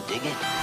dig it?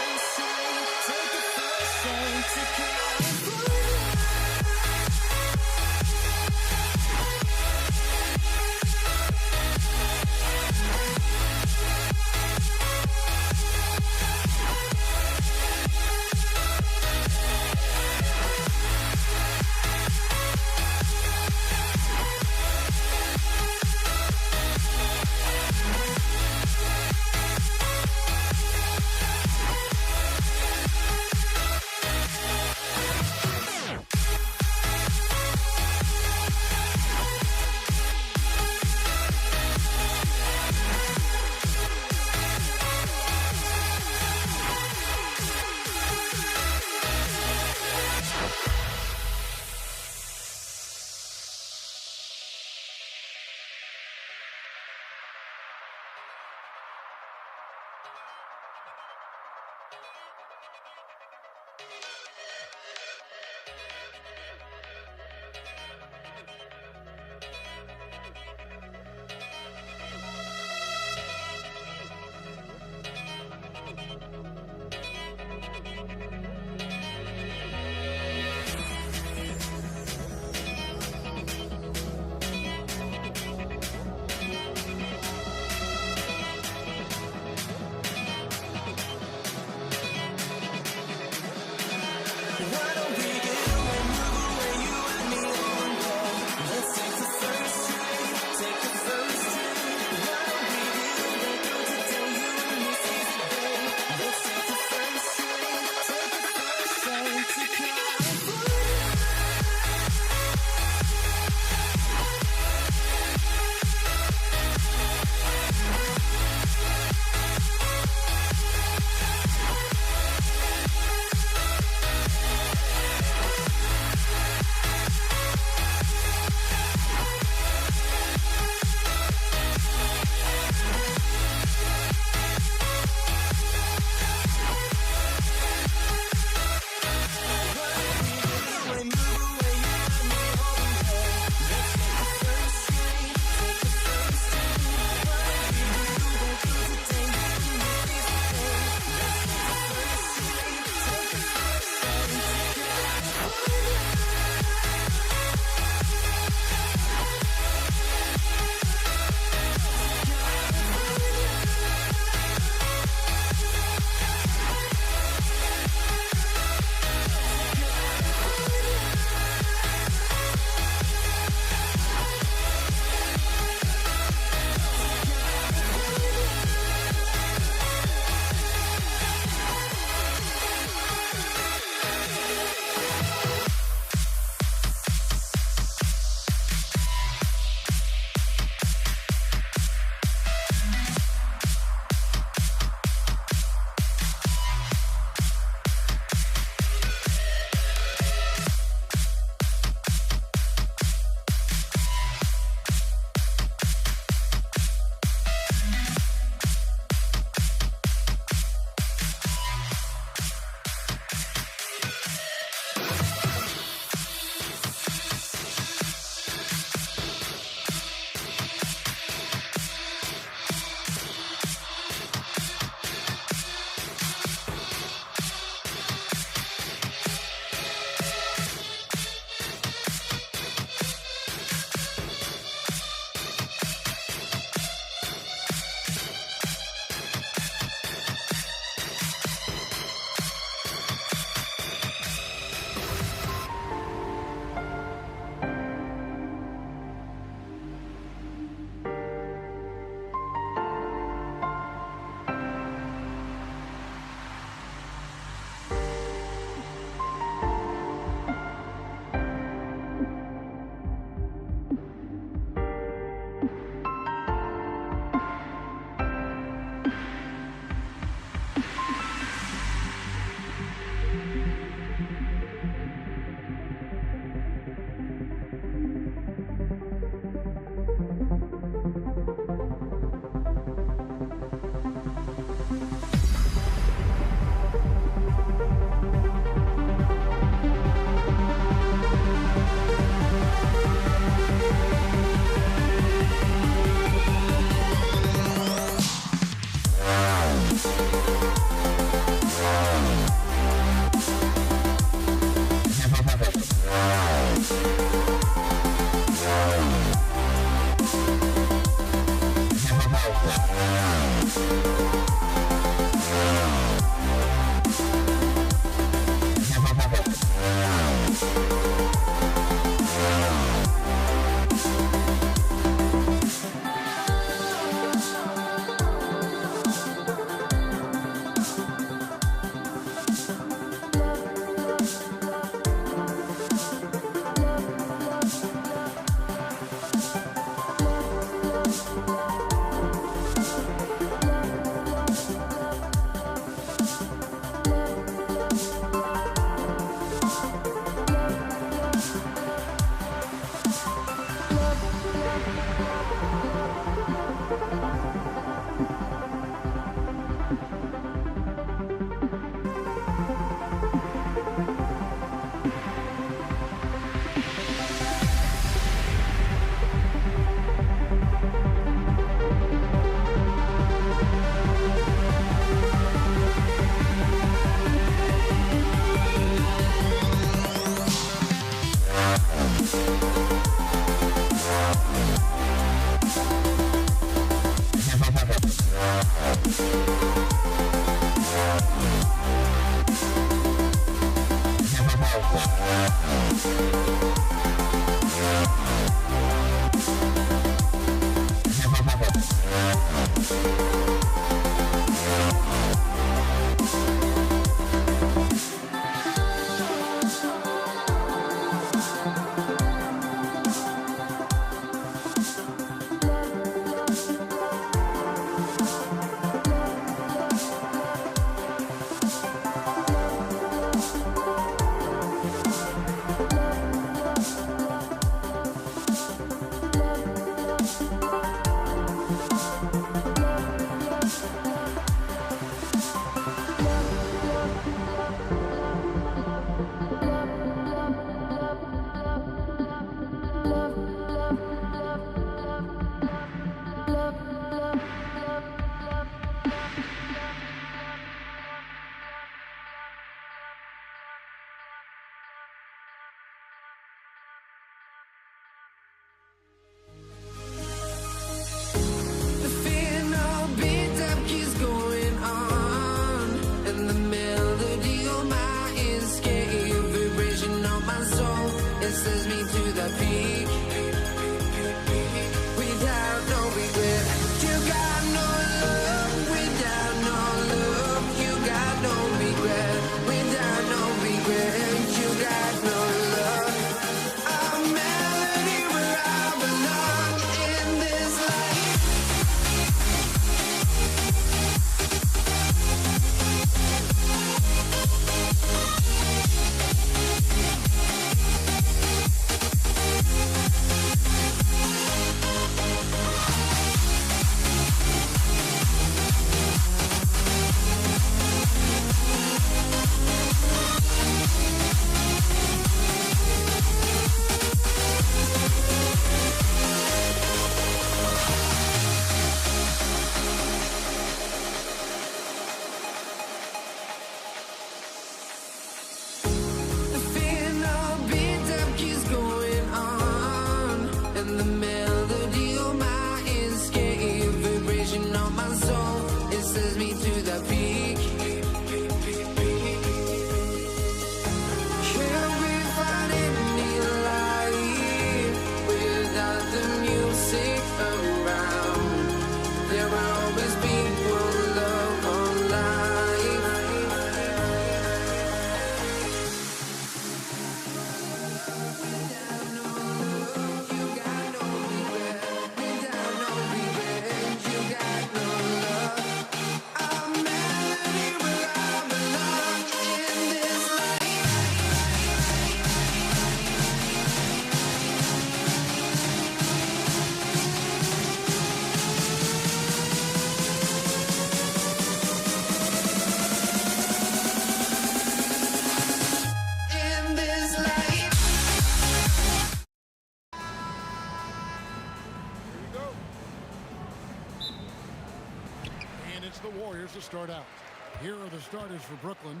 Here are the starters for Brooklyn.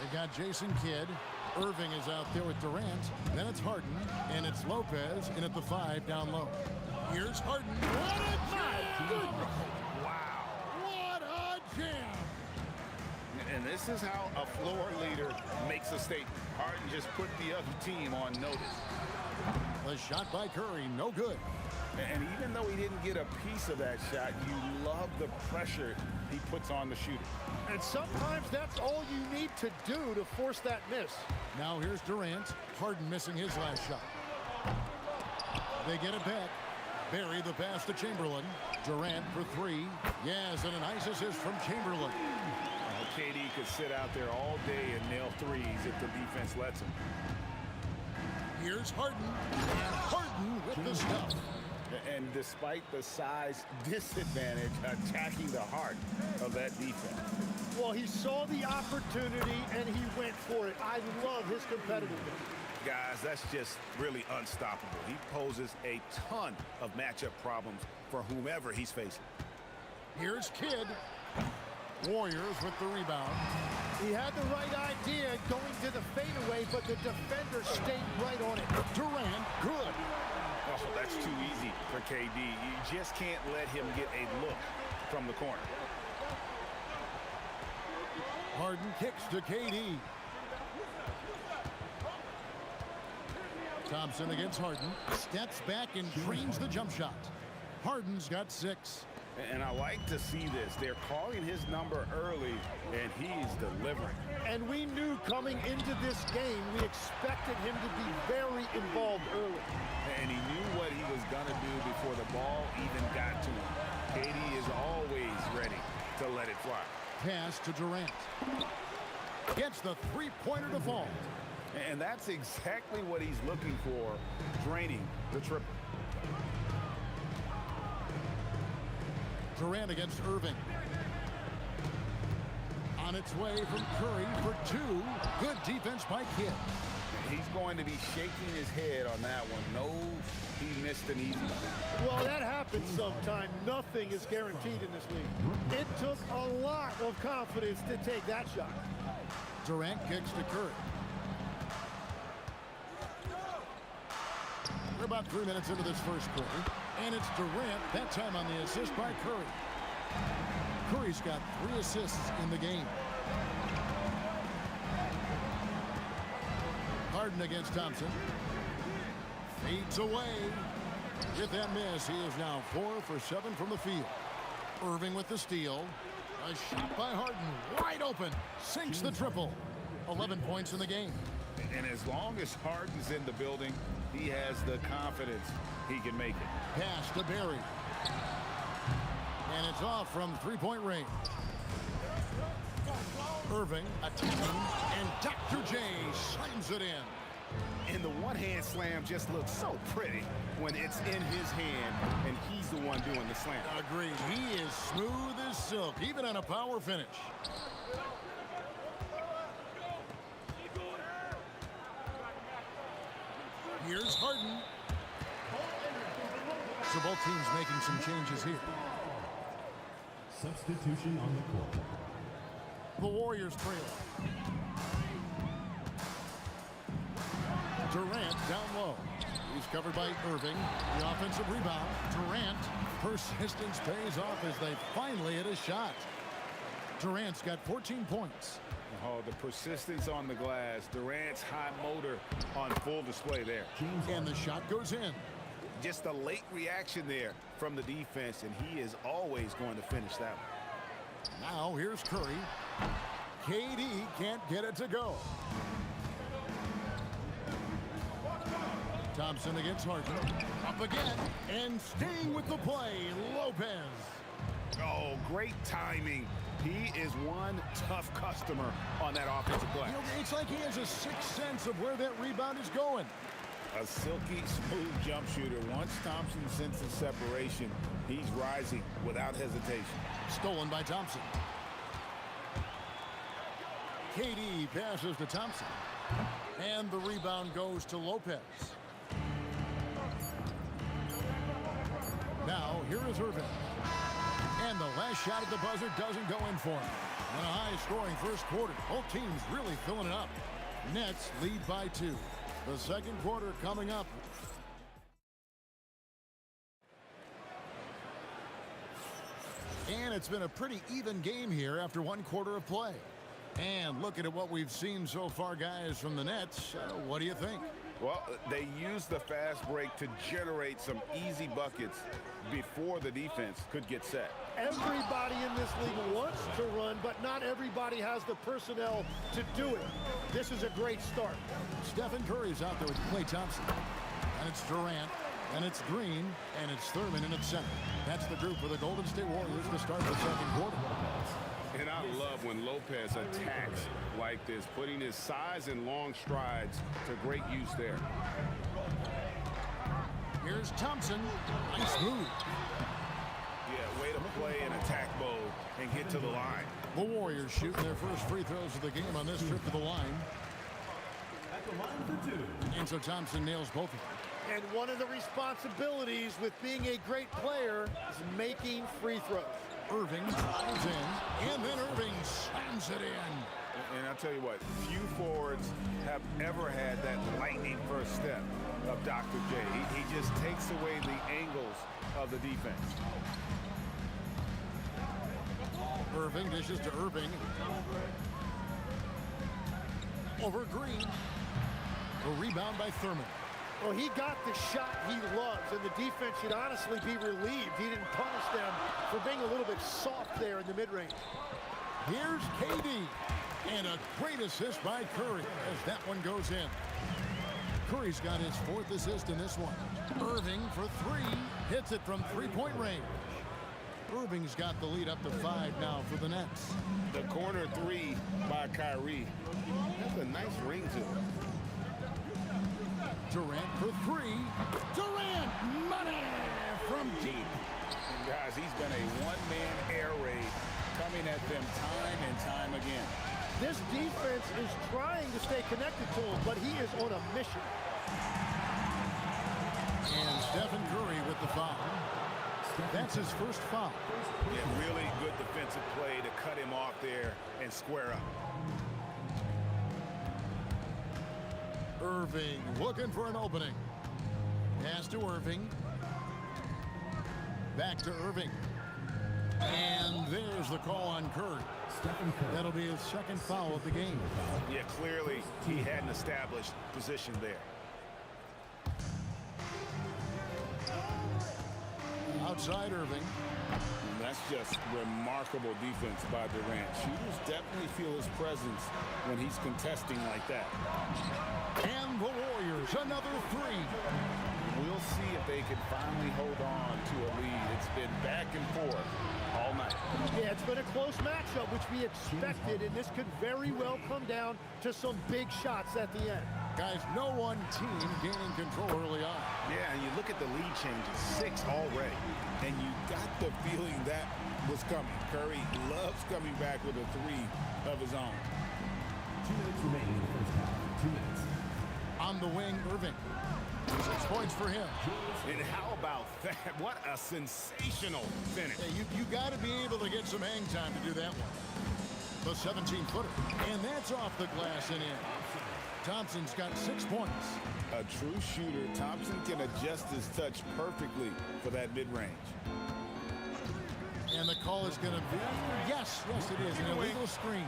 They got Jason Kidd. Irving is out there with Durant. Then it's Harden, and it's Lopez in at the 5 down low. Here's Harden. What a jam! Wow. What a jam! And this is how a floor leader makes a statement. Harden just put the other team on notice. A shot by Curry, no good. And even though he didn't get a piece of that shot, you love the pressure he puts on the shooter. And sometimes that's all you need to do to force that miss. Now here's Durant. Harden missing his last shot. They get it back. Barry the pass to Chamberlain. Durant for 3. Yes, and a nice assist from Chamberlain. KD could sit out there all day and nail threes if the defense lets him. Here's Harden. And Harden with the stuff. And despite the size disadvantage, attacking the heart of that defense. Well, he saw the opportunity and he went for it. I love his competitiveness. Guys, that's just really unstoppable. He poses a ton of matchup problems for whomever he's facing. Here's Kidd. Warriors with the rebound. He had the right idea going to the fadeaway, but the defender stayed right on it. Durant, good. Oh, that's too easy for KD. You just can't let him get a look from the corner. Harden kicks to KD. Thompson against Harden. Steps back and drains the jump shot. Harden's got 6. And I like to see this. They're calling his number early, and he's delivering. And we knew coming into this game, we expected him to be very involved early. And he knew what he was going to do before the ball even got to him. KD is always ready to let it fly. Pass to Durant. Gets the three-pointer to fall. And that's exactly what he's looking for, draining the triple. Durant against Irving. On its way from Curry for 2. Good defense by Kidd. He's going to be shaking his head on that one. Knows he missed an easy one. Well, that happens sometime. Nothing is guaranteed in this league. It took a lot of confidence to take that shot. Durant kicks to Curry. We're about 3 minutes into this first quarter. And it's Durant, that time on the assist by Curry. Curry's got 3 assists in the game. Harden against Thompson. Fades away. With that miss, he is now 4 for 7 from the field. Irving with the steal. A shot by Harden, wide open. Sinks the triple. 11 points in the game. And as long as Harden's in the building, he has the confidence he can make it. Pass to Barry. And it's off from three-point range. Irving attacking, and Dr. J slams it in. And the one-hand slam just looks so pretty when it's in his hand and he's the one doing the slam. Agreed. He is smooth as silk, even on a power finish. Here's Harden. So both teams making some changes here. Substitution on the court. The Warriors trail. Durant down low. He's covered by Irving. The offensive rebound. Durant. Persistence pays off as they finally hit a shot. Durant's got 14 points. Oh, the persistence on the glass. Durant's high motor on full display there. And the shot goes in. Just a late reaction there from the defense, and he is always going to finish that one. Now here's Curry. KD can't get it to go. Thompson against Harden. Up again, and staying with the play, Lopez. Oh, great timing. He is one tough customer on that offensive play. You know, it's like he has a sixth sense of where that rebound is going. A silky smooth jump shooter. Once Thompson senses separation, he's rising without hesitation. Stolen by Thompson. KD passes to Thompson. And the rebound goes to Lopez. Now, here is Irving. And the last shot at the buzzer doesn't go in for him. And a high-scoring first quarter. Both teams really filling it up. Nets lead by 2. The second quarter coming up. And it's been a pretty even game here after one quarter of play. And looking at what we've seen so far, guys, from the Nets, what do you think? Well, they used the fast break to generate some easy buckets before the defense could get set. Everybody in this league wants to run, but not everybody has the personnel to do it. This is a great start. Stephen Curry's out there with Klay Thompson. And it's Durant. And it's Green. And it's Thurman in its center. That's the group for the Golden State Warriors to start the second quarter. And I love when Lopez attacks like this, putting his size and long strides to great use there. Here's Thompson. Nice move. Yeah, way to play in attack mode and get to the line. The Warriors shooting their first free throws of the game on this trip to the line. At the line for 2. And so Thompson nails both of them. And one of the responsibilities with being a great player is making free throws. Irving drives in, and then Irving slams it in. And I'll tell you what, few forwards have ever had that lightning first step of Dr. J. He just takes away the angles of the defense. Irving dishes to Irving. Over Green. A rebound by Thurman. Well, he got the shot he loves, and the defense should honestly be relieved he didn't punish them for being a little bit soft there in the mid-range. Here's KD. And a great assist by Curry as that one goes in. Curry's got his 4th assist in this one. Irving for 3. Hits it from three-point range. Irving's got the lead up to 5 now for the Nets. The corner 3 by Kyrie. That's a nice ring to it. Durant for 3. Durant, money from deep. And guys, he's been a one-man air raid coming at them time and time again. This defense is trying to stay connected to him, but he is on a mission. And Stephen Curry with the foul. That's his first foul. Yeah, really good defensive play to cut him off there and square up. Irving looking for an opening. Pass to Irving. Back to Irving. And there's the call on Curry. That'll be his second foul of the game. Yeah, clearly he had an established position there. Outside Irving. And that's just remarkable defense by Durant. Shooters definitely feel his presence when he's contesting like that. And the Warriors, another 3. We'll see if they can finally hold on to a lead. It's been back and forth all night. Yeah, it's been a close matchup, which we expected, and this could very well come down to some big shots at the end. Guys, no one team gaining control early on. Yeah, and you look at the lead changes, 6 already, and you got the feeling that was coming. Curry loves coming back with a 3 of his own. 2 minutes remaining in the first half. 2 minutes. On the wing, Irving. 6 points for him. And how about that? What a sensational finish. Hey, you got to be able to get some hang time to do that one. The 17-footer. And that's off the glass and in. Thompson's got 6 points. A true shooter, Thompson can adjust his touch perfectly for that mid-range. And the call is going to be, yes, it is, an illegal screen.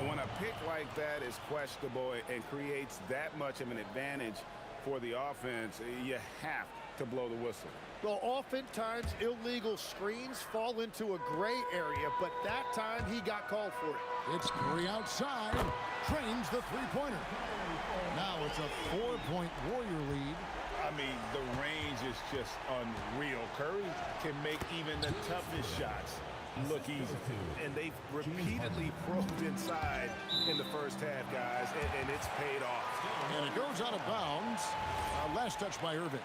When a pick like that is questionable and creates that much of an advantage for the offense, you have to blow the whistle. Well, oftentimes illegal screens fall into a gray area, but that time he got called for it. It's Curry outside, trains the three-pointer. Now it's a 4-point Warrior lead. I mean, the range is just unreal. Curry can make even the toughest shots look easy. And they've repeatedly probed inside in the first half, guys, and it's paid off. And it goes out of bounds. Last touch by Irving.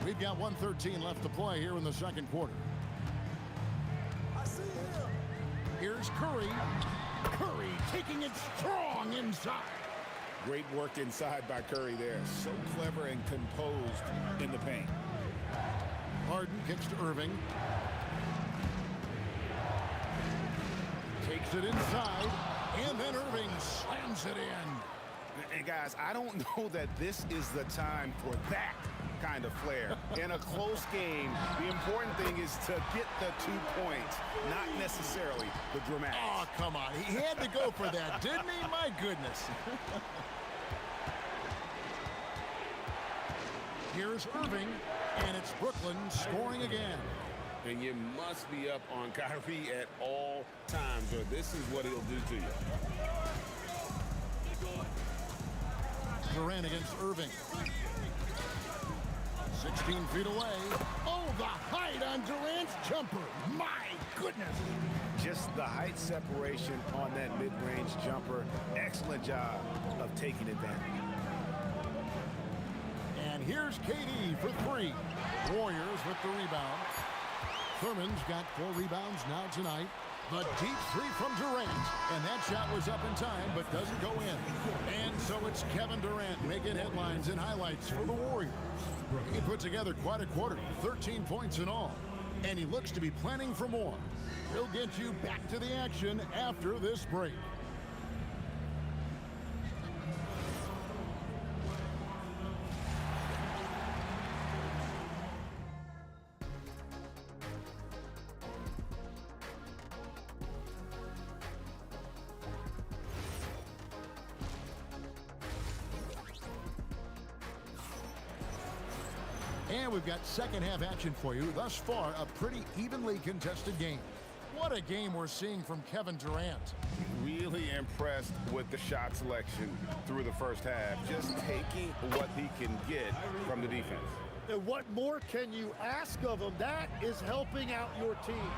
We've got 1:13 left to play here in the second quarter. I see him. Here's Curry. Curry taking it strong inside. Great work inside by Curry there. So clever and composed in the paint. Harden kicks to Irving. Takes it inside, and then Irving slams it in. And guys, I don't know that this is the time for that kind of flair. In a close game, the important thing is to get the 2 points, not necessarily the dramatics. Oh, come on. He had to go for that, didn't he? My goodness. Here's Irving, and it's Brooklyn scoring again. And you must be up on Kyrie at all times, or this is what he'll do to you. Durant against Irving. 16 feet away. Oh, the height on Durant's jumper. My goodness. Just the height separation on that mid-range jumper. Excellent job of taking advantage. And here's KD for 3. Warriors with the rebound. Thurman's got 4 rebounds now tonight. The deep 3 from Durant. And that shot was up in time, but doesn't go in. And so it's Kevin Durant making headlines and highlights for the Warriors. He put together quite a quarter, 13 points in all. And he looks to be planning for more. He'll get you back to the action after this break. And we've got second half action for you. Thus far, a pretty evenly contested game. What a game we're seeing from Kevin Durant. Really impressed with the shot selection through the first half. Just taking what he can get from the defense. And what more can you ask of him? That is helping out your team.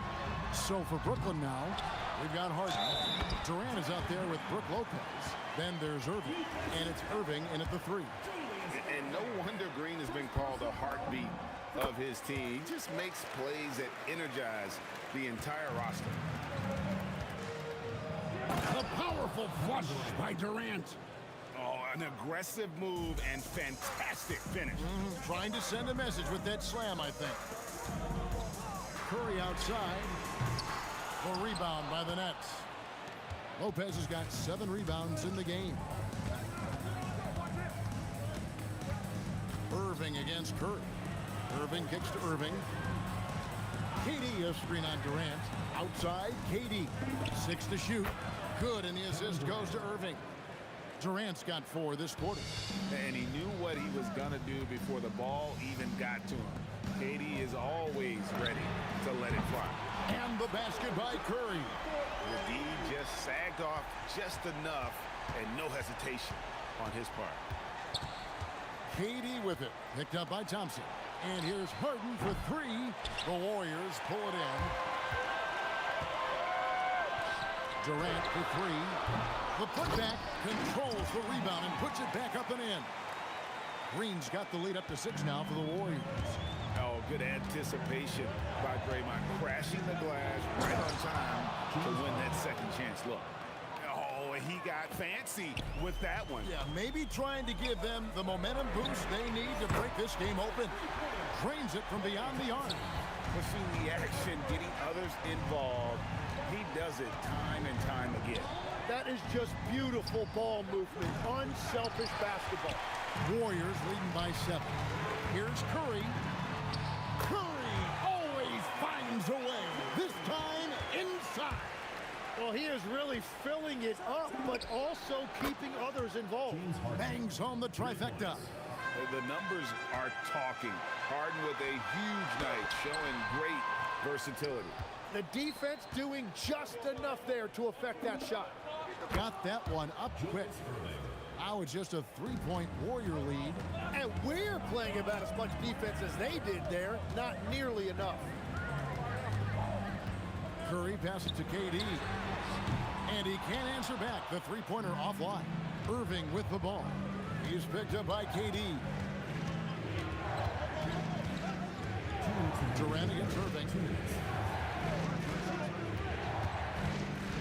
So for Brooklyn now, we've got Harden. Durant is out there with Brook Lopez. Then there's Irving. And it's Irving in at the 3. And no wonder Green has been called the heartbeat of his team. He just makes plays that energize the entire roster. The powerful flush by Durant. Oh, an aggressive move and fantastic finish. Trying to send a message with that slam, I think. Curry outside. The rebound by the Nets. Lopez has got 7 rebounds in the game. Irving against Curry. Irving kicks to Irving. KD a screen on Durant. Outside, KD. 6 to shoot. Good, and the assist goes to Irving. Durant's got 4 this quarter. And he knew what he was going to do before the ball even got to him. KD is always ready to let it fly. And the basket by Curry. The D just sagged off just enough, and no hesitation on his part. KD with it. Picked up by Thompson. And here's Harden for 3. The Warriors pull it in. Durant for 3. The putback controls the rebound and puts it back up and in. Green's got the lead up to 6 now for the Warriors. Oh, good anticipation by Draymond, crashing the glass right on time to win that second chance look. Oh, he got fancy with that one. Yeah, maybe trying to give them the momentum boost they need to break this game open. Drains it from beyond the arc. Pushing the action, getting others involved. He does it time and time again. That is just beautiful ball movement, unselfish basketball. Warriors leading by 7. Here's Curry. Curry always finds a way. This time inside. Well, he is really filling it up, but also keeping others involved. Bangs home the trifecta. The numbers are talking. Harden with a huge night, showing great versatility. The defense doing just enough there to affect that shot. Got that one up quick. Now it's just a 3-point Warrior lead. And we're playing about as much defense as they did there. Not nearly enough. Curry passes to KD. And he can't answer back. The 3-pointer offline. Irving with the ball. He's picked up by KD. Durant against Irving.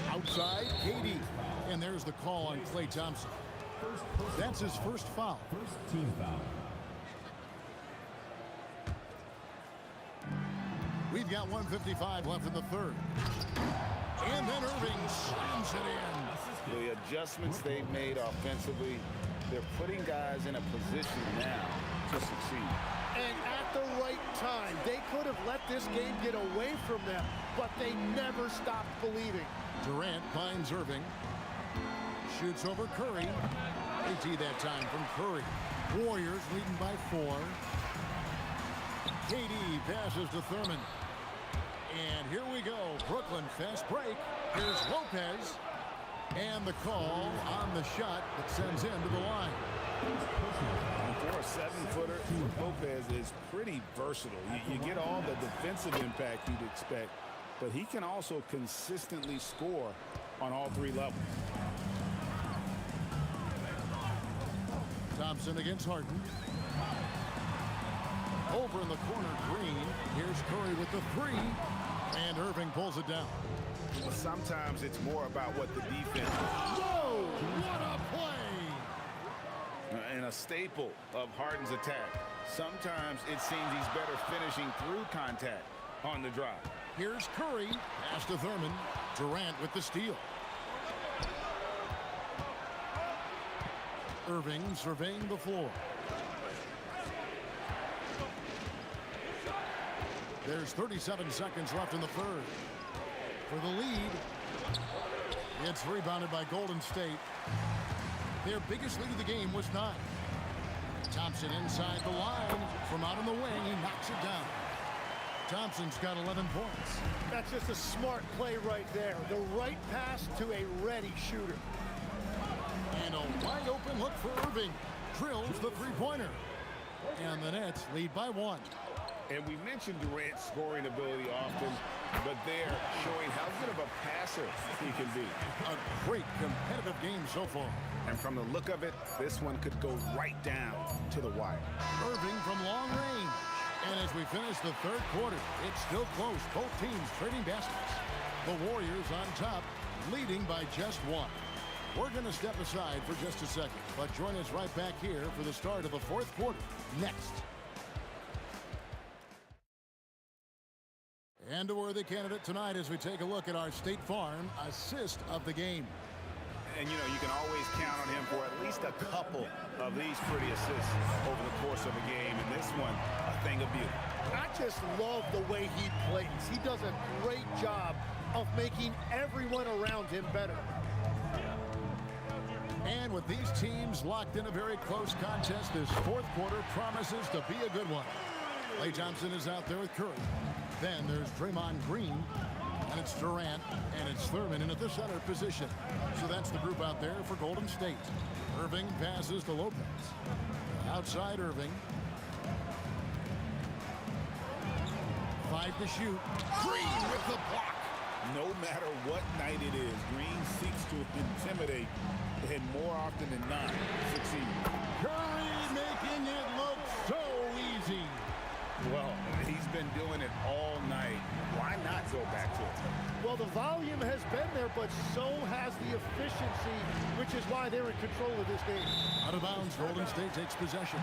Outside, KD. And there's the call on Klay Thompson. That's his first foul. First team foul. We've got 1:55 left in the third. And then Irving slams it in. The adjustments they've made offensively, they're putting guys in a position now to succeed. And at the right time, they could have let this game get away from them, but they never stopped believing. Durant finds Irving. Shoots over Curry. AT that time from Curry. Warriors leading by 4. KD passes to Thurman. And here we go. Brooklyn fast break. Here's Lopez. And the call on the shot that sends him to the line. For a 7-footer, Lopez is pretty versatile. You get all the defensive impact you'd expect, but he can also consistently score on all 3 levels. Thompson against Harden. Over in the corner, Green. Here's Curry with the 3. And Irving pulls it down. But sometimes it's more about what the defense... Whoa! What a play! And a staple of Harden's attack. Sometimes it seems he's better finishing through contact on the drive. Here's Curry. Pass to Thurman. Durant with the steal. Irving surveying the floor. There's 37 seconds left in the third. For the lead, it's rebounded by Golden State. Their biggest lead of the game was 9. Thompson inside the line. From out on the wing, he knocks it down. Thompson's got 11 points. That's just a smart play right there. The right pass to a ready shooter. And a wide open look for Irving. Drills the three-pointer. And the Nets lead by 1. And we mentioned Durant's scoring ability often, but they're showing how good of a passer he can be. A great competitive game so far. And from the look of it, this one could go right down to the wire. Irving from long range. And as we finish the third quarter, it's still close. Both teams trading baskets. The Warriors on top, leading by just 1. We're going to step aside for just a second, but join us right back here for the start of the fourth quarter next. And a worthy candidate tonight as we take a look at our State Farm assist of the game. And, you know, you can always count on him for at least a couple of these pretty assists over the course of a game. And this one, a thing of beauty. I just love the way he plays. He does a great job of making everyone around him better. And with these teams locked in a very close contest, this fourth quarter promises to be a good one. Klay Thompson is out there with Curry. Then there's Draymond Green, and it's Durant, and it's Thurman in at the center position. So that's the group out there for Golden State. Irving passes to Lopez. Outside Irving. 5 to shoot. Green with the block. No matter what night it is, Green seeks to intimidate and more often than not succeed. Curry making it look so easy. Well, he's been doing it all night. Why not go back to it? Well, the volume has been there, but so has the efficiency, which is why they're in control of this game. Out of bounds, Golden State takes possession.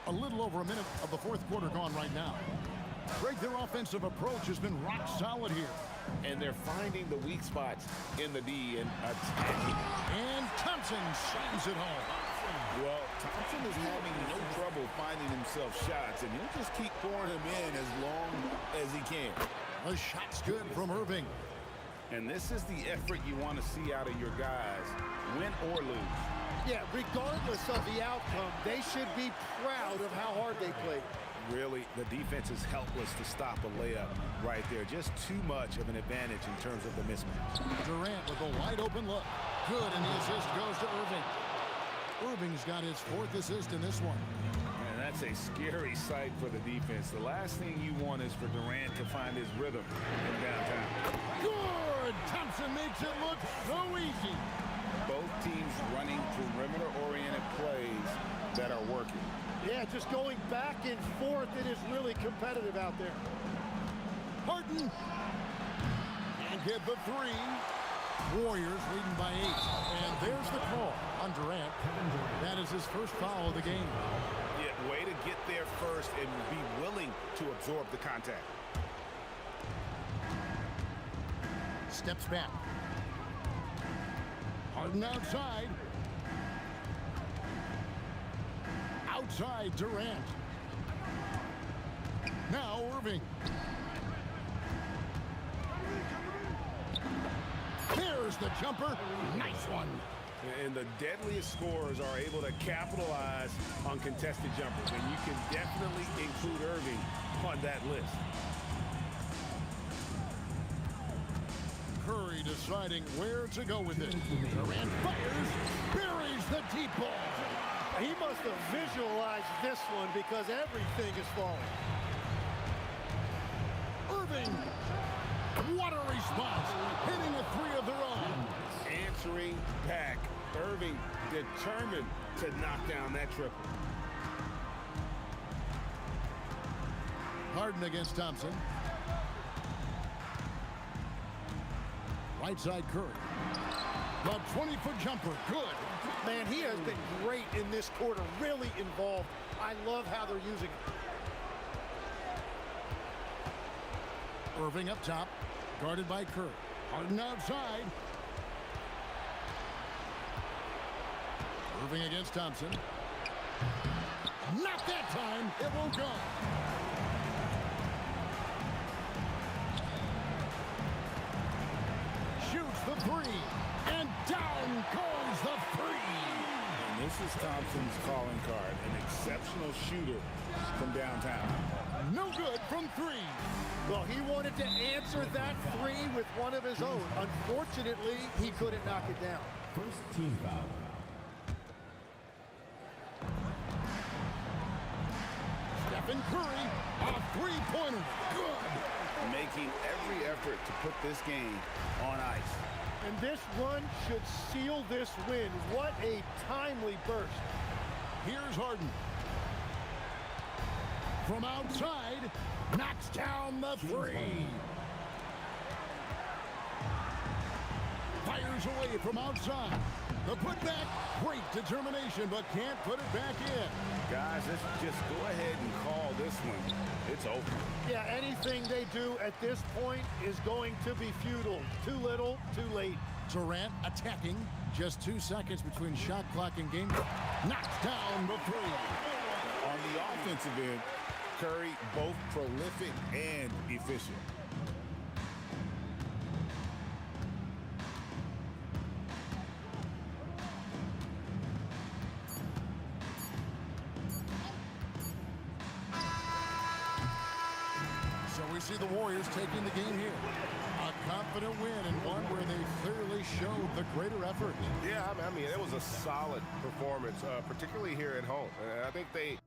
A little over a minute of the fourth quarter gone right now. Greg, their offensive approach has been rock solid here. And they're finding the weak spots in the D and attacking. And Thompson slams it home. Well, Thompson is having no trouble finding himself shots, and he'll just keep pouring them in as long as he can. The shot's good from Irving. And this is the effort you want to see out of your guys, win or lose. Yeah, regardless of the outcome, they should be proud of how hard they played. Really, the defense is helpless to stop a layup right there. Just too much of an advantage in terms of the mismatch. Durant with a wide open look. Good, and the assist goes to Irving. Irving's got his 4th assist in this one. And that's a scary sight for the defense. The last thing you want is for Durant to find his rhythm in downtown. Good! Thompson makes it look so easy. Both teams running perimeter-oriented plays that are working. Yeah, just going back and forth, it is really competitive out there. Harden. And get the 3. Warriors leading by 8. And there's the call on Durant. That is his first foul of the game. get there first and be willing to absorb the contact. Steps back. Harden outside. Outside Durant. Now Irving. There's the jumper. Nice one. And the deadliest scorers are able to capitalize on contested jumpers. And you can definitely include Irving on that list. Curry deciding where to go with it. Durant fires, buries the deep ball. He must have visualized this one because everything is falling. Irving, what a response, hitting a three of their own. Answering back. Irving determined to knock down that triple. Harden against Thompson. Right side Curry. The 20-foot jumper, good. Man, he has been great in this quarter, really involved. I love how they're using it. Irving up top, guarded by Curry. Harden outside. Irving against Thompson. Not that time. It won't go. Shoots the three. And down goes the three. And this is Thompson's calling card. An exceptional shooter from downtown. No good from three. Well, he wanted to answer that three with one of his own. Unfortunately, he couldn't knock it down. First team foul. Stephen Curry, a three-pointer. Good. Making every effort to put this game on ice. And this run should seal this win. What a timely burst. Here's Harden. From outside, knocks down the three. Fires away from outside. The putback, great determination, but can't put it back in. Guys, let's just go ahead and call this one. It's over. Yeah, anything they do at this point is going to be futile. Too little, too late. Durant attacking. Just 2 seconds between shot clock and game. Knocks down the three. On the offensive end, Curry both prolific and efficient. So we see the Warriors taking the game here. A confident win and one where they clearly showed the greater effort. Yeah, I mean, it was a solid performance, particularly here at home. And I think they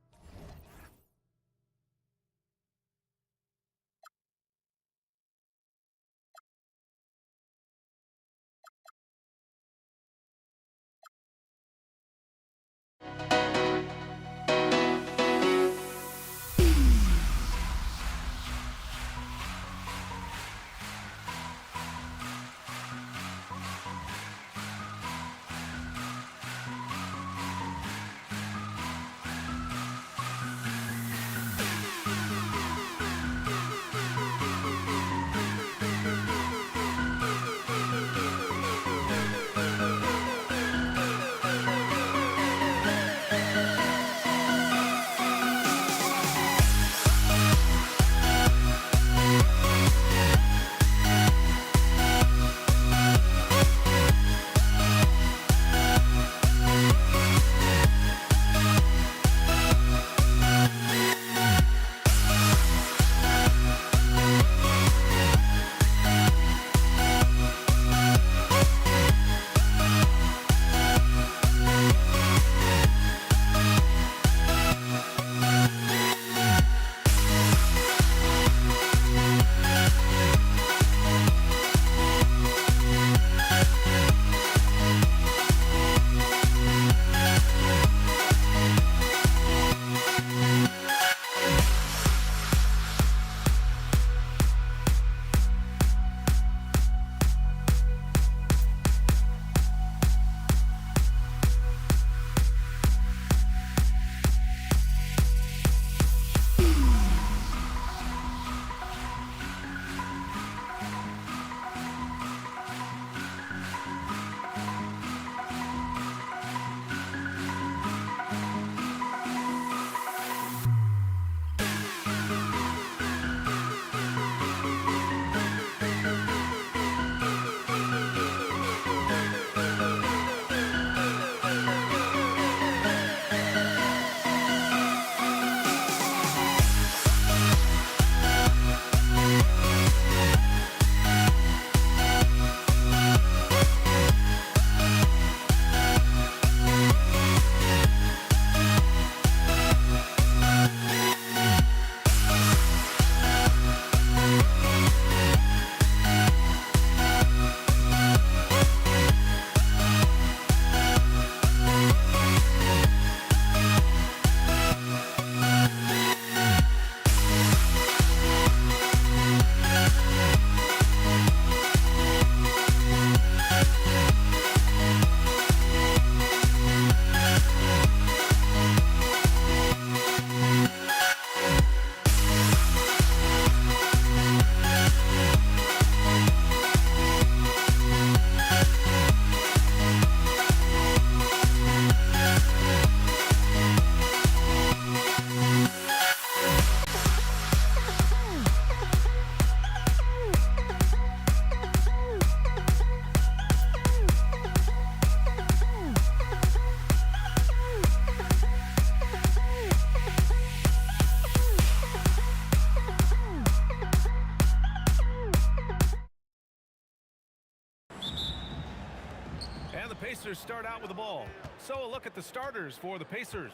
Pacers start out with the ball. So a look at the starters for the Pacers.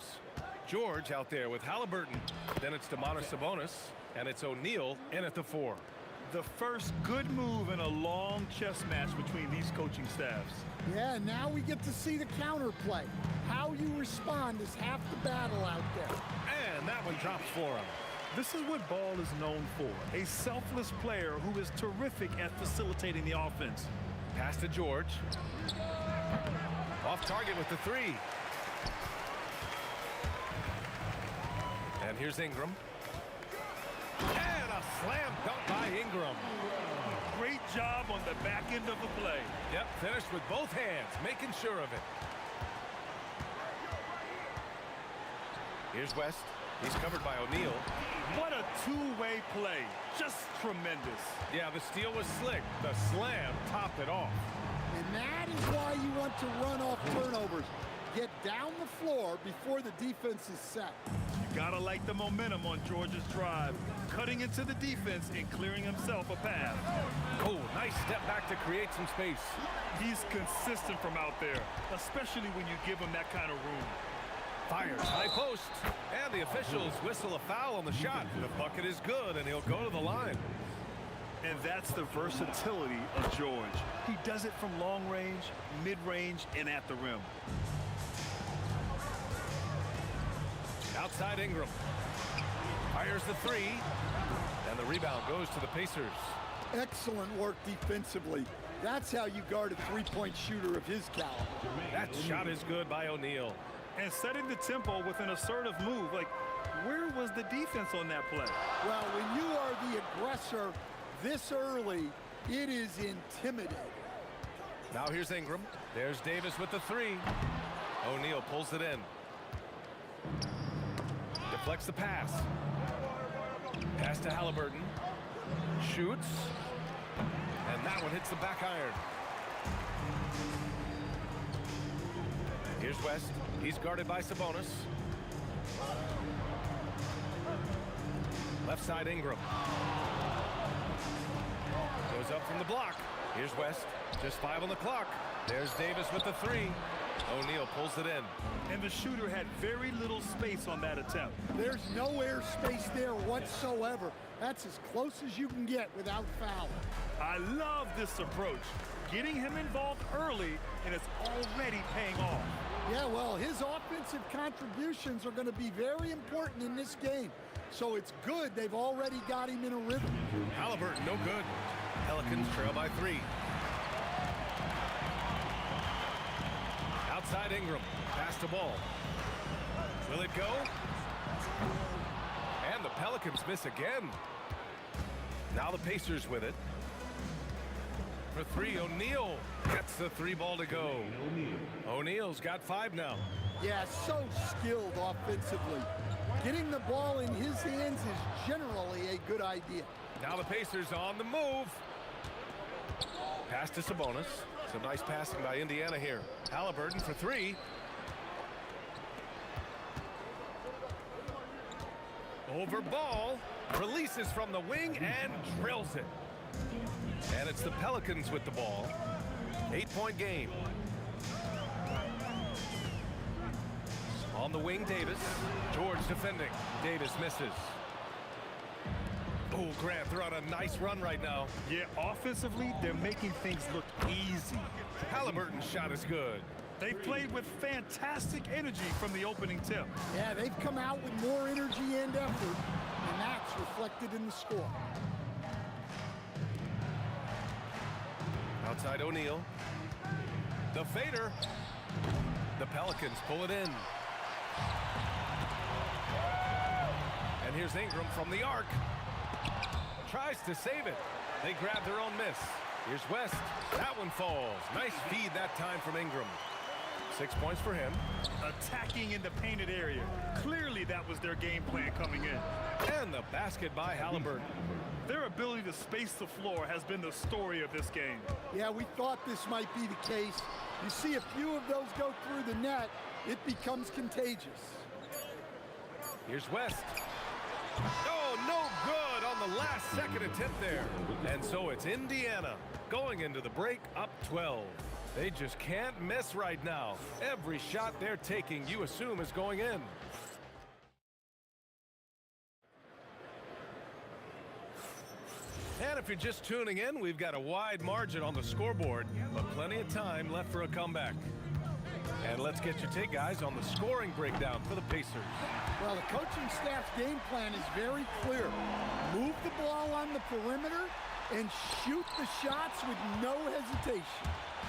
George out there with Halliburton. Then it's Sabonis, and it's O'Neal in at the 4. The first good move in a long chess match between these coaching staffs. Yeah, now we get to see the counterplay. How you respond is half the battle out there. And that one drops for him. This is what Ball is known for, a selfless player who is terrific at facilitating the offense. Pass to George. Off target with the 3. And here's Ingram. And a slam dunk by Ingram. Great job on the back end of the play. Yep, finished with both hands, making sure of it. Here's West. He's covered by O'Neal. What a two-way play. Just tremendous. Yeah, the steal was slick. The slam topped it off. And that is why you want to run off turnovers. Get down the floor before the defense is set. You gotta like the momentum on George's drive. Cutting into the defense and clearing himself a path. Oh, nice step back to create some space. He's consistent from out there, especially when you give him that kind of room. Fires high post. And the officials whistle a foul on the shot. The bucket is good, and he'll go to the line. And that's the versatility of George. He does it from long range, mid-range, and at the rim. Outside Ingram. Fires the 3. And the rebound goes to the Pacers. Excellent work defensively. That's how you guard a three-point shooter of his caliber. That shot is good by O'Neal. And setting the tempo with an assertive move. Like, where was the defense on that play? Well, when you are the aggressor this early, it is intimidating. Now here's Ingram. There's Davis with the 3. O'Neal pulls it in. Deflects the pass. Pass to Halliburton. Shoots. And that one hits the back iron. Here's West. He's guarded by Sabonis. Left side Ingram. Goes up from the block. Here's West. Just 5 on the clock. There's Davis with the 3. O'Neal pulls it in. And the shooter had very little space on that attempt. There's no air space there whatsoever. That's as close as you can get without foul. I love this approach. Getting him involved early, and it's already paying off. Yeah, well, his offensive contributions are going to be very important in this game. So it's good they've already got him in a rhythm. Halliburton, no good. Pelicans trail by 3. Outside Ingram. Pass the ball. Will it go? And the Pelicans miss again. Now the Pacers with it. For 3, O'Neal gets the 3 ball to go. O'Neal's got 5 now. Yeah, so skilled offensively. Getting the ball in his hands is generally a good idea. Now the Pacers on the move. Pass to Sabonis. Some nice passing by Indiana here. Halliburton for 3. Over ball. Releases from the wing and drills it. And it's the Pelicans with the ball. 8-point game. On the wing, Davis. George defending. Davis misses. Oh, Grant, they're on a nice run right now. Yeah, offensively, they're making things look easy. Halliburton's shot is good. They played with fantastic energy from the opening tip. Yeah, they've come out with more energy and effort, and that's reflected in the score. Outside O'Neal. The fader. The Pelicans pull it in. And here's Ingram from the arc. Tries to save it. They grab their own miss. Here's West. That one falls. Nice feed that time from Ingram. 6 points for him. Attacking in the painted area. Clearly that was their game plan coming in. And the basket by Halliburton. Their ability to space the floor has been the story of this game. Yeah, we thought this might be the case. You see a few of those go through the net, it becomes contagious. Here's West. Oh, no good on the last second attempt there. And so it's Indiana going into the break up 12. They just can't miss right now. Every shot they're taking, you assume, is going in. And if you're just tuning in, we've got a wide margin on the scoreboard, but plenty of time left for a comeback. And let's get your take, guys, on the scoring breakdown for the Pacers. Well, the coaching staff's game plan is very clear. Move the ball on the perimeter and shoot the shots with no hesitation.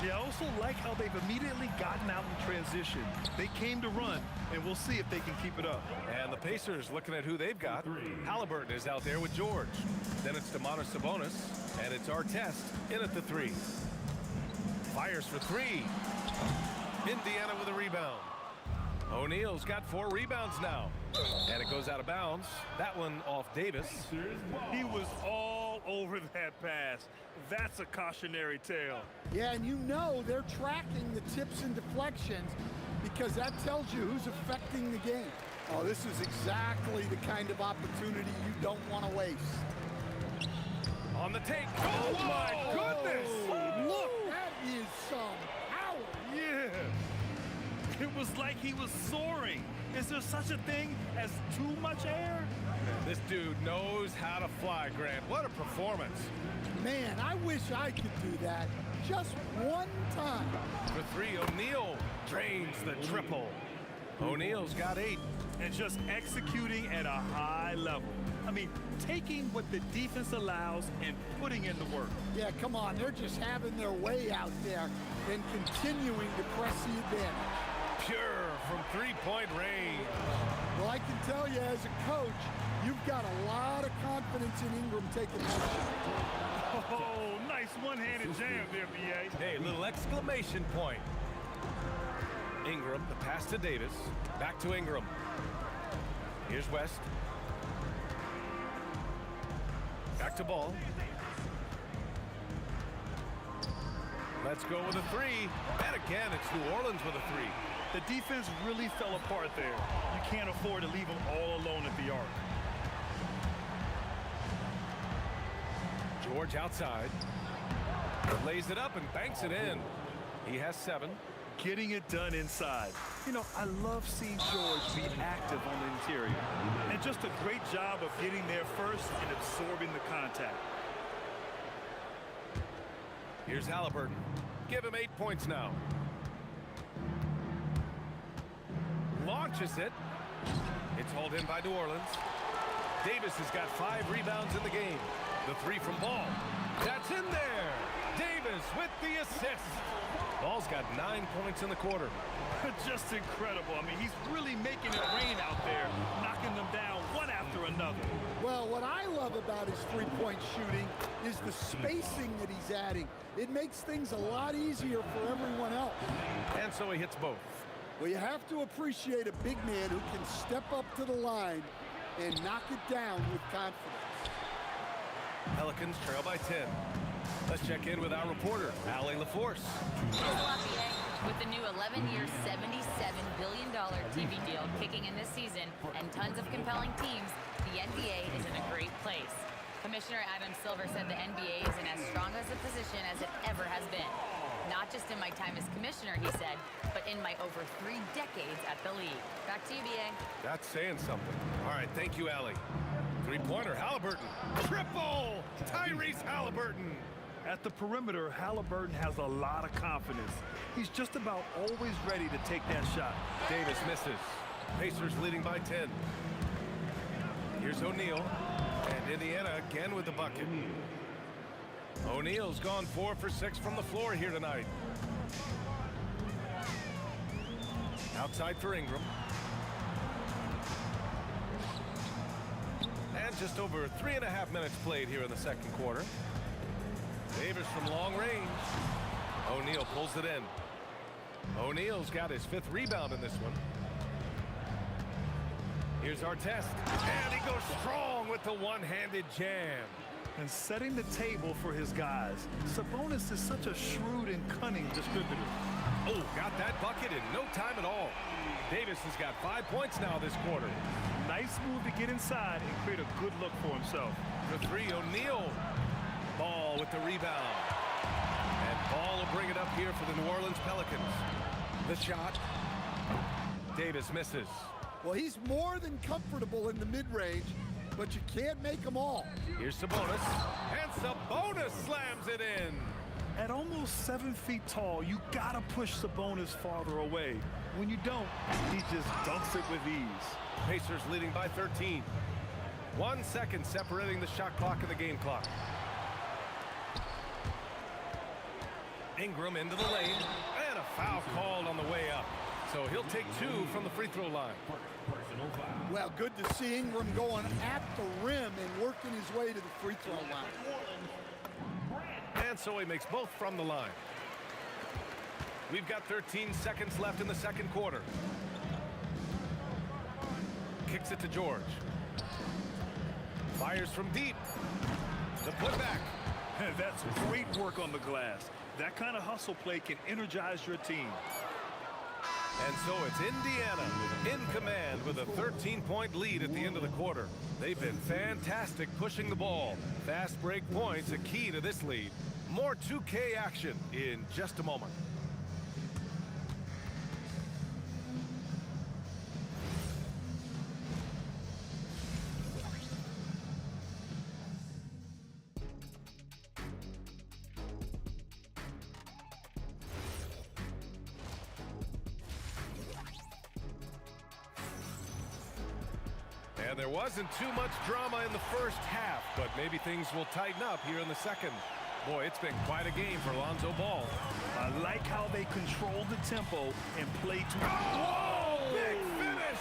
Yeah, I also like how they've immediately gotten out in transition. They came to run, and we'll see if they can keep it up. And the Pacers looking at who they've got. Halliburton is out there with George. Then it's Domantas Sabonis, and it's Artest in at the 3. Fires for 3. Indiana with a rebound. O'Neal's got 4 rebounds now. And it goes out of bounds. That one off Davis. He was all over that pass. That's a cautionary tale. Yeah, and you know they're tracking the tips and deflections because that tells you who's affecting the game. Oh, this is exactly the kind of opportunity you don't want to waste. On the take. Oh, my goodness! Look, that is some power. Yeah. It was like he was soaring. Is there such a thing as too much air? This dude knows how to fly, Grant. What a performance. Man, I wish I could do that just one time. For 3, O'Neal drains the triple. O'Neal's got 8. And just executing at a high level. I mean, taking what the defense allows and putting in the work. Yeah, come on. They're just having their way out there and continuing to press the advantage. Pure from 3-point range. Well, I can tell you as a coach, you've got a lot of confidence in Ingram taking that shot. Oh, nice one-handed jam there, B.A. Hey, little exclamation point. Ingram, the pass to Davis. Back to Ingram. Here's West. Back to Ball. Let's go with a 3. And again, it's New Orleans with a 3. The defense really fell apart there. You can't afford to leave them all alone at the arc. George outside. Lays it up and banks it in. He has 7. Getting it done inside. You know, I love seeing George be active on the interior. And just a great job of getting there first and absorbing the contact. Here's Halliburton. Give him 8 points now. Launches it. It's hauled in by New Orleans. Davis has got 5 rebounds in the game. The 3 from Ball. That's in there. Davis with the assist. Ball's got 9 points in the quarter. Just incredible. I mean, he's really making it rain out there, knocking them down one after another. Well, what I love about his three-point shooting is the spacing that he's adding. It makes things a lot easier for everyone else. And so he hits both. Well, you have to appreciate a big man who can step up to the line and knock it down with confidence. Pelicans trail by 10. Let's check in with our reporter, Allie LaForce. With the new 11-year, $77 billion TV deal kicking in this season and tons of compelling teams, the NBA is in a great place. Commissioner Adam Silver said the NBA is in as strong as a position as it ever has been. Not just in my time as commissioner, he said, but in my over 3 decades at the league. Back to you, B.A. That's saying something. All right, thank you, Allie. 3-pointer, Halliburton. Triple! Tyrese Halliburton. At the perimeter, Halliburton has a lot of confidence. He's just about always ready to take that shot. Davis misses. Pacers leading by 10. Here's O'Neal. And Indiana again with the bucket. O'Neal's gone 4 for 6 from the floor here tonight. Outside for Ingram. And just over 3.5 minutes played here in the second quarter. Davis from long range. O'Neal pulls it in. O'Neal's got his 5th rebound in this one. Here's Artest. And he goes strong with the one-handed jam. And setting the table for his guys. Sabonis is such a shrewd and cunning distributor. Oh, got that bucket in no time at all. Davis has got 5 points now this quarter. Nice move to get inside and create a good look for himself. For 3, O'Neal. Ball with the rebound. And Ball will bring it up here for the New Orleans Pelicans. The shot. Davis misses. Well, he's more than comfortable in the mid-range, but you can't make them all. Here's Sabonis. And Sabonis slams it in. At almost 7 feet tall, you gotta push Sabonis farther away. When you don't, he just dunks it with ease. Pacers leading by 13. 1 second separating the shot clock and the game clock. Ingram into the lane, and a foul called on the way up. So he'll take 2 from the free throw line. Well, good to see Ingram going at the rim and working his way to the free throw line. And so he makes both from the line. We've got 13 seconds left in the second quarter. Kicks it to George. Fires from deep. The putback. That's great work on the glass. That kind of hustle play can energize your team. And so it's Indiana in command with a 13-point lead at the end of the quarter. They've been fantastic pushing the ball. Fast break points a key to this lead. More 2K action in just a moment. And there wasn't too much drama in the first half, but maybe things will tighten up here in the second. Boy, it's been quite a game for Lonzo Ball. I like how they control the tempo and play to... Whoa! Big finish!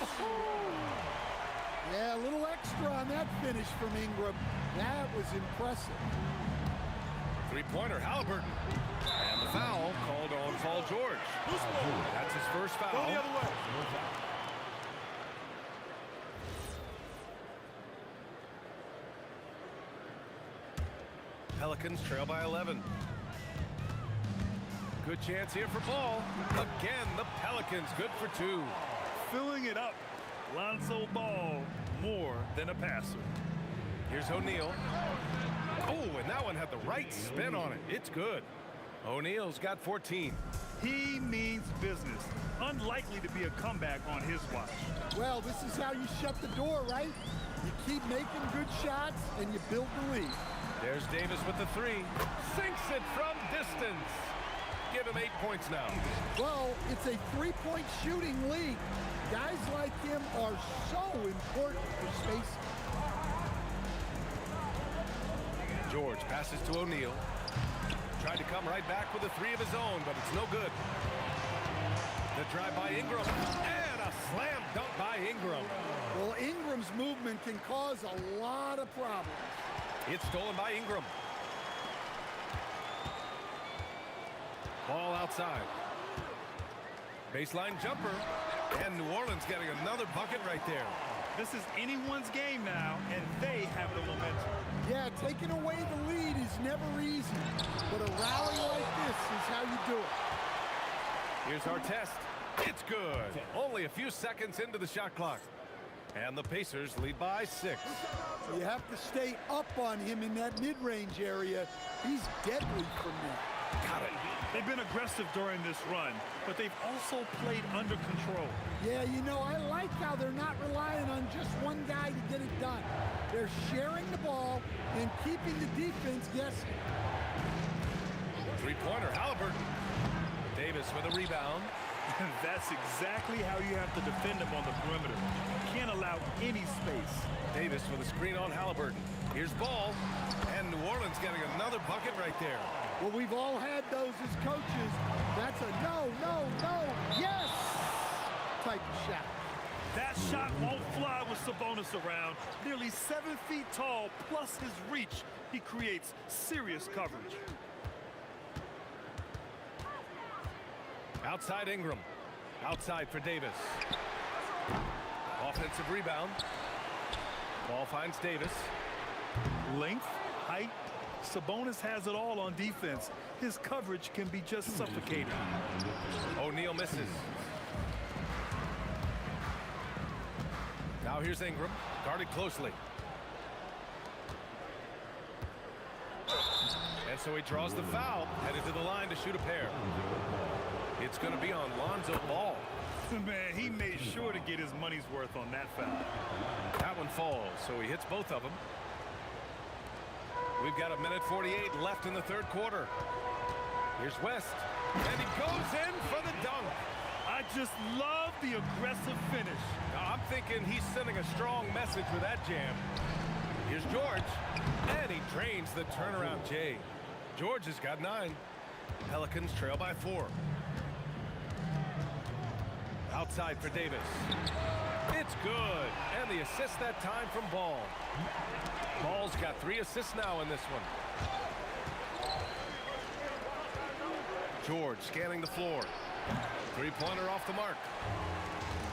Yeah, a little extra on that finish from Ingram. That was impressive. Three-pointer, Halliburton. And the foul called on Paul George. That's his first foul. Go the other way. Pelicans trail by 11. Good chance here for Ball. Again, the Pelicans good for 2. Filling it up. Lonzo Ball, more than a passer. Here's O'Neal. Oh, and that one had the right spin on it. It's good. O'Neal's got 14. He means business. Unlikely to be a comeback on his watch. Well, this is how you shut the door, right? You keep making good shots and you build the lead. There's Davis with the 3. Sinks it from distance. Give him 8 points now. Well, it's a three-point shooting league. Guys like him are so important for space. George passes to O'Neal. Tried to come right back with a 3 of his own, but it's no good. The drive by Ingram. And a slam dunk by Ingram. Well, Ingram's movement can cause a lot of problems. It's stolen by Ingram. Ball outside. Baseline jumper. And New Orleans getting another bucket right there. This is anyone's game now, and they have the momentum. Yeah, taking away the lead is never easy. But a rally like this is how you do it. Here's our test. It's good. Only a few seconds into the shot clock. And the Pacers lead by 6. You have to stay up on him in that mid-range area. He's deadly from there. Got it. They've been aggressive during this run, but they've also played under control. Yeah, you know, I like how they're not relying on just one guy to get it done. They're sharing the ball and keeping the defense guessing. Three-pointer, Halliburton. Davis with a rebound. That's exactly how you have to defend him on the perimeter. Can't allow any space. Davis with a screen on Halliburton. Here's Ball. And New Orleans getting another bucket right there. Well, we've all had those as coaches. That's a no, no, no, yes type of shot. That shot won't fly with Sabonis around. Nearly 7 feet tall, plus his reach. He creates serious coverage. Outside Ingram. Outside for Davis. Offensive rebound. Ball finds Davis. Length, height. Sabonis has it all on defense. His coverage can be just suffocating. O'Neal misses. Now here's Ingram, guarded closely. And so he draws the foul, headed to the line to shoot a pair. It's going to be on Lonzo Ball. Man, he made sure to get his money's worth on that foul. That one falls, so he hits both of them. We've got 1:48 left in the third quarter. Here's West, and he goes in for the dunk. I just love the aggressive finish. Now, I'm thinking he's sending a strong message with that jam. Here's George, and he drains the turnaround J. George has got 9. Pelicans trail by 4. Outside for Davis. It's good, and the assist that time from Ball. Ball's got 3 assists now in this one. George scanning the floor. Three-pointer off the mark.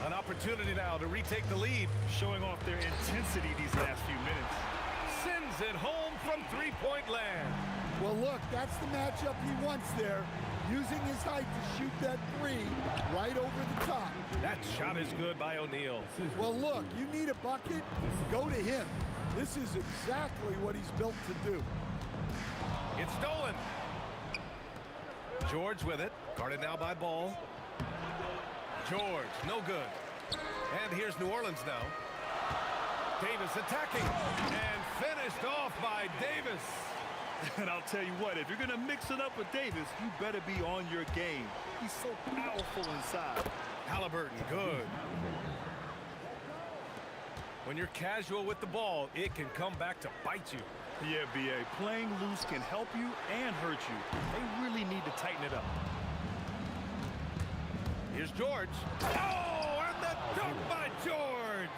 An opportunity now to retake the lead. Showing off their intensity these last few minutes. Sends it home from three-point land. Well, look, that's the matchup he wants there. Using his height to shoot that 3 right over the top. That shot is good by O'Neal. Well, look, you need a bucket, go to him. This is exactly what he's built to do. It's stolen. George with it. Guarded now by Ball. George, no good. And here's New Orleans now. Davis attacking. And finished off by Davis. And I'll tell you what, if you're going to mix it up with Davis, you better be on your game. He's so powerful inside. Halliburton, good. When you're casual with the ball, it can come back to bite you. Yeah, B.A., playing loose can help you and hurt you. They really need to tighten it up. Here's George. Oh, and the dunk by George.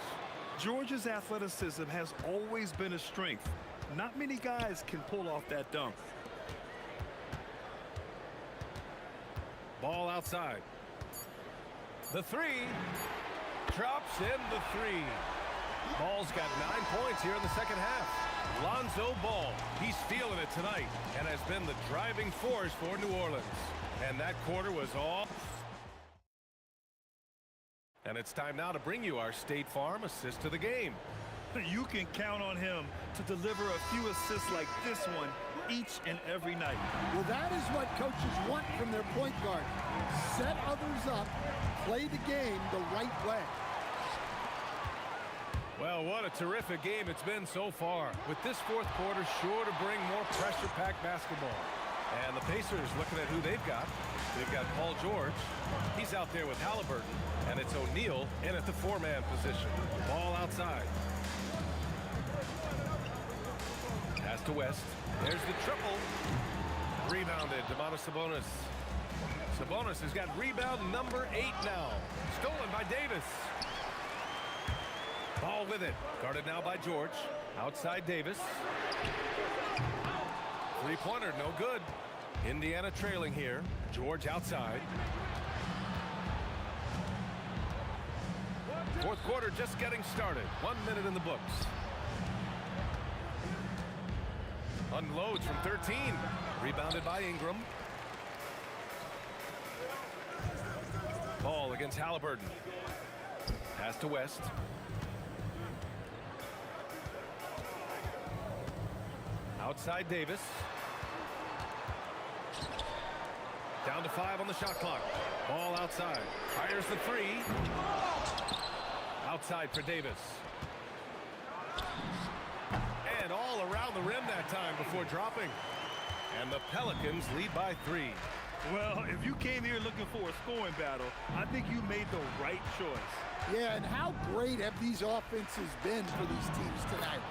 George's athleticism has always been a strength. Not many guys can pull off that dunk. Ball outside. The 3. Drops in the 3. Ball's got 9 points here in the second half. Lonzo Ball, he's feeling it tonight and has been the driving force for New Orleans. And that quarter was all. And it's time now to bring you our State Farm assist of the game. You can count on him to deliver a few assists like this one each and every night. Well, that is what coaches want from their point guard. Set others up, play the game the right way. Well, what a terrific game it's been so far. With this fourth quarter sure to bring more pressure-packed basketball. And the Pacers looking at who they've got. They've got Paul George. He's out there with Halliburton. And it's O'Neal in at the 4-man position. Ball outside. Pass to West. There's the triple. Rebounded. Domantas Sabonis. Sabonis has got rebound number 8 now. Stolen by Davis. Ball with it. Guarded now by George. Outside Davis. Three-pointer, no good. Indiana trailing here. George outside. Fourth quarter just getting started. 1 minute in the books. Unloads from 13. Rebounded by Ingram. Ball against Halliburton. Pass to West. Outside Davis. Down to 5 on the shot clock. Ball outside. Fires the 3. Outside for Davis. And all around the rim that time before dropping. And the Pelicans lead by 3. Well, if you came here looking for a scoring battle, I think you made the right choice. Yeah, and how great have these offenses been for these teams tonight?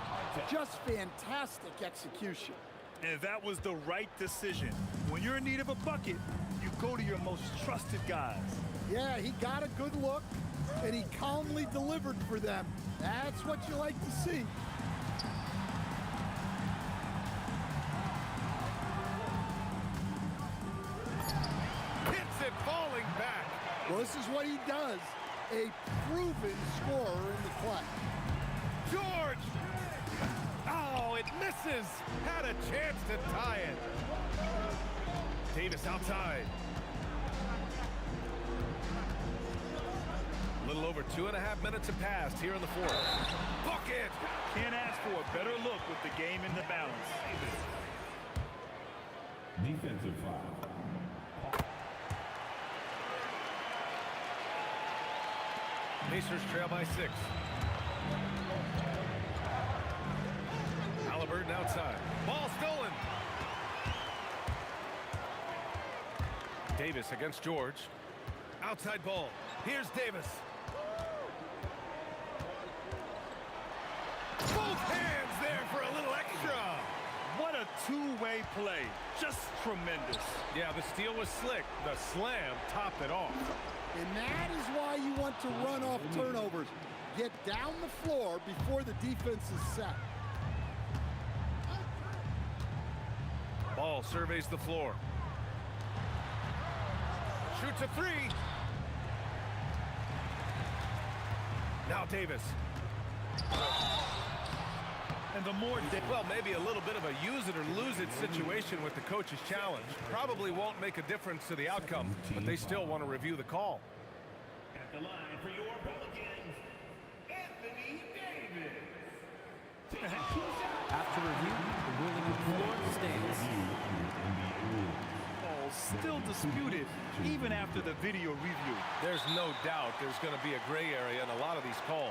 Just fantastic execution. And that was the right decision. When you're in need of a bucket, you go to your most trusted guys. Yeah, he got a good look, and he calmly delivered for them. That's what you like to see. Hits it falling back. Well, this is what he does. A proven scorer in the clutch. George! Oh, it misses. Had a chance to tie it. Davis outside. A little over 2.5 minutes have passed here in the fourth. Bucket! Can't ask for a better look with the game in the balance. Defensive foul. Pacers trail by 6. Halliburton outside. Ball stolen. Davis against George. Outside ball. Here's Davis. Both hands there for a little extra. What a two-way play. Just tremendous. Yeah, the steal was slick. The slam topped it off. And that is why you want to run off turnovers. Get down the floor before the defense is set. Ball surveys the floor. Shoots a 3. Now Davis. And the more... Well, maybe a little bit of a use it or lose it situation with the coach's challenge. Probably won't make a difference to the outcome, but they still want to review the call. At the line for your Pelicans, Anthony Davis. After review, the ruling of floor stands. Still disputed even after the video review. There's no doubt there's going to be a gray area in a lot of these calls.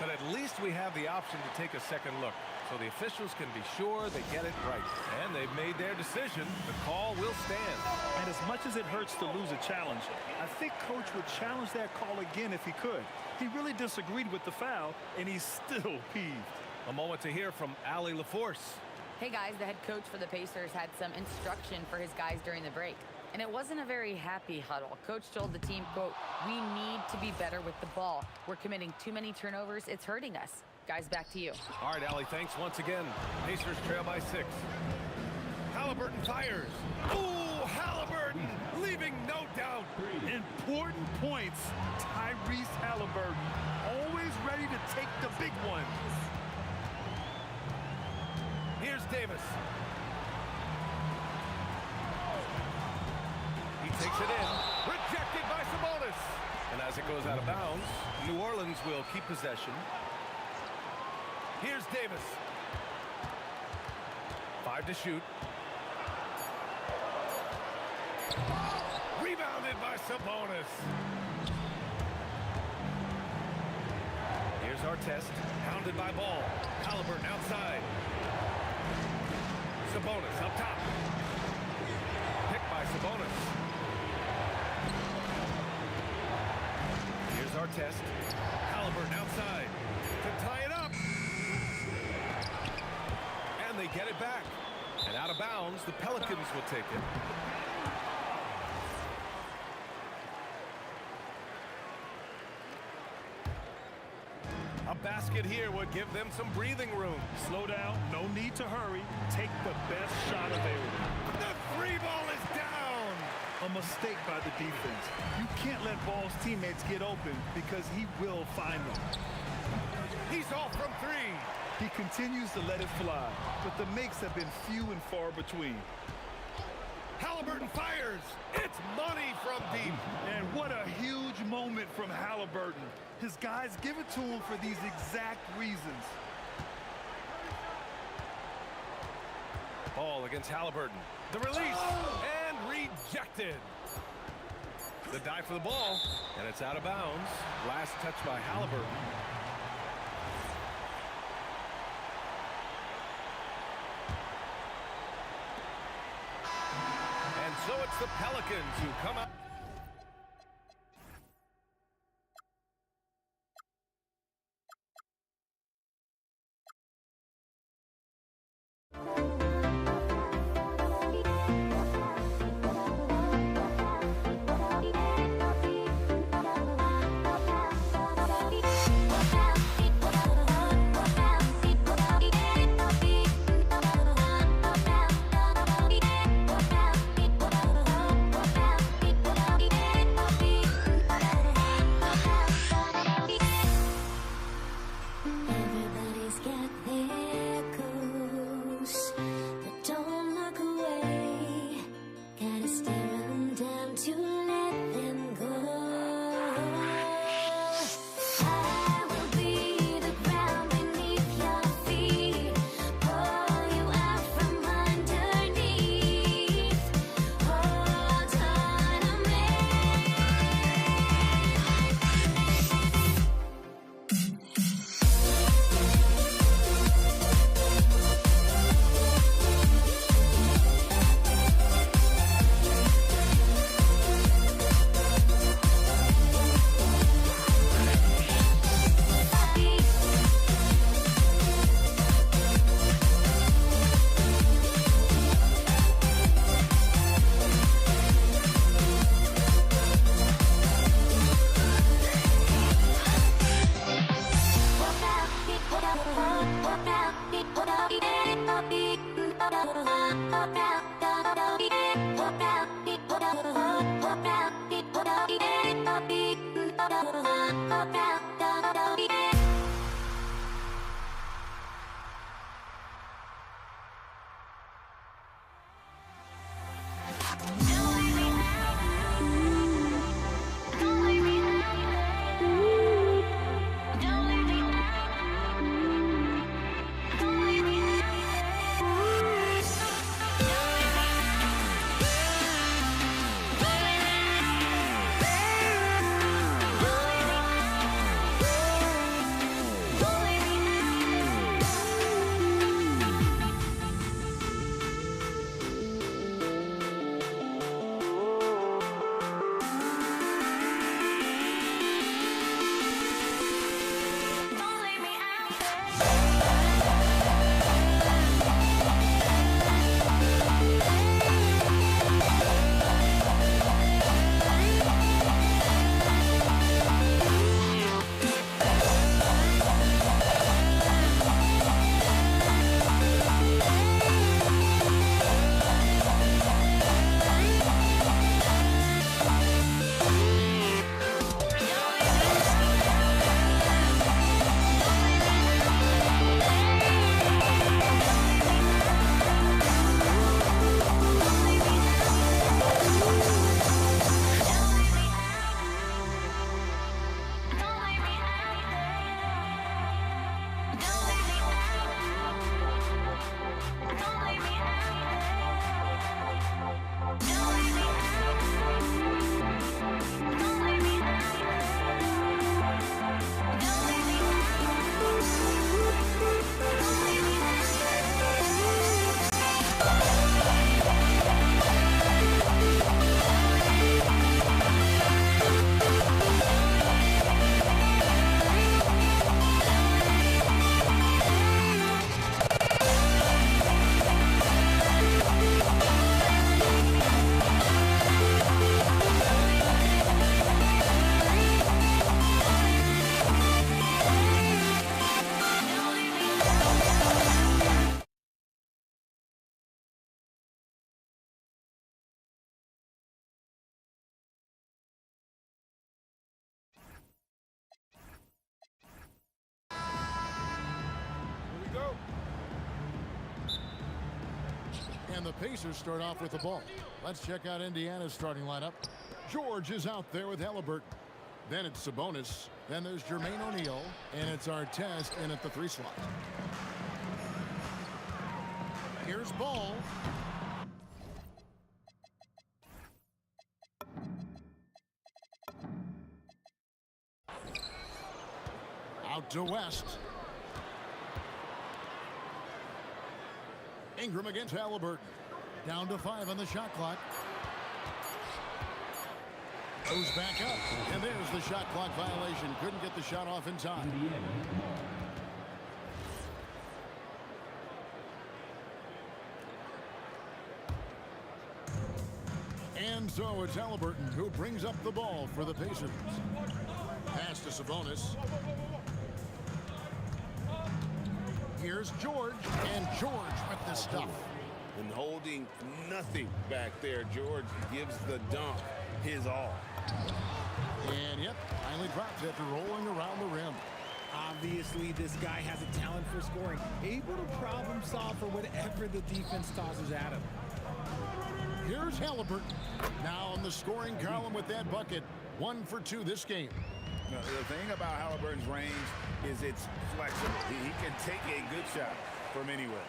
But at least we have the option to take a second look, so the officials can be sure they get it right. And they've made their decision. The call will stand. And as much as it hurts to lose a challenge, I think Coach would challenge that call again if he could. He really disagreed with the foul, and he's still peeved. A moment to hear from Allie LaForce. Hey guys, the head coach for the Pacers had some instruction for his guys during the break. And it wasn't a very happy huddle. Coach told the team, quote, "We need to be better with the ball. We're committing too many turnovers. It's hurting us." Guys, back to you. All right, Allie, thanks once again. Pacers trail by 6. Halliburton fires. Ooh, Halliburton, leaving no doubt. Important points. Tyrese Halliburton, always ready to take the big ones. Here's Davis. He takes it in. Rejected by Sabonis. And as it goes out of bounds, New Orleans will keep possession. Here's Davis. 5 to shoot. Rebounded by Sabonis. Here's Artest. Hounded by Ball. Halliburton outside. Sabonis up top. Picked by Sabonis. Here's Artest. Halliburton outside to tie it up. And they get it back. And out of bounds, the Pelicans will take it. A basket here would give them some breathing room. Slow down, no need to hurry. Take the best shot available. The 3 ball is down. A mistake by the defense. You can't let Ball's teammates get open because he will find them. He's off from 3. He continues to let it fly, but the makes have been few and far between. Halliburton fires. It's money from deep. And what a huge moment from Halliburton. His guys give it to him for these exact reasons. Ball against Halliburton. The release and rejected. The dive for the ball, and it's out of bounds. Last touch by Halliburton. And so it's the Pelicans who come out. And the Pacers start off with the ball. Let's check out Indiana's starting lineup. George is out there with Halliburton. Then it's Sabonis. Then there's Jermaine O'Neal. And it's Artest in at the 3 slot. Here's Ball. Out to West. Ingram against Halliburton. Down to 5 on the shot clock. Goes back up. And there's the shot clock violation. Couldn't get the shot off in time. And so it's Halliburton who brings up the ball for the Pacers. Pass to Sabonis. Here's George, and George with the stuff. And holding nothing back there, George gives the dunk his all. And yep, finally drops after rolling around the rim. Obviously, this guy has a talent for scoring, able to problem solve for whatever the defense tosses at him. Here's Halliburton. Now in the scoring column with that bucket. 1 for 2 this game. Now, the thing about Halliburton's range is it's flexible. He can take a good shot from anywhere.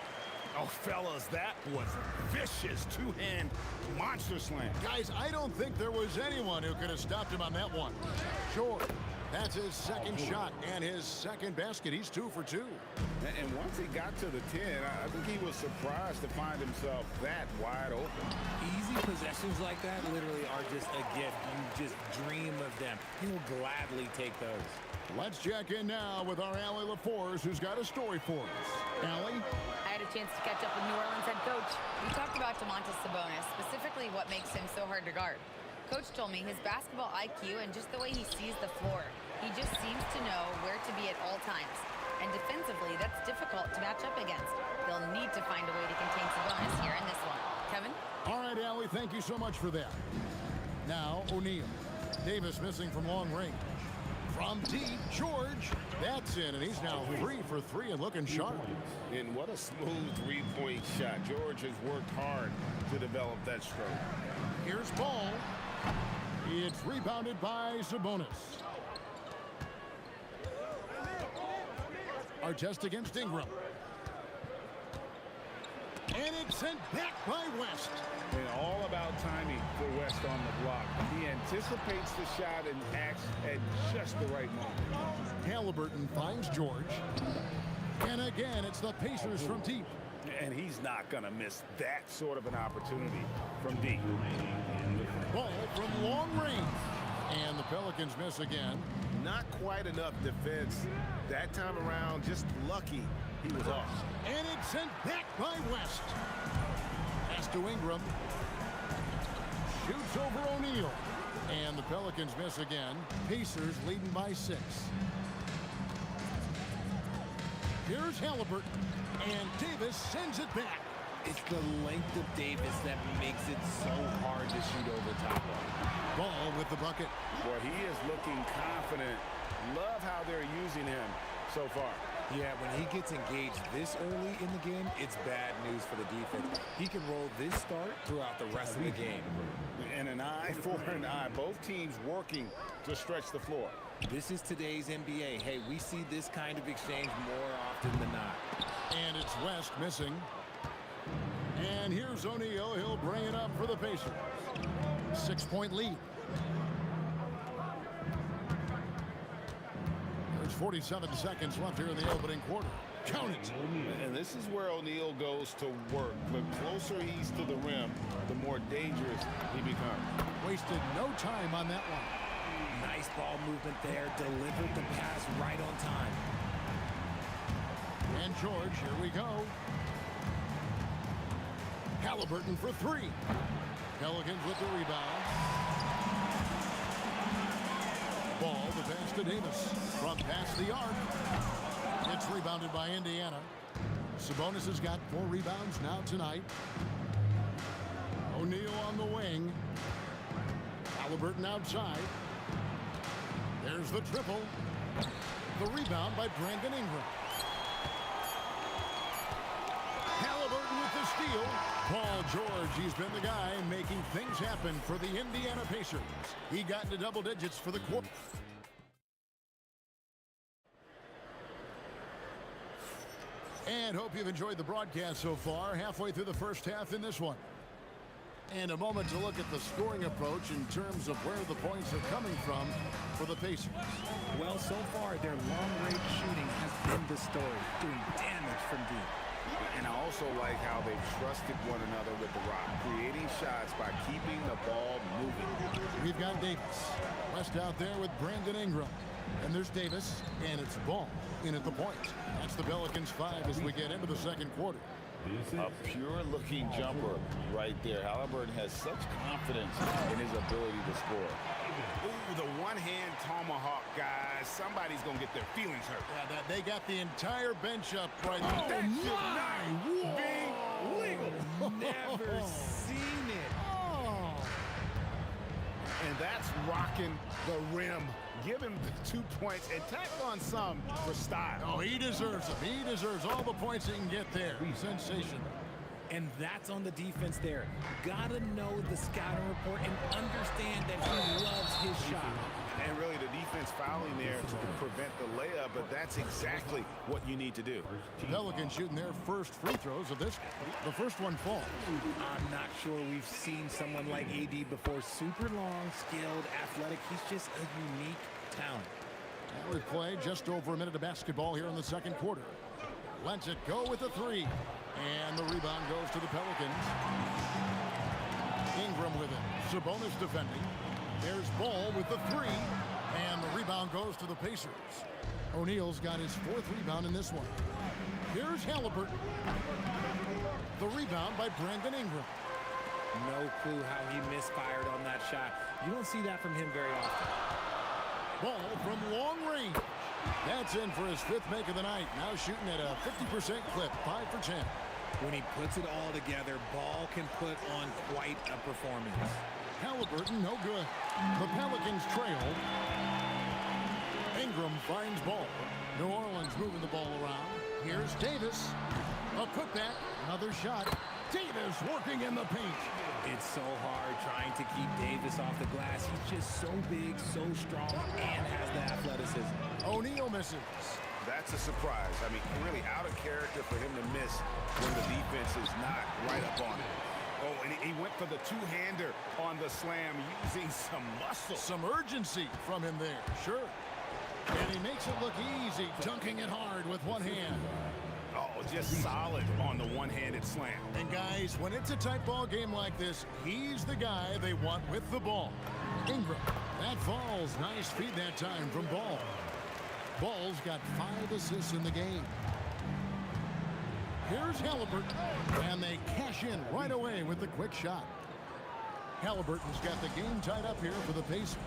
Oh, fellas, that was a vicious two-hand monster slam. Guys, I don't think there was anyone who could have stopped him on that one. Sure, that's his second shot and his second basket. He's 2 for 2. And once he got to the 10, I think he was surprised to find himself that wide open. Easy possessions like that literally are just a gift. You just dream of them. He will gladly take those. Let's check in now with our Allie LaForce, who's got a story for us. Allie? I had a chance to catch up with New Orleans head coach. We talked about Domantas Sabonis, specifically what makes him so hard to guard. Coach told me his basketball IQ and just the way he sees the floor. He just seems to know where to be at all times. And defensively, that's difficult to match up against. they'll need to find a way to contain Sabonis here in this one. Kevin? All right, Allie, thank you so much for that. Now, O'Neal. Davis missing from long range. From deep, George. That's in, and he's now 3 for 3 and looking sharp. And what a smooth three-point shot. George has worked hard to develop that stroke. Here's Ball. It's rebounded by Sabonis. Artest against Ingram. And it's sent back by West. And all about timing for West on the block. He anticipates the shot and acts at just the right moment. Halliburton finds George. And again, it's the Pacers from deep. And he's not going to miss that sort of an opportunity from deep. Ball from long range. And the Pelicans miss again. Not quite enough defense. That time around, just lucky he was off. And it's sent back by West. Pass to Ingram. Shoots over O'Neal. And the Pelicans miss again. Pacers leading by 6. Here's Halliburton. And Davis sends it back. It's the length of Davis that makes it so hard to shoot over top of. Ball with the bucket. Boy, he is looking confident. Love how they're using him so far. Yeah, when he gets engaged this early in the game, it's bad news for the defense. He can roll this start throughout the rest of the game. And an eye for an eye. Both teams working to stretch the floor. This is today's NBA. Hey, we see this kind of exchange more often than not. And it's West missing. And here's O'Neal. He'll bring it up for the Pacers. 6-point lead. There's 47 seconds left here in the opening quarter. Count it. And this is where O'Neal goes to work. The closer he's to the rim, the more dangerous he becomes. Wasted no time on that one. Nice ball movement there. Delivered the pass right on time. And George, here we go. Halliburton for 3. Pelicans with the rebound. Ball, the pass to Davis. From past the arc. It's rebounded by Indiana. Sabonis has got 4 rebounds now tonight. O'Neal on the wing. Halliburton outside. There's the triple. The rebound by Brandon Ingram. Halliburton with the steal. Paul George, he's been the guy making things happen for the Indiana Pacers. He got into double digits for the quarter. And hope you've enjoyed the broadcast so far. Halfway through the first half in this one. And a moment to look at the scoring approach in terms of where the points are coming from for the Pacers. Well, so far, their long-range shooting has been the story, doing damage from deep. And I also like how they've trusted one another with the rock, creating shots by keeping the ball moving. We've got Davis. West out there with Brandon Ingram. And there's Davis, and it's Ball in at the point. That's the Pelicans 5 as we get into the second quarter. A pure-looking jumper right there. Halliburton has such confidence in his ability to score. Ooh, the one-hand tomahawk, guys. Somebody's going to get their feelings hurt. Yeah, they got the entire bench up right Oh, there. that should not be legal. Never seen it. Oh. And that's rocking the rim. Give him the 2 points and tack on some for style. Oh, he deserves them. He deserves all the points he can get there. Sensation. And that's on the defense there. Gotta know the scouting report and understand that he loves his shot. And really the defense fouling there to prevent the layup, but that's exactly what you need to do. Pelicans shooting their first free throws of this. The first one falls. I'm not sure we've seen someone like AD before. Super long, skilled, athletic. He's just a unique talent. And we play just over a minute of basketball here in the second quarter. Lets it go with the 3. And the rebound goes to the Pelicans. Ingram with it. Sabonis defending. There's Ball with the 3. And the rebound goes to the Pacers. O'Neal's got his 4th rebound in this one. Here's Halliburton. The rebound by Brandon Ingram. No clue how he misfired on that shot. You don't see that from him very often. Ball from long range. That's in for his 5th make of the night. Now shooting at a 50% clip, 5 for 10. When he puts it all together, Ball can put on quite a performance. Halliburton, no good. The Pelicans trail. Ingram finds Ball. New Orleans moving the ball around. Here's Davis. A putback. Another shot. Davis working in the paint. It's so hard trying to keep Davis off the glass. He's just so big, so strong, and has the athleticism. O'Neal misses. That's a surprise. I mean, really out of character for him to miss when the defense is not right up on him. Oh, and he went for the two-hander on the slam using some muscle. Some urgency from him there, sure. And he makes it look easy, dunking it hard with one hand. Oh, just solid on the one-handed slam. And guys, when it's a tight ball game like this, he's the guy they want with the ball. Ingram, that falls. Nice feed that time from Ball. Ball's got 5 assists in the game. Here's Halliburton, and they cash in right away with the quick shot. Halliburton's got the game tied up here for the Pacers.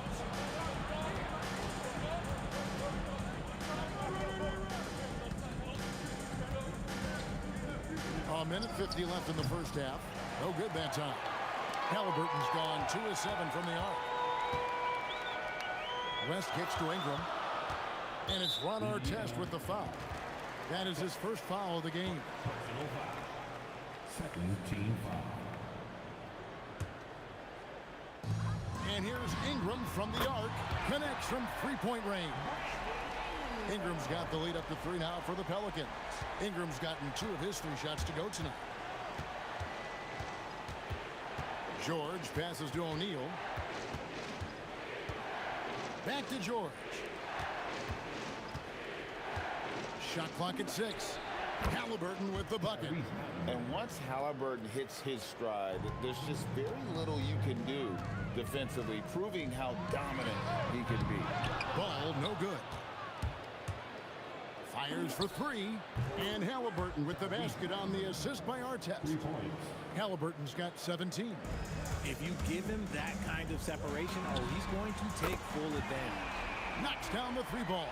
A minute 50 left in the first half. No good that time. Halliburton's gone 2 of 7 from the arc. West kicks to Ingram. And it's Ron Artest with the foul. That is his first foul of the game. Second team foul. And here's Ingram from the arc. Connects from three-point range. Ingram's got the lead up to 3 now for the Pelicans. Ingram's gotten 2 of his 3 shots to go tonight. George passes to O'Neal. Back to George. Shot clock at 6. Halliburton with the bucket. And once Halliburton hits his stride, there's just very little you can do defensively, proving how dominant he can be. Ball no good. Fires for 3. And Halliburton with the basket on the assist by Artest. Halliburton's got 17. If you give him that kind of separation, oh, he's going to take full advantage. Knocks down the 3 ball.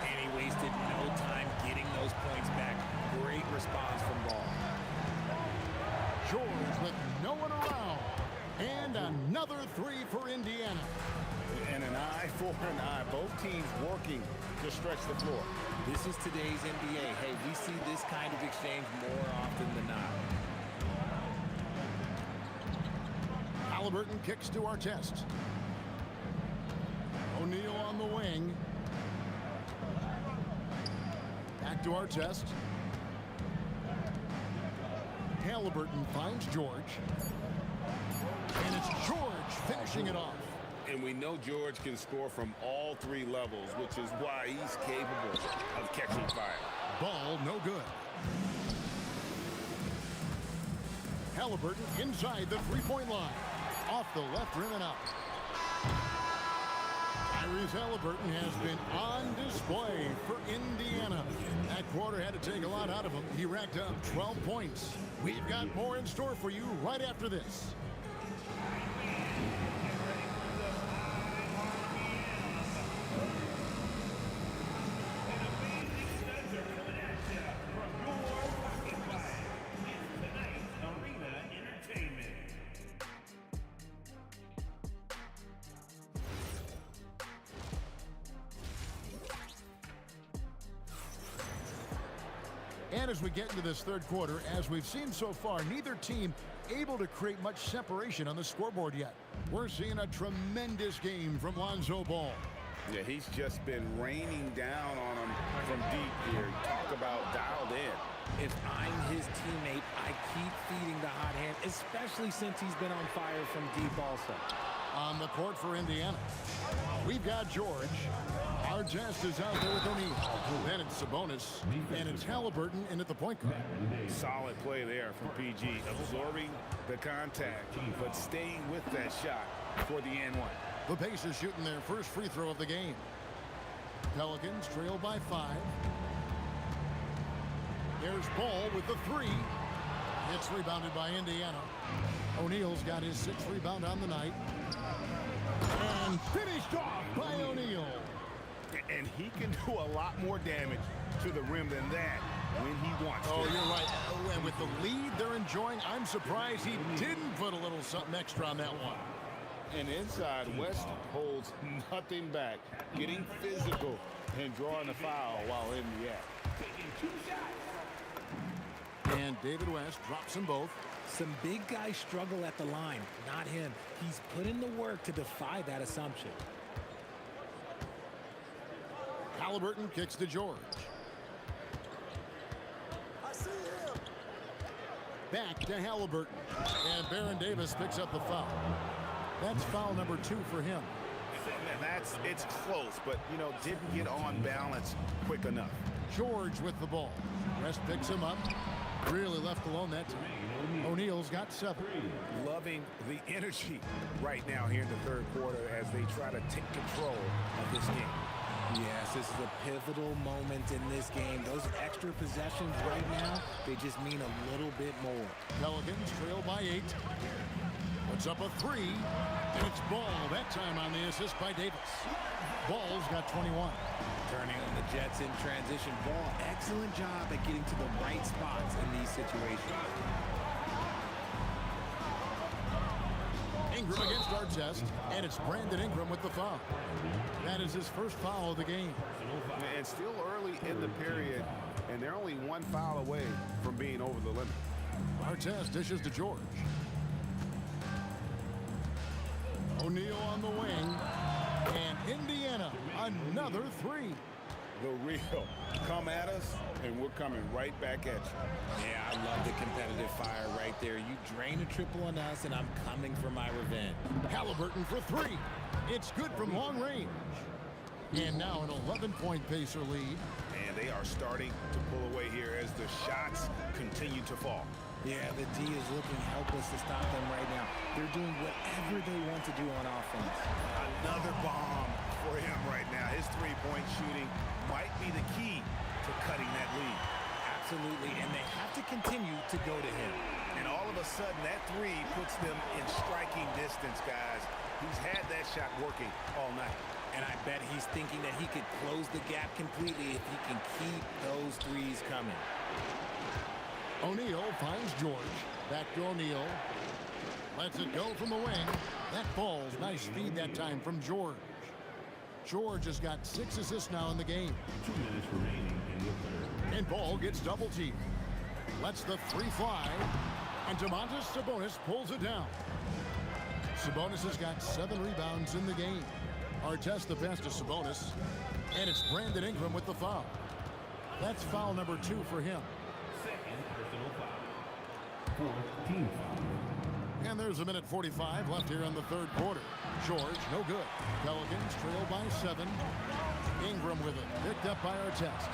And he wasted no time getting those points back. Great response from Ball. George with no one around. And another 3 for Indiana. And an eye for an eye. Both teams working to stretch the floor. This is today's NBA. Hey, we see this kind of exchange more often than not. Halliburton kicks to Artest. O'Neal on the wing. Back to Artest. Halliburton finds George. And it's George finishing it off. And we know George can score from all 3 levels, which is why he's capable of catching fire. Ball no good. Halliburton inside the 3-point line. Off the left rim and out. Tyrese Halliburton has been on display for Indiana. That quarter had to take a lot out of him. He racked up 12 points. We've got more in store for you right after this. And as we get into this third quarter, as we've seen so far, neither team able to create much separation on the scoreboard yet. We're seeing a tremendous game from Lonzo Ball. Yeah, he's just been raining down on him from deep here. Talk about dialed in. If I'm his teammate, I keep feeding the hot hand, especially since he's been on fire from deep also. On the court for Indiana, we've got George. Artest is out there with O'Neal. Then it's Sabonis, and it's Halliburton in at the point guard. Solid play there from PG, absorbing the contact, but staying with that shot for the and 1. The Pacers shooting their first free throw of the game. Pelicans trail by 5. There's Ball with the 3. It's rebounded by Indiana. O'Neal's got his 6th rebound on the night. And finished off by O'Neal. And he can do a lot more damage to the rim than that when he wants to. Oh, you're right. Oh, and with the lead they're enjoying, I'm surprised he didn't put a little something extra on that one. And inside, West holds nothing back, getting physical and drawing a foul while in the act. And David West drops them both. Some big guys struggle at the line, not him. He's put in the work to defy that assumption. Halliburton kicks to George. I see him. Back to Halliburton. And Baron Davis picks up the foul. That's foul number 2 for him. And it's close, but, you know, didn't get on balance quick enough. George with the ball. West picks him up. Really left alone that time. O'Neal's got 7. Loving the energy right now here in the third quarter as they try to take control of this game. Yes, this is a pivotal moment in this game. Those extra possessions right now, they just mean a little bit more. Pelicans trail by 8. Puts up a 3. And it's Ball that time on the assist by Davis. Ball's got 21. Turning on the Jets in transition. Ball, excellent job at getting to the right spots in these situations. Ingram against Artest, and it's Brandon Ingram with the foul. That is his first foul of the game. And still early in the period, and they're only 1 foul away from being over the limit. Artest dishes to George. O'Neal on the wing, and Indiana, another 3. The real. Come at us, and we're coming right back at you. Yeah, I love the competitive fire right there. You drain a triple on us, and I'm coming for my revenge. Halliburton for 3. It's good from long range. And now an 11-point Pacer lead. And they are starting to pull away here as the shots continue to fall. Yeah, the D is looking helpless to stop them right now. They're doing whatever they want to do on offense. Another bomb for him right now. His three-point shooting might be the key to cutting that lead. Absolutely, and they have to continue to go to him. And all of a sudden, that 3 puts them in striking distance, guys. He's had that shot working all night. And I bet he's thinking that he could close the gap completely if he can keep those 3s coming. O'Neal finds George. Back to O'Neal. Lets it go from the wing. That falls. Nice feed that time from George. George has got 6 assists now in the game. 2 minutes remaining in the third. And Ball gets double teamed. Lets the 3 fly. And Domantas Sabonis pulls it down. Sabonis has got 7 rebounds in the game. Artest the pass to Sabonis. And it's Brandon Ingram with the foul. That's foul number 2 for him. Second personal foul. 4th team foul. And there's a minute 45 left here in the third quarter. George, no good. Pelicans trail by 7. Ingram with it. Picked up by Artest.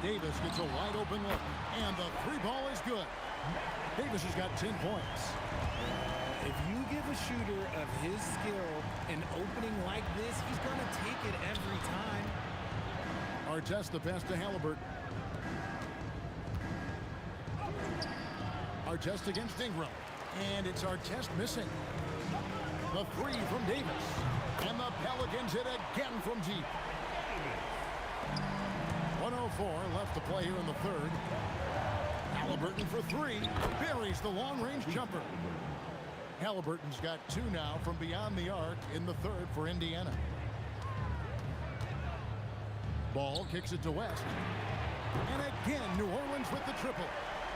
Davis gets a wide open look. And the 3 ball is good. Davis has got 10 points. If you give a shooter of his skill an opening like this, he's going to take it every time. Artest the pass to Halliburton. Artest against Ingram. And it's Artest missing. The 3 from Davis. And the Pelicans hit again from deep. 1:04 left to play here in the third. Halliburton for 3. Buries the long-range jumper. Halliburton's got 2 now from beyond the arc in the third for Indiana. Ball kicks it to West. And again, New Orleans with the triple.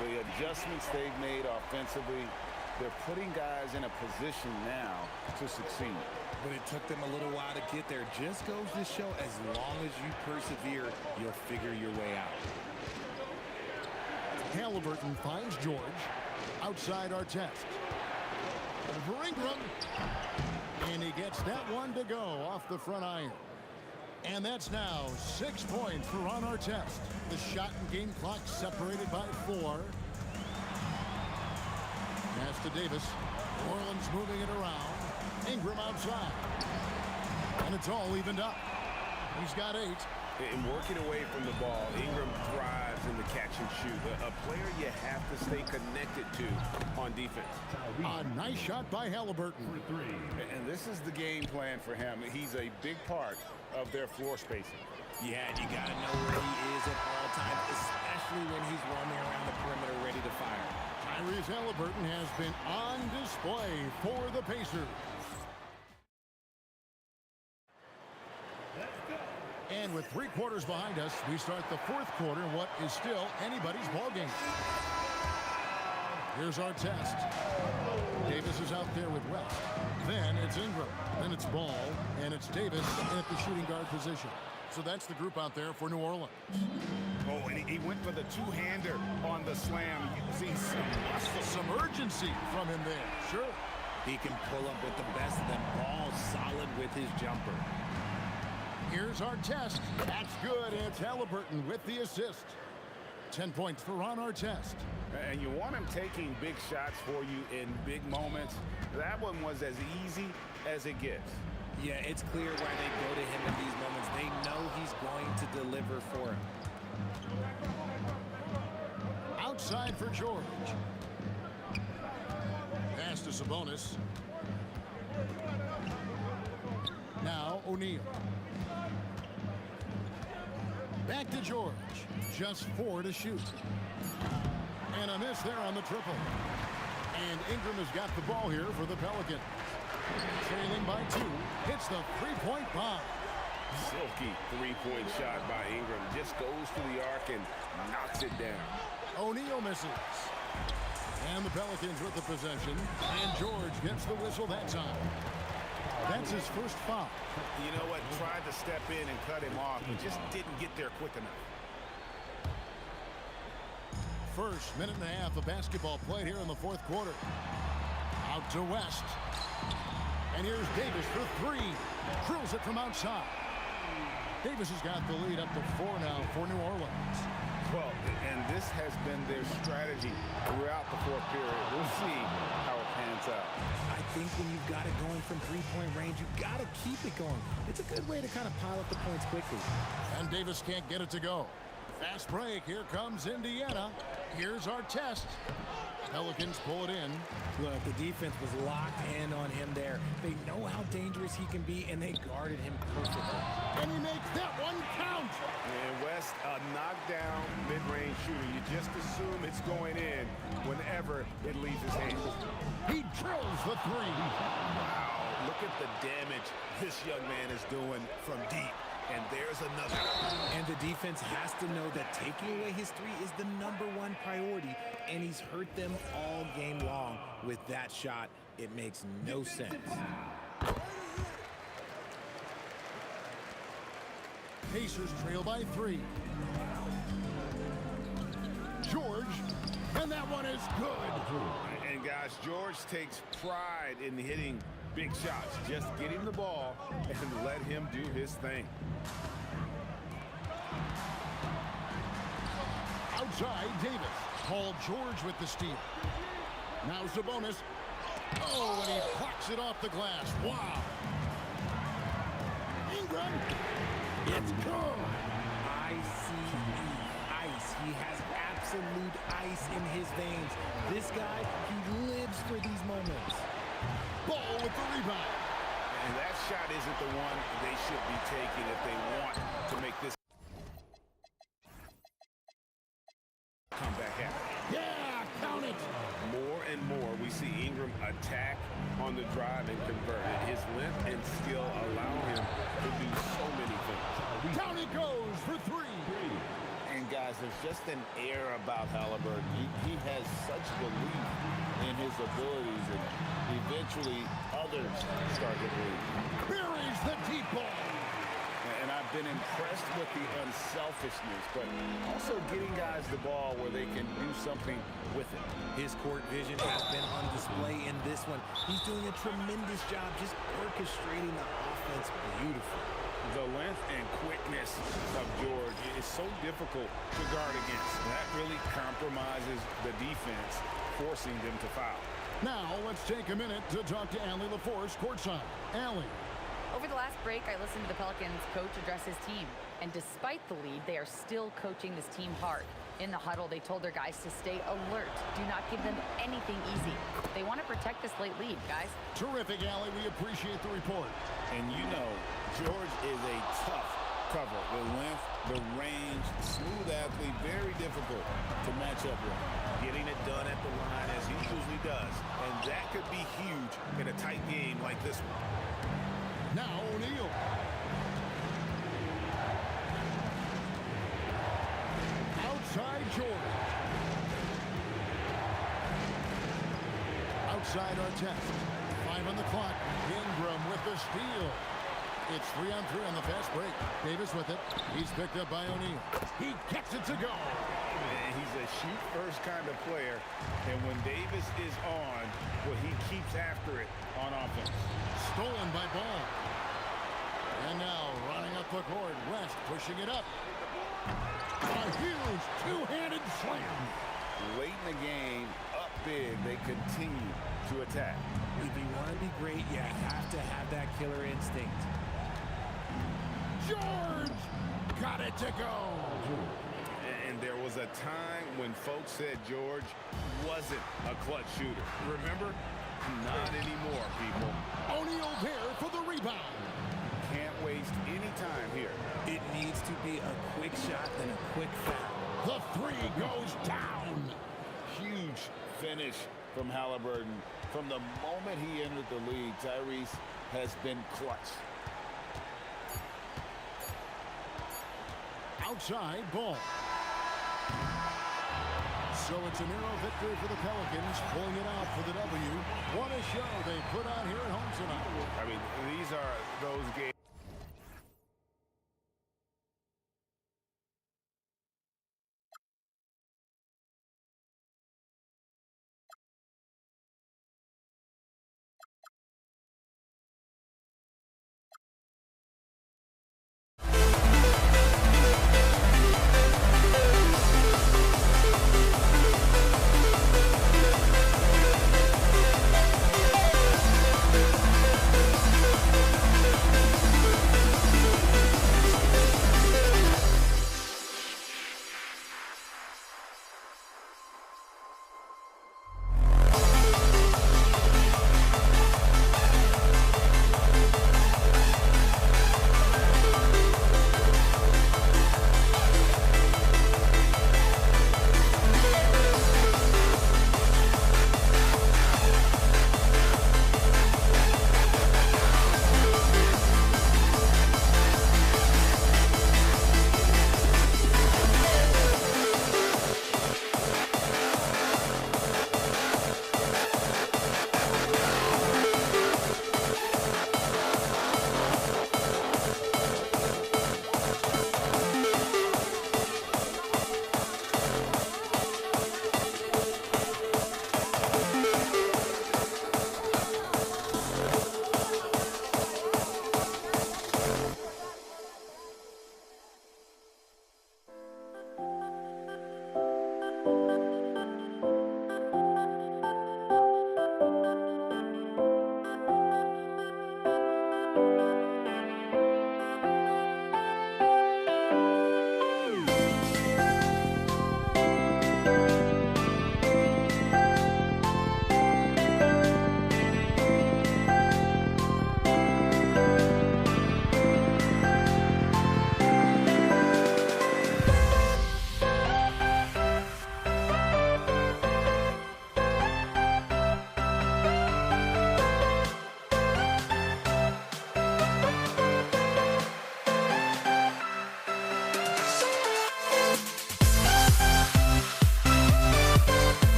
The adjustments they've made offensively, they're putting guys in a position now to succeed. But it took them a little while to get there. Just goes to show as long as you persevere, you'll figure your way out. Halliburton finds George. Outside Artest. Over Ingram. And he gets that one to go off the front iron. And that's now 6 points for Ron Artest. The shot and game clock separated by 4. Pass to Davis. New Orleans moving it around. Ingram outside. And it's all evened up. He's got 8. In working away from the ball, Ingram thrives in the catch and shoot. A player you have to stay connected to on defense. A nice shot by Halliburton. And this is the game plan for him. He's a big part of their floor spacing. Yeah, and you got to know where he is at all times, especially when he's roaming around the perimeter ready to fire. Tyrese Halliburton has been on display for the Pacers. And with 3 quarters behind us, we start the 4th quarter, what is still anybody's ballgame. Here's our test. Davis is out there with West. Then it's Ingram. Then it's Ball. And it's Davis at the shooting guard position. So that's the group out there for New Orleans. Oh, and he went for the two-hander on the slam. You see some urgency from him there. Sure. He can pull up with the best of them. Ball solid with his jumper. Here's our test. That's good. It's Halliburton with the assist. 10 points for Ron Artest. And you want him taking big shots for you in big moments. That one was as easy as it gets. Yeah, it's clear why they go to him in these moments. They know he's going to deliver for him. Outside for George. Pass to Sabonis. Now O'Neal. Back to George. Just 4 to shoot. And a miss there on the triple. And Ingram has got the ball here for the Pelicans. Trailing by 2. Hits the 3-point bomb. Silky 3-point shot by Ingram. Just goes to the arc and knocks it down. O'Neal misses. And the Pelicans with the possession. And George gets the whistle that time. That's his first foul. You know what? Tried to step in and cut him off, but just didn't get there quick enough. First minute and a half of basketball played here in the 4th quarter. Out to West. And here's Davis for 3. Drills it from outside. Davis has got the lead up to 4 now for New Orleans. Well, and this has been their strategy throughout the 4th period. We'll see how it pans out. I think when you've got it going from 3-point range, you've got to keep it going. It's a good way to kind of pile up the points quickly. And Davis can't get it to go. Fast break. Here comes Indiana. Here's our test. Pelicans pull it in. Look, the defense was locked in on him there. They know how dangerous he can be, and they guarded him perfectly. And he makes that one count. And West, a knockdown mid-range shooter. You just assume it's going in whenever it leaves his hands. He drills the 3. Wow, look at the damage this young man is doing from deep. And there's another. And the defense has to know that taking away his 3 is the #1 priority, and he's hurt them all game long. With that shot, it makes no sense. Pacers trail by 3. George, and that one is good. And guys, George takes pride in hitting big shots. Just get him the ball and let him do his thing. Outside, Davis. Paul George with the steal. Now Sabonis. Oh, and he plucks it off the glass. Wow. Ingram. It's good. Ice. He has absolute ice in his veins. This guy, he lives for these moments. Ball with the rebound. And that shot isn't the one they should be taking if they want to make this comeback happen. Yeah, count it. More and more, we see Ingram attack on the drive and convert it. His length and skill allow him to do so many things. Down it goes for 3. And guys, there's just an air about Halliburton. He has such belief in his abilities, and eventually others start to believe. Buries the deep ball. And I've been impressed with the unselfishness, but also getting guys the ball where they can do something with it. His court vision has been on display in this one. He's doing a tremendous job just orchestrating the offense beautifully. The length and quickness of George is so difficult to guard against. That really compromises the defense, forcing them to foul. Now let's take a minute to talk to Allie LaForce courtside. Allie. Over the last break, I listened to the Pelicans coach address his team. And despite the lead, they are still coaching this team hard. In the huddle, they told their guys to stay alert. Do not give them anything easy. They want to protect this late lead, guys. Terrific, Allie. We appreciate the report. And you know, George is a tough cover. The length, the range, smooth athlete, very difficult to match up with. Getting it done at the line as he usually does. And that could be huge in a tight game like this one. Now O'Neal. Outside George. Outside Artest. 5 on the clock. Ingram with the steal. It's 3-on-3 on the fast break. Davis with it. He's picked up by O'Neal. He gets it to go. Man, he's a shoot-first kind of player. And when Davis is on, well, he keeps after it on offense. Stolen by Ball. And now running up the court. West pushing it up. A huge two-handed slam. Late in the game, up big, they continue to attack. If you want to be great, you have to have that killer instinct. George got it to go. And there was a time when folks said George wasn't a clutch shooter. Remember? Not anymore, people. O'Neal there for the rebound. Can't waste any time here. It needs to be a quick shot and a quick foul. The three goes down. Huge finish from Halliburton. From the moment he entered the league, Tyrese has been clutch. Outside Ball. So it's a narrow victory for the Pelicans, pulling it out for the W. What a show they put on here at home tonight. I mean, these are those games.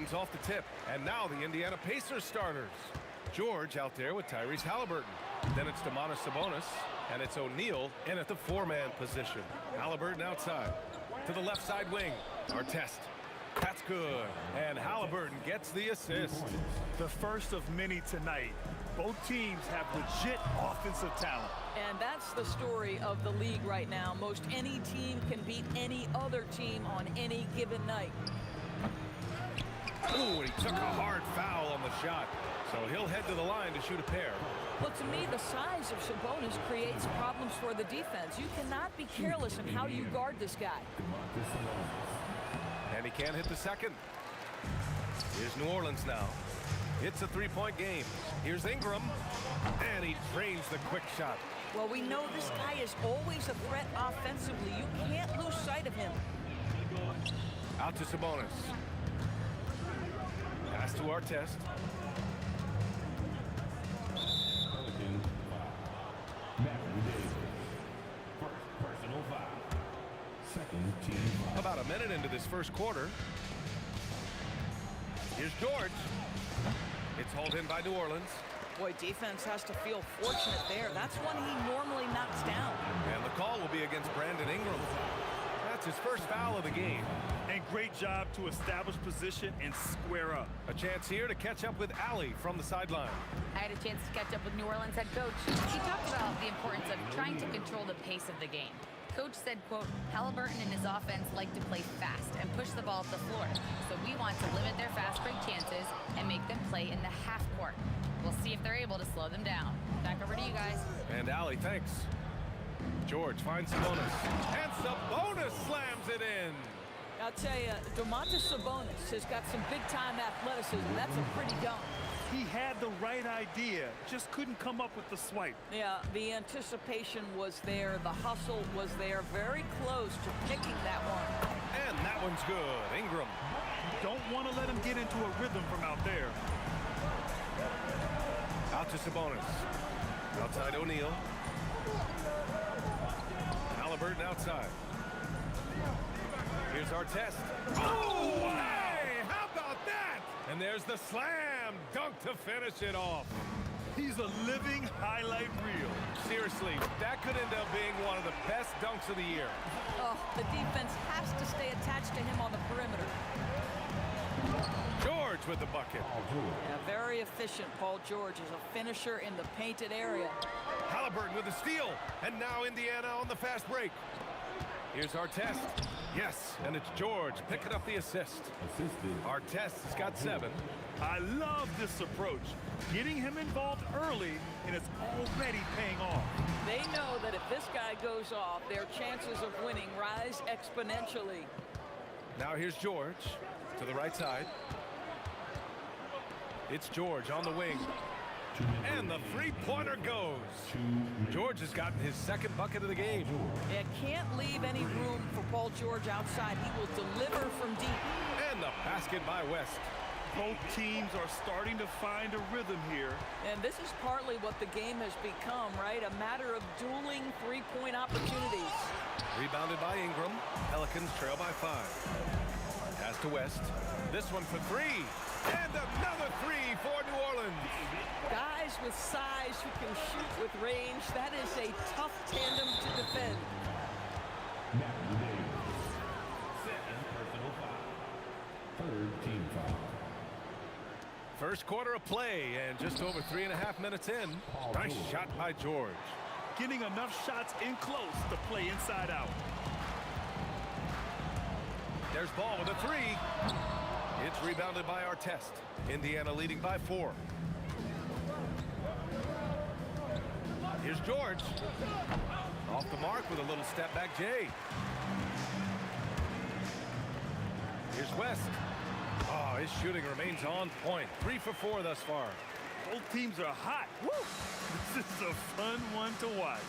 comes off the tip. And now the Indiana Pacers starters. George out there with Tyrese Halliburton. Then it's Domantas Sabonis. And it's O'Neal in at the four-man position. Halliburton outside. To the left side wing. Artest. That's good. And Halliburton gets the assist. The first of many tonight. Both teams have legit offensive talent. And that's the story of the league right now. Most any team can beat any other team on any given night. Ooh, and he took a hard foul on the shot. So he'll head to the line to shoot a pair. Well, to me, the size of Sabonis creates problems for the defense. You cannot be careless in how you guard this guy. And he can't hit the second. Here's New Orleans now. It's a three-point game. Here's Ingram. And he drains the quick shot. Well, we know this guy is always a threat offensively. You can't lose sight of him. Out to Sabonis. Pass to Artest. About a minute into this first quarter. Here's George. It's hauled in by New Orleans. Boy, defense has to feel fortunate there. That's one he normally knocks down. And the call will be against Brandon Ingram. That's his first foul of the game. And great job to establish position and square up. A chance here to catch up with Allie from the sideline. I had a chance to catch up with New Orleans head coach. He talked about the importance of trying to control the pace of the game. Coach said, quote, Halliburton and his offense like to play fast and push the ball up the floor. So we want to limit their fast break chances and make them play in the half court. We'll see if they're able to slow them down. Back over to you guys. And Allie, thanks. George finds Sabonis. And Sabonis slams it in. I'll tell you, Domantas Sabonis has got some big-time athleticism. That's a pretty dunk. He had the right idea, just couldn't come up with the swipe. Yeah, the anticipation was there. The hustle was there. Very close to picking that one. And that one's good. Ingram. Don't want to let him get into a rhythm from out there. Out to Sabonis. Outside O'Neal. Halliburton outside. Here's Artest. Oh, hey! How about that? And there's the slam dunk to finish it off. He's a living highlight reel. Seriously, that could end up being one of the best dunks of the year. Oh, the defense has to stay attached to him on the perimeter. George with the bucket. Yeah, very efficient. Paul George is a finisher in the painted area. Halliburton with the steal. And now Indiana on the fast break. Here's Artest. Yes, and it's George picking up the assist. Artest has got 7. I love this approach. Getting him involved early, and it's already paying off. They know that if this guy goes off, their chances of winning rise exponentially. Now here's George to the right side. It's George on the wing. And the three-pointer goes. George has gotten his second bucket of the game. It can't leave any room for Paul George outside. He will deliver from deep. And the basket by West. Both teams are starting to find a rhythm here. And this is partly what the game has become, right? A matter of dueling three-point opportunities. Rebounded by Ingram. Pelicans trail by 5. Pass to West. This one for 3. And another 3 for New Orleans. Guys with size who can shoot with range. That is a tough tandem to defend. First quarter of play and just over 3.5 minutes in. Nice shot by George. Getting enough shots in close to play inside out. There's Ball with a 3. It's rebounded by Artest. Indiana leading by 4. Here's George. Off the mark with a little step back Jay. Here's West. Oh, his shooting remains on point. 3 for 4 thus far. Both teams are hot. Woo! This is a fun one to watch.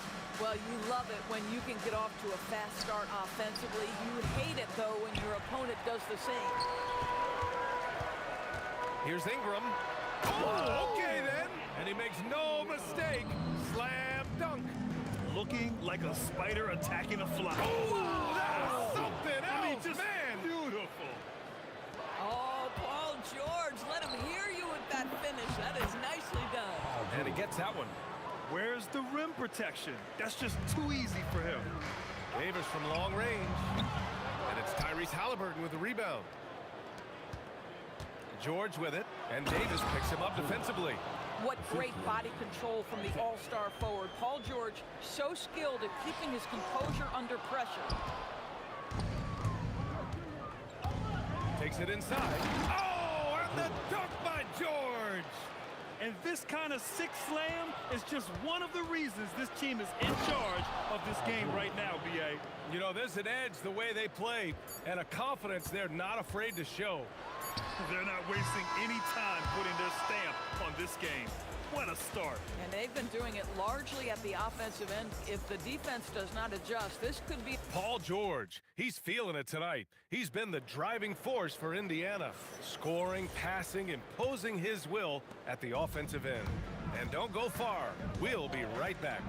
Well, you love it when you can get off to a fast start offensively. You hate it, though, when your opponent does the same. Here's Ingram. Oh, okay then. And he makes no mistake. Slam dunk. Looking like a spider attacking a fly. Oh, that is something else, I mean, just man. Beautiful. Oh, Paul George, let him hear you with that finish. That is nicely done. And he gets that one. Where's the rim protection? That's just too easy for him. Davis from long range. And it's Tyrese Halliburton with the rebound. George with it, and Davis picks him up defensively. What great body control from the all-star forward. Paul George, so skilled at keeping his composure under pressure. Takes it inside. Oh, and the dunk by George! And this kind of six slam is just one of the reasons this team is in charge of this game right now, B.A. You know, there's an edge the way they play, and a confidence they're not afraid to show. They're not wasting any time putting their stamp on this game. What a start. And they've been doing it largely at the offensive end. If the defense does not adjust, this could be... Paul George, he's feeling it tonight. He's been the driving force for Indiana, scoring, passing, imposing his will at the offensive end. And don't go far. We'll be right back.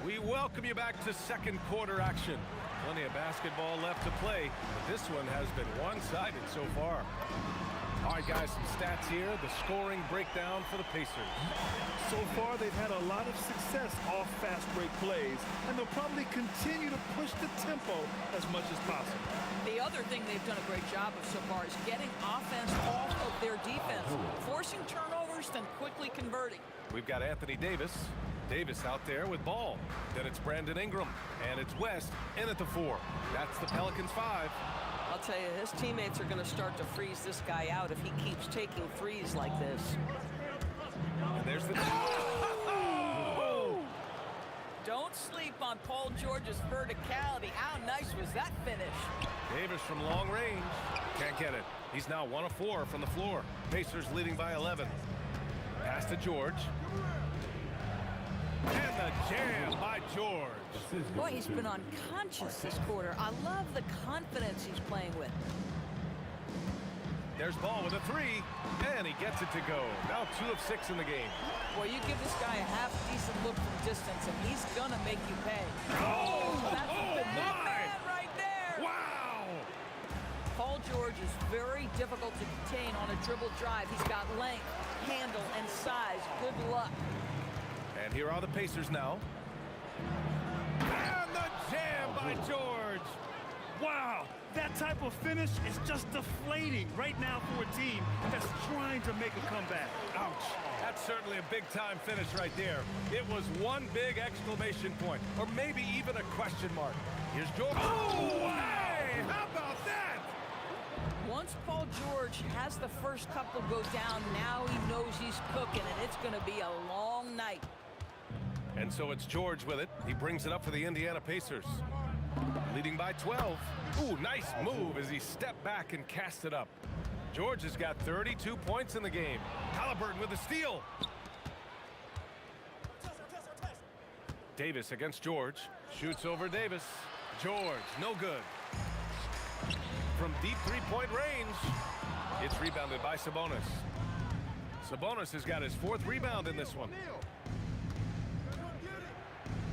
We welcome you back to second quarter action. Plenty of basketball left to play, but this one has been one-sided so far. All right, guys, some stats here. The scoring breakdown for the Pacers. So far, they've had a lot of success off fast break plays, and they'll probably continue to push the tempo as much as possible. The other thing they've done a great job of so far is getting offense off of their defense, forcing turnovers, then quickly converting. We've got Anthony Davis. Davis out there with ball. Then it's Brandon Ingram, and it's West in at the 4. That's the Pelicans 5. I'll tell you, his teammates are going to start to freeze this guy out if he keeps taking threes like this. And there's the... Don't sleep on Paul George's verticality. How nice was that finish? Davis from long range. Can't get it. He's now 1 of 4 from the floor. Pacers leading by 11. Pass to George. And the jam by George. Boy, he's been unconscious this quarter. I love the confidence he's playing with. There's Ball with a 3, and he gets it to go. Now 2 of 6 in the game. Boy, you give this guy a half-decent look from distance, and he's gonna make you pay. That's a bad man right there! Wow! Paul George is very difficult to contain on a dribble drive. He's got length, handle, and size. Good luck. And here are the Pacers now. And the jam by George! Wow, that type of finish is just deflating right now for a team that's trying to make a comeback. Ouch. That's certainly a big-time finish right there. It was one big exclamation point, or maybe even a question mark. Here's George. Oh, hey! How about that? Once Paul George has the first couple go down, now he knows he's cooking, and it's going to be a long night. And so it's George with it. He brings it up for the Indiana Pacers. Leading by 12. Ooh, nice move as he stepped back and cast it up. George has got 32 points in the game. Halliburton with the steal. Davis against George. Shoots over Davis. George, no good. From deep three-point range, it's rebounded by Sabonis. Sabonis has got his 4th rebound in this one.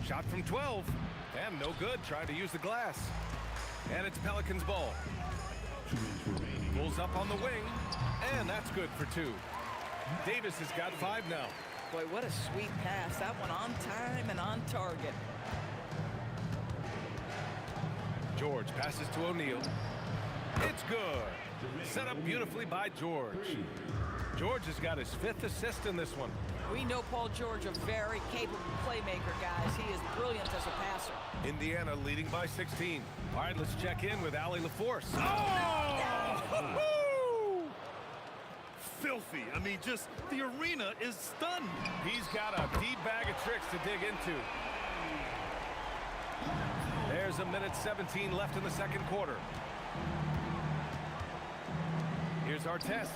Shot from 12, and no good, trying to use the glass. And it's Pelicans ball. Pulls up on the wing, and that's good for 2. Davis has got 5 now. Boy, what a sweet pass. That one on time and on target. George passes to O'Neal. It's good. Set up beautifully by George. George has got his 5th assist in this one. We know Paul George, a very capable playmaker, guys. He is brilliant as a passer. Indiana leading by 16. All right, let's check in with Allie LaForce. Oh! Filthy. I mean, just the arena is stunned. He's got a deep bag of tricks to dig into. There's a minute 17 left in the second quarter. Here's our test.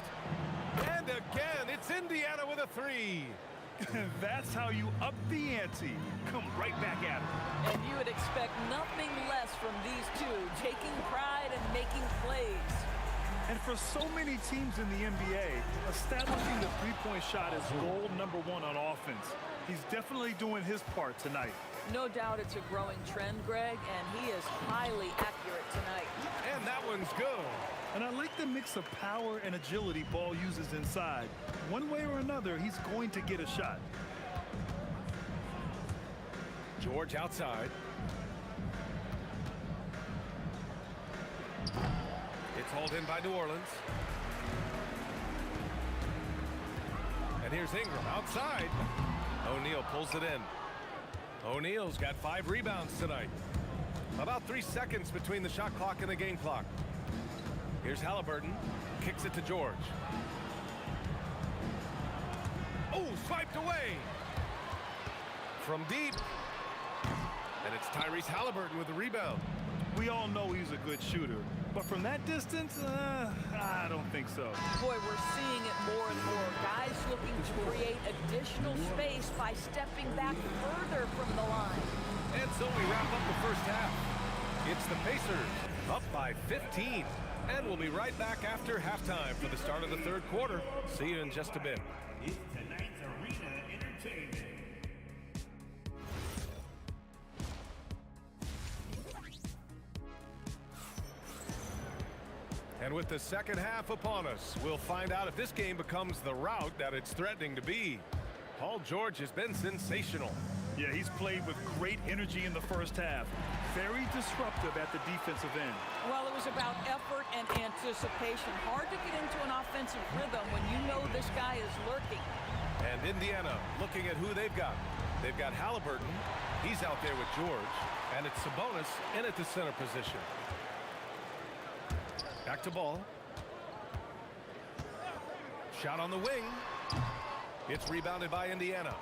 And again, it's Indiana with a 3. That's how you up the ante. Come right back at it. And you would expect nothing less from these two, taking pride and making plays. And for so many teams in the NBA, establishing the three-point shot is goal number 1 on offense. He's definitely doing his part tonight. No doubt it's a growing trend, Greg, and he is highly accurate tonight. And that one's good. And I like the mix of power and agility Ball uses inside. One way or another, he's going to get a shot. George outside. It's hauled in by New Orleans. And here's Ingram outside. O'Neal pulls it in. O'Neal's got 5 rebounds tonight. About 3 seconds between the shot clock and the game clock. Here's Halliburton. Kicks it to George. Oh, swiped away. From deep. And it's Tyrese Halliburton with the rebound. We all know he's a good shooter. But from that distance, I don't think so. Boy, we're seeing it more and more. Guys looking to create additional space by stepping back further from the line. And so we wrap up the first half. It's the Pacers up by 15. And we'll be right back after halftime for the start of the third quarter. See you in just a bit. It's tonight's Arena Entertainment. And with the second half upon us, we'll find out if this game becomes the rout that it's threatening to be. Paul George has been sensational. Yeah, he's played with great energy in the first half. Very disruptive at the defensive end. Well, it was about effort and anticipation. Hard to get into an offensive rhythm when you know this guy is lurking. And Indiana looking at who they've got. They've got Halliburton. He's out there with George. And it's Sabonis in at the center position. Back to Ball. Shot on the wing. It's rebounded by Indiana.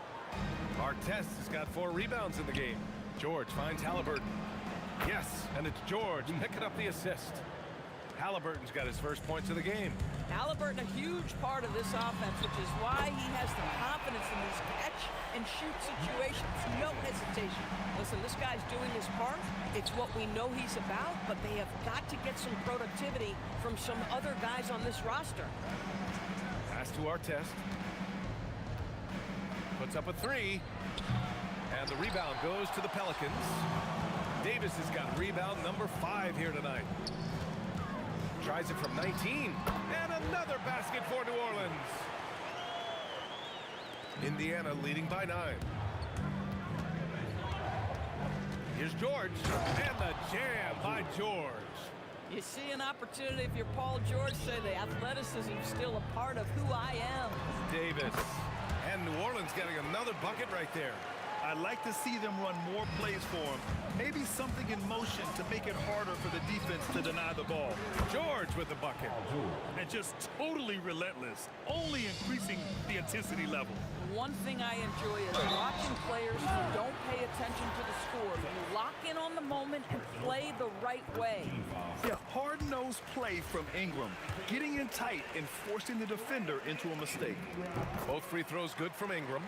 Artest has got 4 rebounds in the game. George finds Halliburton. Yes, and it's George picking up the assist. Halliburton's got his first points of the game. Halliburton, a huge part of this offense, which is why he has the confidence in these catch and shoot situations. No hesitation. Listen, this guy's doing his part. It's what we know he's about, but they have got to get some productivity from some other guys on this roster. Pass to Artest. Puts up a 3. And the rebound goes to the Pelicans. Davis has got rebound number 5 here tonight. Tries it from 19. And another basket for New Orleans. Indiana leading by 9. Here's George. And the jam by George. You see an opportunity if you're Paul George, say the athleticism is still a part of who I am. Davis. And New Orleans getting another bucket right there. I'd like to see them run more plays for him. Maybe something in motion to make it harder for the defense to deny the ball. George with the bucket. And just totally relentless, only increasing the intensity level. One thing I enjoy is watching players who don't pay attention to the score. You lock in on the moment and play the right way. Yeah, hard-nosed play from Ingram, getting in tight and forcing the defender into a mistake. Both free throws good from Ingram.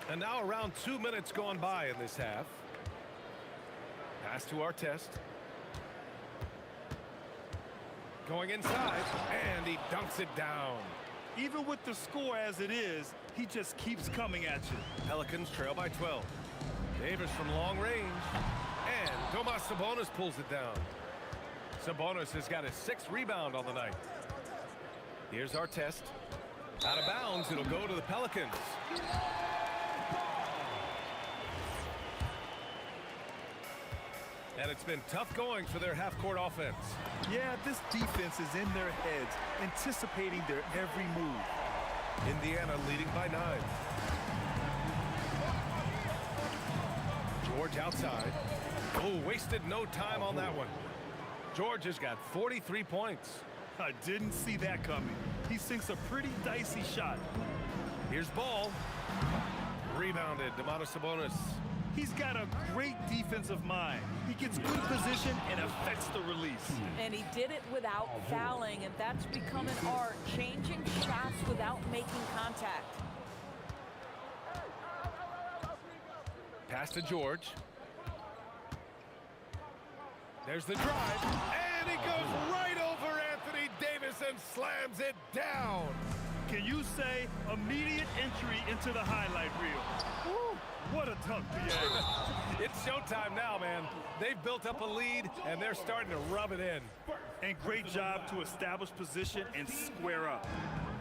And now around 2 minutes gone by in this half. Pass to Artest. Going inside, and he dunks it down. Even with the score as it is, he just keeps coming at you. Pelicans trail by 12. Davis from long range. And Domas Sabonis pulls it down. Sabonis has got his 6th rebound on the night. Here's Artest. Out of bounds, it'll go to the Pelicans. And it's been tough going for their half-court offense. Yeah, this defense is in their heads, anticipating their every move. Indiana leading by 9. George outside. Oh, wasted no time on that one. George has got 43 points. I didn't see that coming. He sinks a pretty dicey shot. Here's Ball. Rebounded, Domas Sabonis. He's got a great defensive mind. He gets good position and affects the release. And he did it without fouling, and that's become an art, changing shots without making contact. Pass to George. There's the drive, and he goes right over Anthony Davis and slams it down. Can you say immediate entry into the highlight reel? Woo. What a dunk, PA. It's showtime now, man. They've built up a lead, and they're starting to rub it in. And great job to establish position and square up.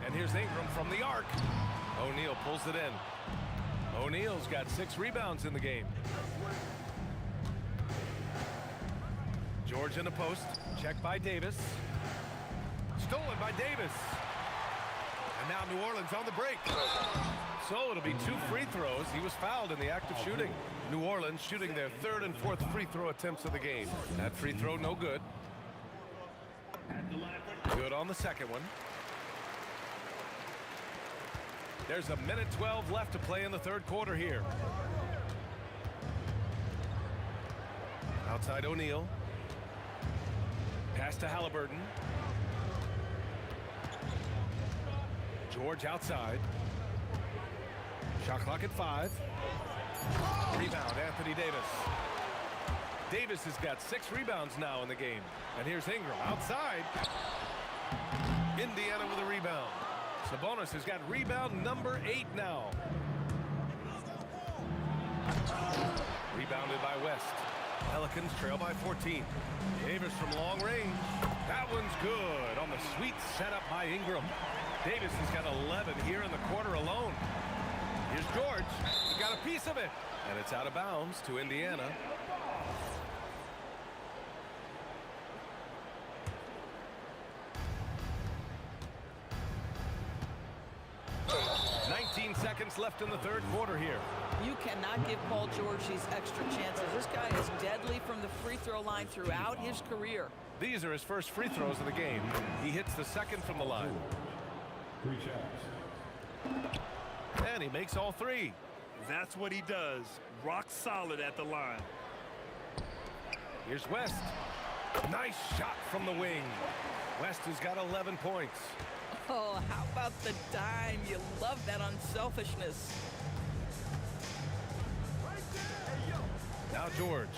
And here's Ingram from the arc. O'Neal pulls it in. O'Neal's got 6 rebounds in the game. George in the post. Checked by Davis. Stolen by Davis. And now New Orleans on the break. So it'll be 2 free throws. He was fouled in the act of shooting. New Orleans shooting their 3rd and 4th free throw attempts of the game. That free throw no good. Good on the second one. There's a minute 12 left to play in the 3rd quarter here. Outside O'Neal. Pass to Halliburton. George outside. Shot clock at 5. Rebound, Anthony Davis. Davis has got 6 rebounds now in the game. And here's Ingram outside. Indiana with a rebound. Sabonis has got rebound number 8 now. Rebounded by West. Pelicans trail by 14. Davis from long range. That one's good on the sweet setup by Ingram. Davis has got 11 here in the quarter alone. Here's George. He's got a piece of it. And it's out of bounds to Indiana. Seconds left in the 3rd quarter here. You cannot give Paul George these extra chances. This guy is deadly from the free throw line throughout his career. These are his first free throws of the game. He hits the 2nd from the line. And he makes all 3. That's what he does. Rock solid at the line. Here's West. Nice shot from the wing. West has got 11 points. Oh, how about the dime? You love that unselfishness. Now George.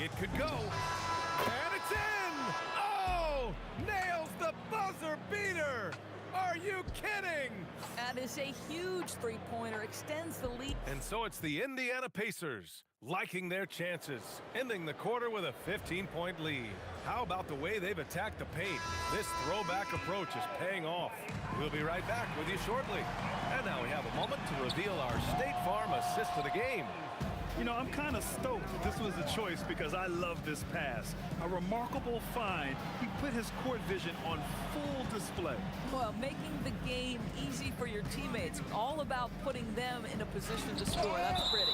It could go. And it's in! Oh! Nails the buzzer beater! Are you kidding? That is a huge three-pointer. Extends the lead. And so it's the Indiana Pacers liking their chances, ending the quarter with a 15-point lead. How about the way they've attacked the paint? This throwback approach is paying off. We'll be right back with you shortly. And now we have a moment to reveal our State Farm assist of the game. You know, I'm kind of stoked that this was a choice because I love this pass. A remarkable find. He put his court vision on full display. Well, making the game easy for your teammates. All about putting them in a position to score. That's pretty.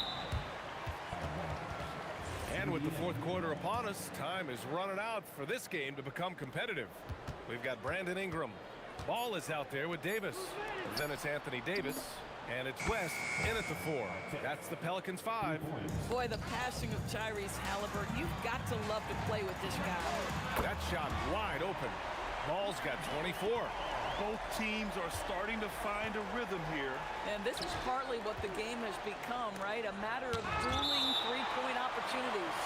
And with the 4th quarter upon us, time is running out for this game to become competitive. We've got Brandon Ingram. Ball is out there with Davis. Then it's Anthony Davis. And it's West in at the 4. That's the Pelicans 5. Boy, the passing of Tyrese Halliburton. You've got to love to play with this guy. That shot wide open. Ball's got 24. Both teams are starting to find a rhythm here. And this is partly what the game has become, right? A matter of dueling three-point opportunities.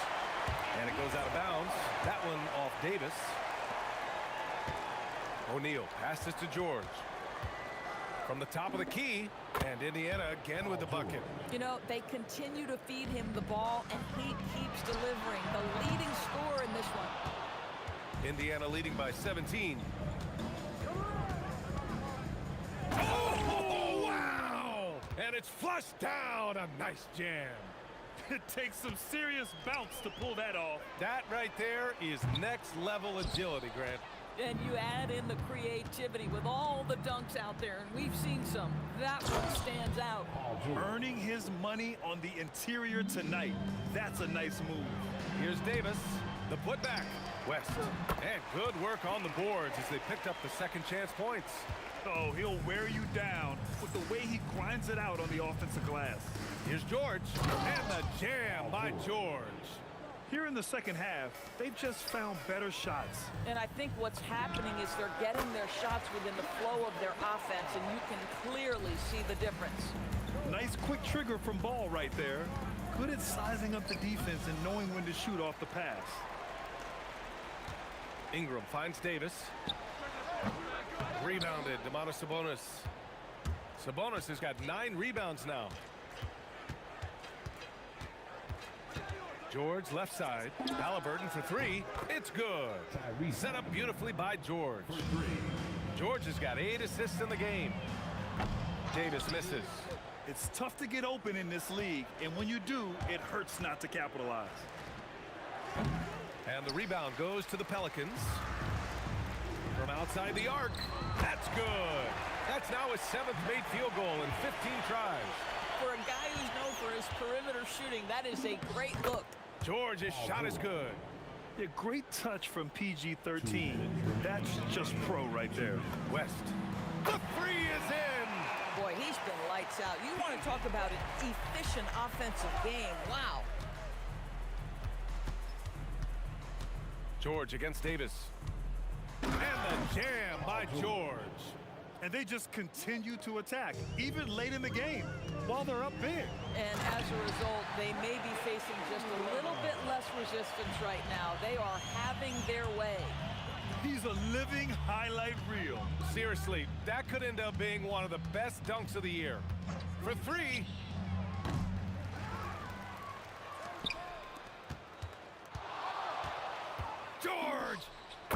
And it goes out of bounds. That one off Davis. O'Neal passes to George. From the top of the key, and Indiana again with the bucket. You know, they continue to feed him the ball, and he keeps delivering. The leading scorer in this one. Indiana leading by 17. Oh, wow! And it's flushed down. A nice jam. It takes some serious bounce to pull that off. That right there is next level agility, Grant. And you add in the creativity with all the dunks out there, and we've seen some. That one stands out. Earning his money on the interior tonight. That's a nice move. Here's Davis, the putback. West, and good work on the boards as they picked up the 2nd chance points. Oh, he'll wear you down with the way he grinds it out on the offensive glass. Here's George, and the jam by George. Here in the 2nd half, they've just found better shots. And I think what's happening is they're getting their shots within the flow of their offense, and you can clearly see the difference. Nice quick trigger from Ball right there. Good at sizing up the defense and knowing when to shoot off the pass. Ingram finds Davis. Rebounded, Sabonis. Sabonis has got 9 rebounds now. George left side. Halliburton for 3. It's good. Set up beautifully by George. George has got 8 assists in the game. Davis misses. It's tough to get open in this league, and when you do, it hurts not to capitalize. And the rebound goes to the Pelicans. From outside the arc. That's good. That's now his 7th made field goal in 15 tries. For a guy who's known for his perimeter shooting, that is a great look. George's shot is good. A great touch from PG-13. That's just pro right there. West. The 3 is in. Boy, he's been lights out. You want to talk about an efficient offensive game. Wow. George against Davis. And the jam by George. And they just continue to attack, even late in the game, while they're up big. And as a result, they may be facing just a little bit less resistance right now. They are having their way. He's a living highlight reel. Seriously, that could end up being one of the best dunks of the year. For 3. George!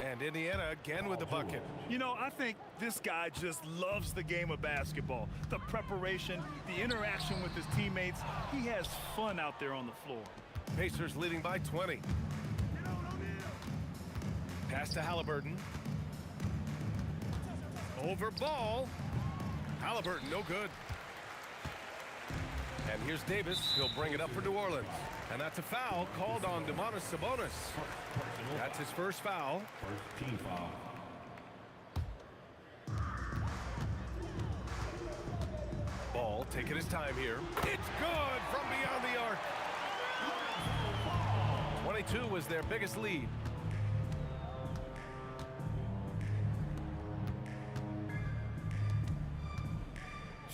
And Indiana again with the bucket. You know, I think this guy just loves the game of basketball. The preparation, the interaction with his teammates. He has fun out there on the floor. Pacers leading by 20. Pass to Halliburton. Over ball. Halliburton, no good. And here's Davis. He'll bring it up for New Orleans. And that's a foul called on Domantas Sabonis. That's his first foul. First team foul. Ball taking his time here. It's good from beyond the arc. 22 was their biggest lead.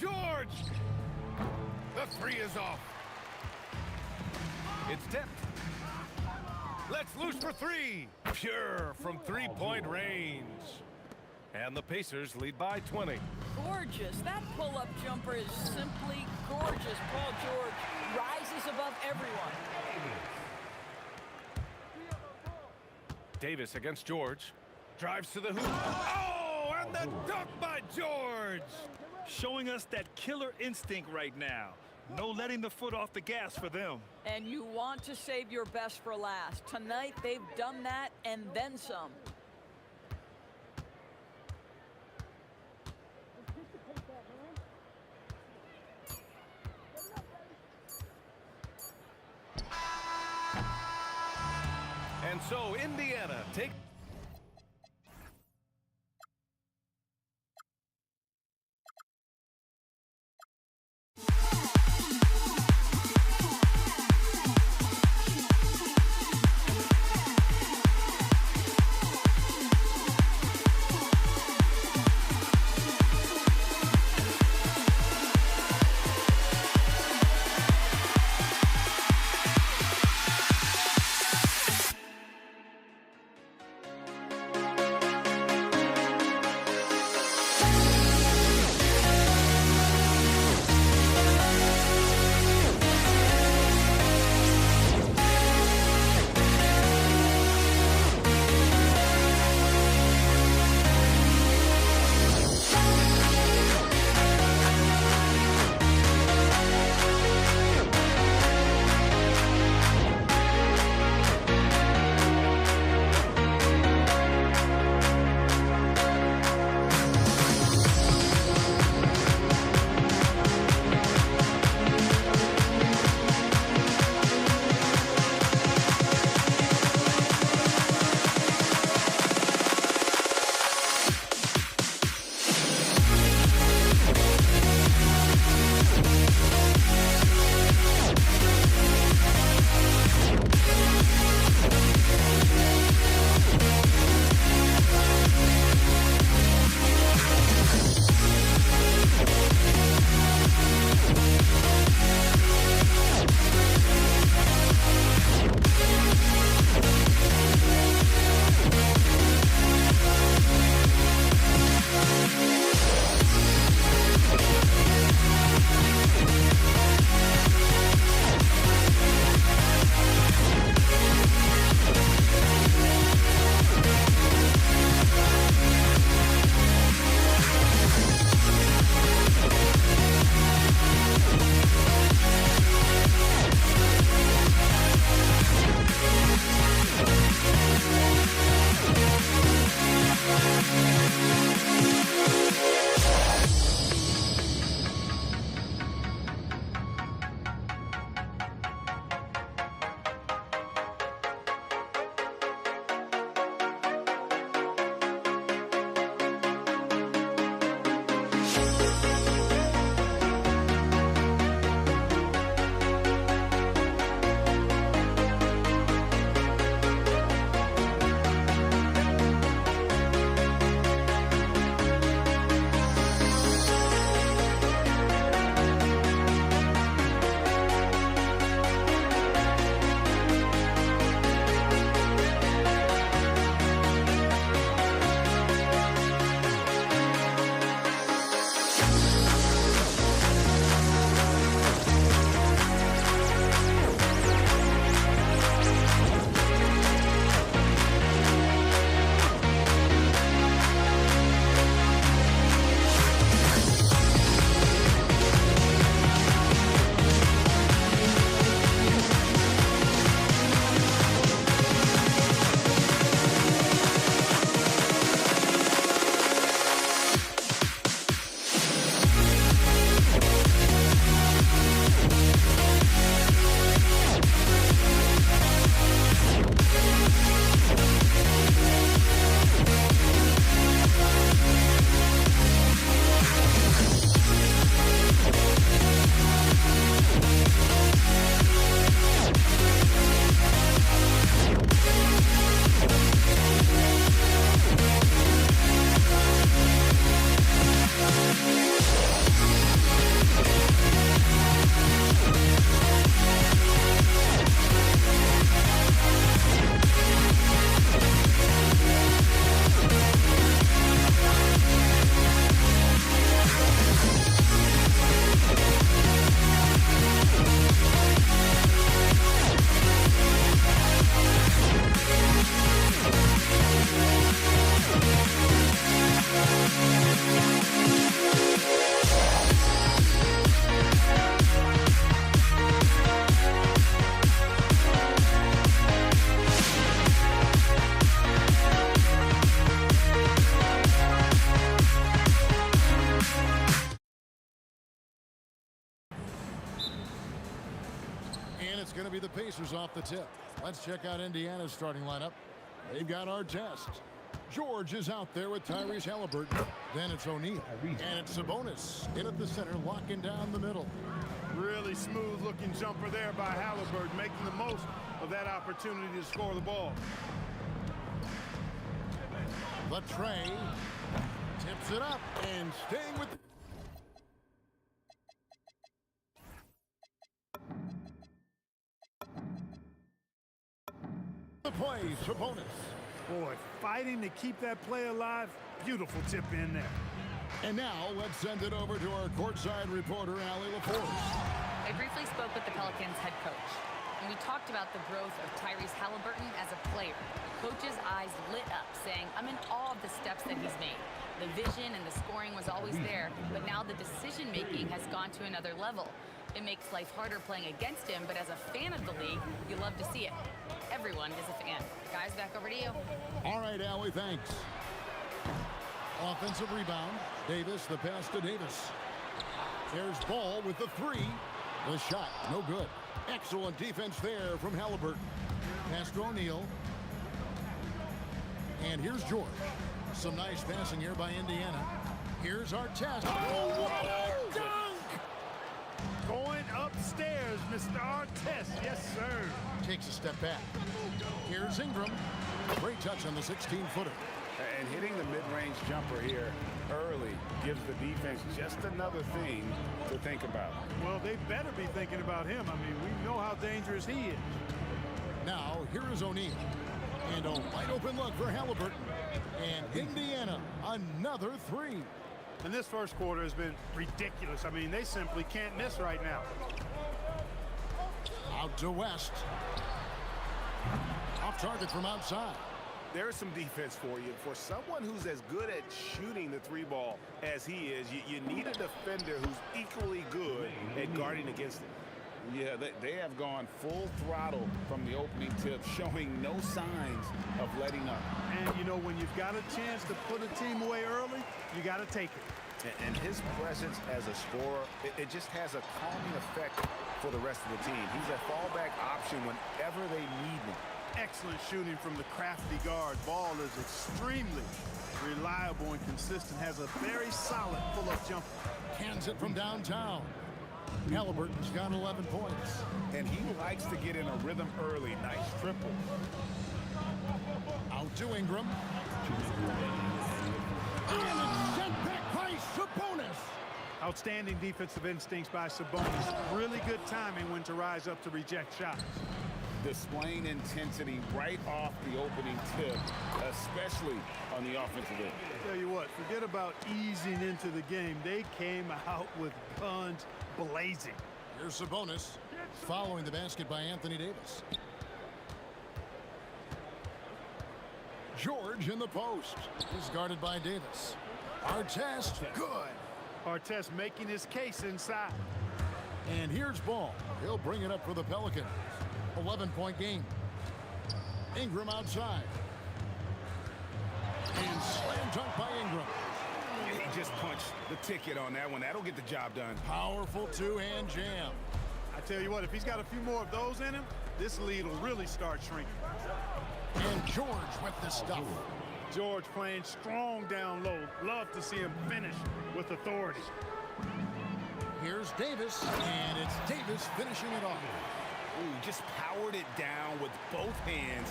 George! The 3 is off. It's tipped. Let's loose for 3. Pure from 3-point range. And the Pacers lead by 20. Gorgeous. That pull-up jumper is simply gorgeous. Paul George rises above everyone. Davis against George. Drives to the hoop. Oh, and the dunk by George. Showing us that killer instinct right now. No letting the foot off the gas for them. And you want to save your best for last. Tonight, they've done that and then some. And so Indiana take going to be the Pacers off the tip. Let's check out Indiana's starting lineup. They've got Artest. George is out there with Tyrese Halliburton. Then it's O'Neal. And it's Sabonis in at the center, locking down the middle. Really smooth-looking jumper there by Halliburton, making the most of that opportunity to score the ball. The Trey tips it up and staying with the play, Sabonis. Boy, fighting to keep that play alive. Beautiful tip in there. And now let's send it over to our courtside reporter, Allie LaForce. I briefly spoke with the Pelicans head coach, and we talked about the growth of Tyrese Halliburton as a player. The coach's eyes lit up, saying, I'm in awe of the steps that he's made. The vision and the scoring was always there, but now the decision-making has gone to another level. It makes life harder playing against him, but as a fan of the league, you love to see it. Everyone is a fan. Guys, back over to you. All right, Allie, thanks. Offensive rebound. Davis, the pass to Davis. There's Ball with the three. The shot, no good. Excellent defense there from Halliburton. Pass to O'Neal. And here's George. Some nice passing here by Indiana. Here's Artest. Oh, what a dunk! Going upstairs, Mr. Artest. Yes, sir. Takes a step back. Here's Ingram. Great touch on the 16-footer. And hitting the mid-range jumper here early gives the defense just another thing to think about. Well, they better be thinking about him. I mean, we know how dangerous he is. Now, here is O'Neal. And a wide open look for Halliburton. And Indiana, another three. And this first quarter has been ridiculous. I mean, they simply can't miss right now. Out to West. Off target from outside. There's some defense for you. For someone who's as good at shooting the three ball as he is, you need a defender who's equally good at guarding against it. Yeah, they have gone full throttle from the opening tip, showing no signs of letting up. And, you know, when you've got a chance to put a team away early, you got to take it. And his presence as a scorer, it just has a calming effect for the rest of the team. He's a fallback option whenever they need him. Excellent shooting from the crafty guard. Ball is extremely reliable and consistent. Has a very solid pull-up jumper. Cans it from downtown. Halliburton's got 11 points. And he likes to get in a rhythm early. Nice triple. Out to Ingram. And it's sent back by Sabonis. Outstanding defensive instincts by Sabonis. Really good timing when to rise up to reject shots. Displaying intensity right off the opening tip, especially on the offensive end. Tell you what, forget about easing into the game. They came out with guns blazing. Here's Sabonis following the basket by Anthony Davis. George in the post. He's guarded by Davis. Artest, good. Artest making his case inside. And here's Ball. He'll bring it up for the Pelicans. 11-point game. Ingram outside. And slam dunk by Ingram. He just punched the ticket on that one. That'll get the job done. Powerful two-hand jam. I tell you what, if he's got a few more of those in him, this lead will really start shrinking. And George with the stuff. George playing strong down low. Love to see him finish with authority. Here's Davis, and it's Davis finishing it off. Ooh, just powered it down with both hands.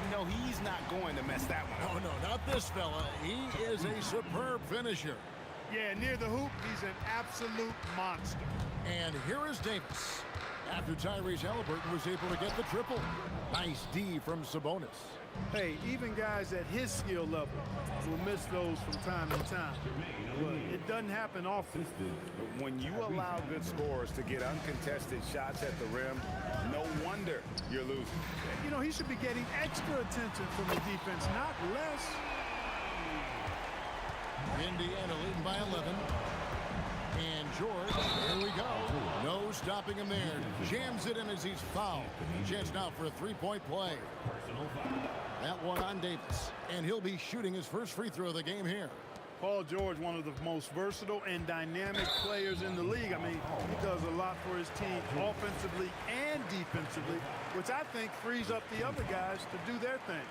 You know he's not going to mess that one up. Oh, no, not this fella. He is a superb finisher. Yeah, near the hoop, he's an absolute monster. And here is Davis. After Tyrese Halliburton was able to get the triple. Nice D from Sabonis. Hey, even guys at his skill level will miss those from time to time. But it doesn't happen often. When you allow good scorers to get uncontested shots at the rim, no wonder you're losing. You know, he should be getting extra attention from the defense, not less. Indiana leading by 11. And George, here we go. No stopping him there. Jams it in as he's fouled. Chance now for a three-point play. That one on Davis. And he'll be shooting his first free throw of the game here. Paul George, one of the most versatile and dynamic players in the league. I mean, he does a lot for his team offensively and defensively, which I think frees up the other guys to do their thing.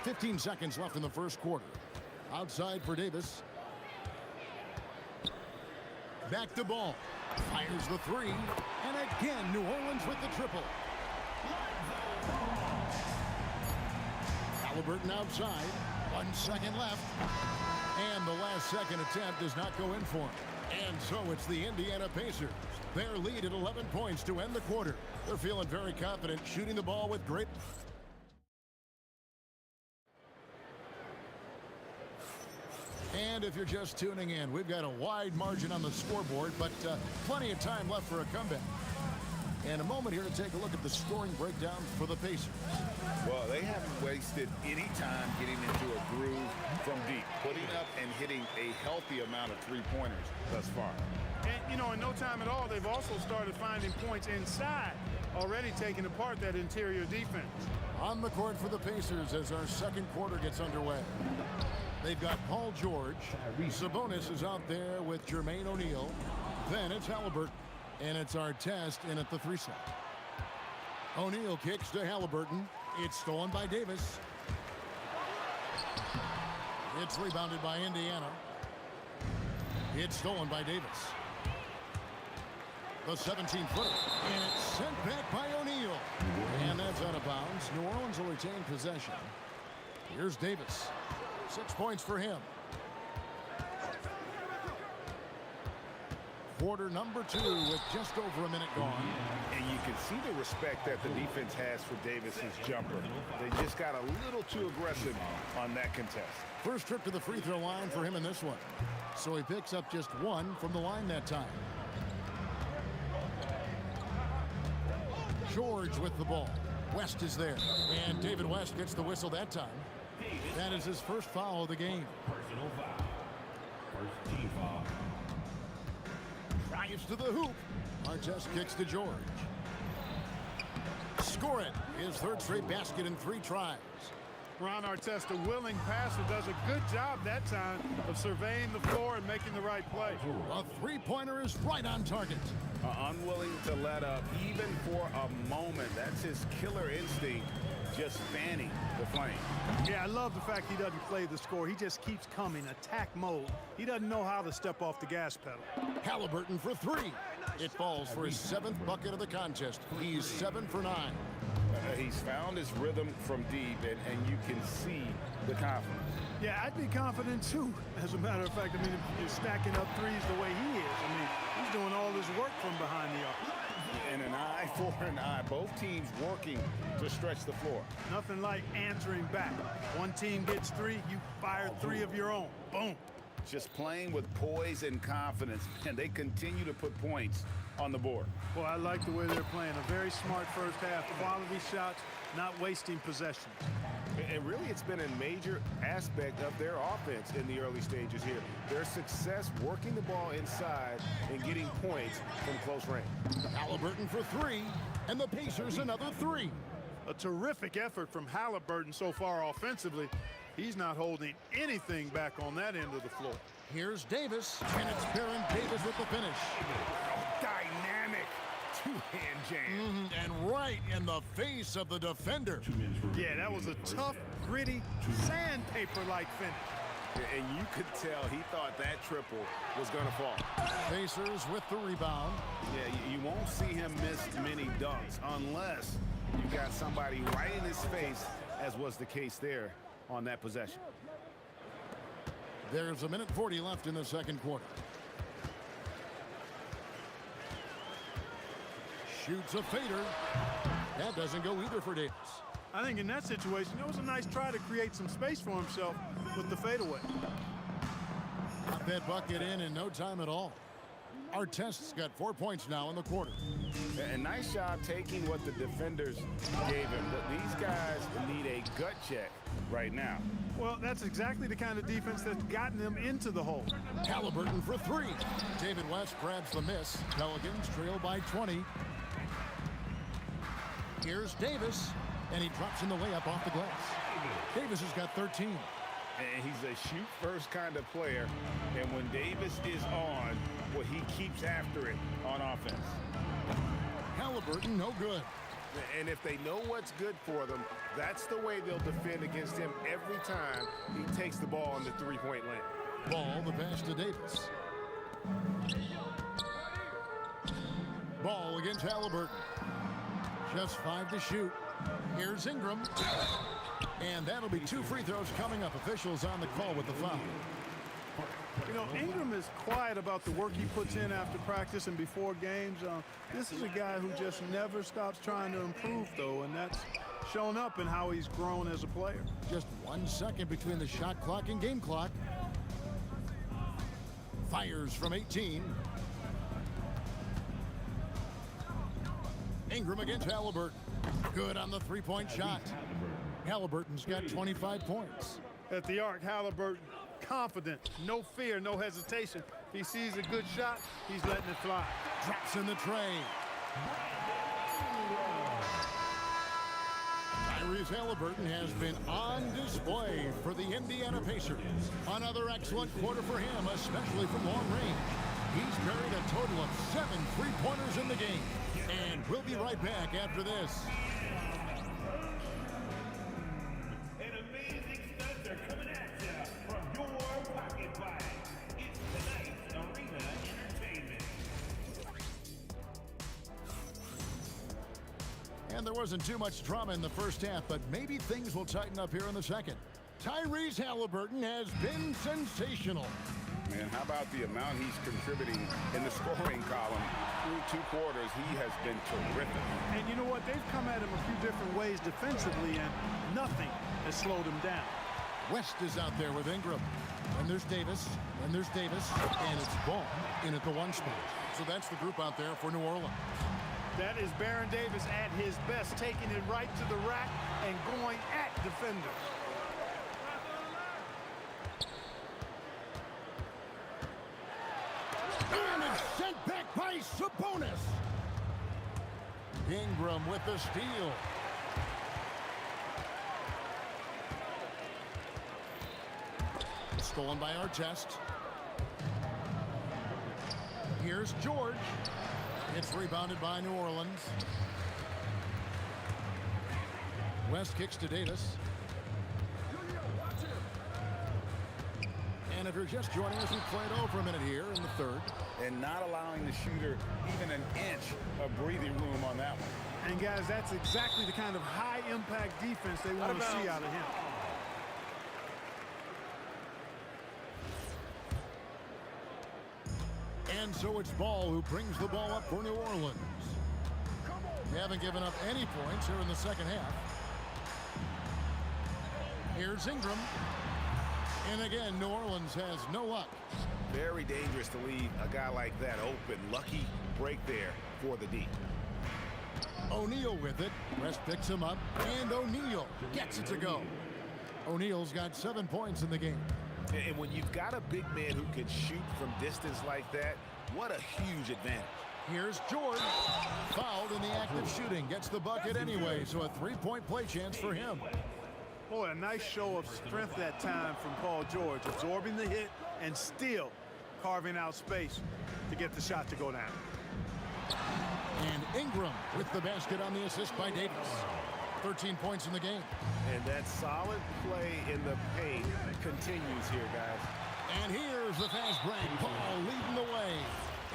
15 seconds left in the first quarter. Outside for Davis. Back to ball. Fires the three. And again, New Orleans with the triple. Halliburton outside. 1 second left. And the last second attempt does not go in for him. And so it's the Indiana Pacers. Their lead at 11 points to end the quarter. They're feeling very confident, shooting the ball with great... And if you're just tuning in, we've got a wide margin on the scoreboard, but plenty of time left for a comeback. And a moment here to take a look at the scoring breakdowns for the Pacers. Well, they haven't wasted any time getting into a groove from deep, putting up and hitting a healthy amount of three-pointers thus far. And, you know, in no time at all, they've also started finding points inside, already taking apart that interior defense. On the court for the Pacers as our second quarter gets underway. They've got Paul George. Sabonis is out there with Jermaine O'Neal. Then it's Halliburton. And it's Artest in at the 3 set. O'Neal kicks to Halliburton. It's stolen by Davis. It's rebounded by Indiana. It's stolen by Davis. The 17-footer. And it's sent back by O'Neal. And that's out of bounds. New Orleans will retain possession. Here's Davis. 6 points for him. Quarter number 2 with just over a minute gone. And you can see the respect that the defense has for Davis's jumper. They just got a little too aggressive on that contest. First trip to the free throw line for him in this one. So he picks up just 1 from the line that time. George with the ball. West is there. And David West gets the whistle that time. That is his first foul of the game. Personal foul. First team foul. Drives to the hoop. Artest kicks to George. Score it. His third straight basket in 3 tries. Ron Artest, a willing passer, does a good job that time of surveying the floor and making the right play. A three-pointer is right on target. Unwilling to let up even for a moment. That's his killer instinct, just fanning the flame. Yeah, I love the fact he doesn't play the score. He just keeps coming, attack mode. He doesn't know how to step off the gas pedal. Halliburton for 3. It falls for his 7th bucket of the contest. He's 7 for 9. He's found his rhythm from deep, and you can see the confidence. Yeah, I'd be confident too. As a matter of fact, I mean, if you're stacking up threes the way he is, I mean, he's doing all this work from behind the arc. And an eye for an eye. Both teams working to stretch the floor. Nothing like answering back. One team gets 3, you fire 3 of your own. Boom. Just playing with poise and confidence, and they continue to put points on the board. Well, I like the way they're playing. A very smart first half. Quality shots, not wasting possessions. And really, it's been a major aspect of their offense in the early stages here. Their success working the ball inside and getting points from close range. Halliburton for 3, and the Pacers another 3. A terrific effort from Halliburton so far offensively. He's not holding anything back on that end of the floor. Here's Davis, and it's Baron Davis with the finish. Dynamic two-hand jam. And right in the face of the defender. Yeah, that was a tough, gritty, sandpaper-like finish. And you could tell he thought that triple was going to fall. Pacers with the rebound. Yeah, you won't see him miss many dunks unless you got somebody right in his face, as was the case there on that possession. There's 1:40 left in the second quarter. Shoots a fader. That doesn't go either for Davis. I think in that situation, it was a nice try to create some space for himself with the fadeaway. Got that bucket in no time at all. Artest's got 4 points now in the quarter. A nice job taking what the defenders gave him. But these guys need a gut check right now. Well, that's exactly the kind of defense that's gotten them into the hole. Halliburton for 3. David West grabs the miss. Pelicans trail by 20. Here's Davis, and he drops in the layup off the glass. Davis has got 13. And he's a shoot-first kind of player. And when Davis is on, well, he keeps after it on offense. Halliburton, no good. And if they know what's good for them, that's the way they'll defend against him every time he takes the ball in the three-point lane. Ball, the pass to Davis. Ball against Halliburton. Just 5 to shoot. Here's Ingram. And that'll be 2 free throws coming up. Officials on the call with the foul. You know, Ingram is quiet about the work he puts in after practice and before games. This is a guy who just never stops trying to improve, though, and that's shown up in how he's grown as a player. Just 1 second between the shot clock and game clock. Fires from 18. Ingram against Halliburton. Good on the three-point shot. Halliburton's got 25 points. At the arc, Halliburton, confident, no fear, no hesitation. If he sees a good shot, he's letting it fly. Drops in the tray. Tyrese Halliburton has been on display for the Indiana Pacers. Another excellent quarter for him, especially from long range. He's buried a total of 7 three-pointers in the game. And we'll be right back after this. An amazing stunts are coming at you from your pocket bag. It's tonight's Arena Entertainment. And there wasn't too much drama in the first half, but maybe things will tighten up here in the second. Tyrese Halliburton has been sensational. Man, how about the amount he's contributing in the scoring column through 2 quarters? He has been terrific. And you know what? They've come at him a few different ways defensively, and nothing has slowed him down. West is out there with Ingram. And there's Davis. And there's Davis. And it's Ball in at the 1 spot. So that's the group out there for New Orleans. That is Baron Davis at his best, taking it right to the rack and going at defenders. And it's sent back by Sabonis. Ingram with the steal. Stolen by Artest. Here's George. It's rebounded by New Orleans. West kicks to Davis. And if you're just joining us, we played over a minute here in the third. And not allowing the shooter even an inch of breathing room on that one. And guys, that's exactly the kind of high-impact defense they want to see out of him. And so it's Ball who brings the ball up for New Orleans. They haven't given up any points here in the second half. Here's Ingram. And again, New Orleans has no luck. Very dangerous to leave a guy like that open. Lucky break there for the D. O'Neal with it. West picks him up. And O'Neal gets it to go. O'Neal's got 7 points in the game. And when you've got a big man who can shoot from distance like that, what a huge advantage. Here's George. Fouled in the act of shooting. Gets the bucket anyway, so a 3-point play chance for him. Boy, a nice show of strength that time from Paul George, absorbing the hit and still carving out space to get the shot to go down. And Ingram with the basket on the assist by Davis. 13 points in the game. And that solid play in the paint continues here, guys. And here's the fast break. Paul leading the way.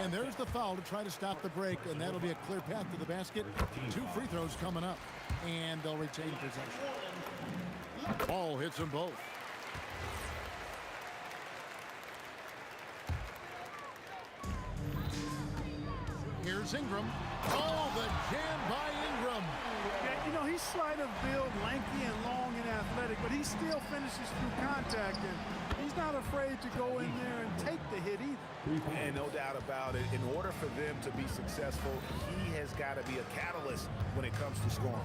And there's the foul to try to stop the break, and that'll be a clear path to the basket. 2 free throws coming up, and they'll retain possession. Paul hits them both. Here's Ingram. Oh, the jam by Ingram. Yeah, you know, he's slight of build, lanky and long and athletic, but he still finishes through contact, and he's not afraid to go in there and take the hit either. And no doubt about it, in order for them to be successful, he has got to be a catalyst when it comes to scoring.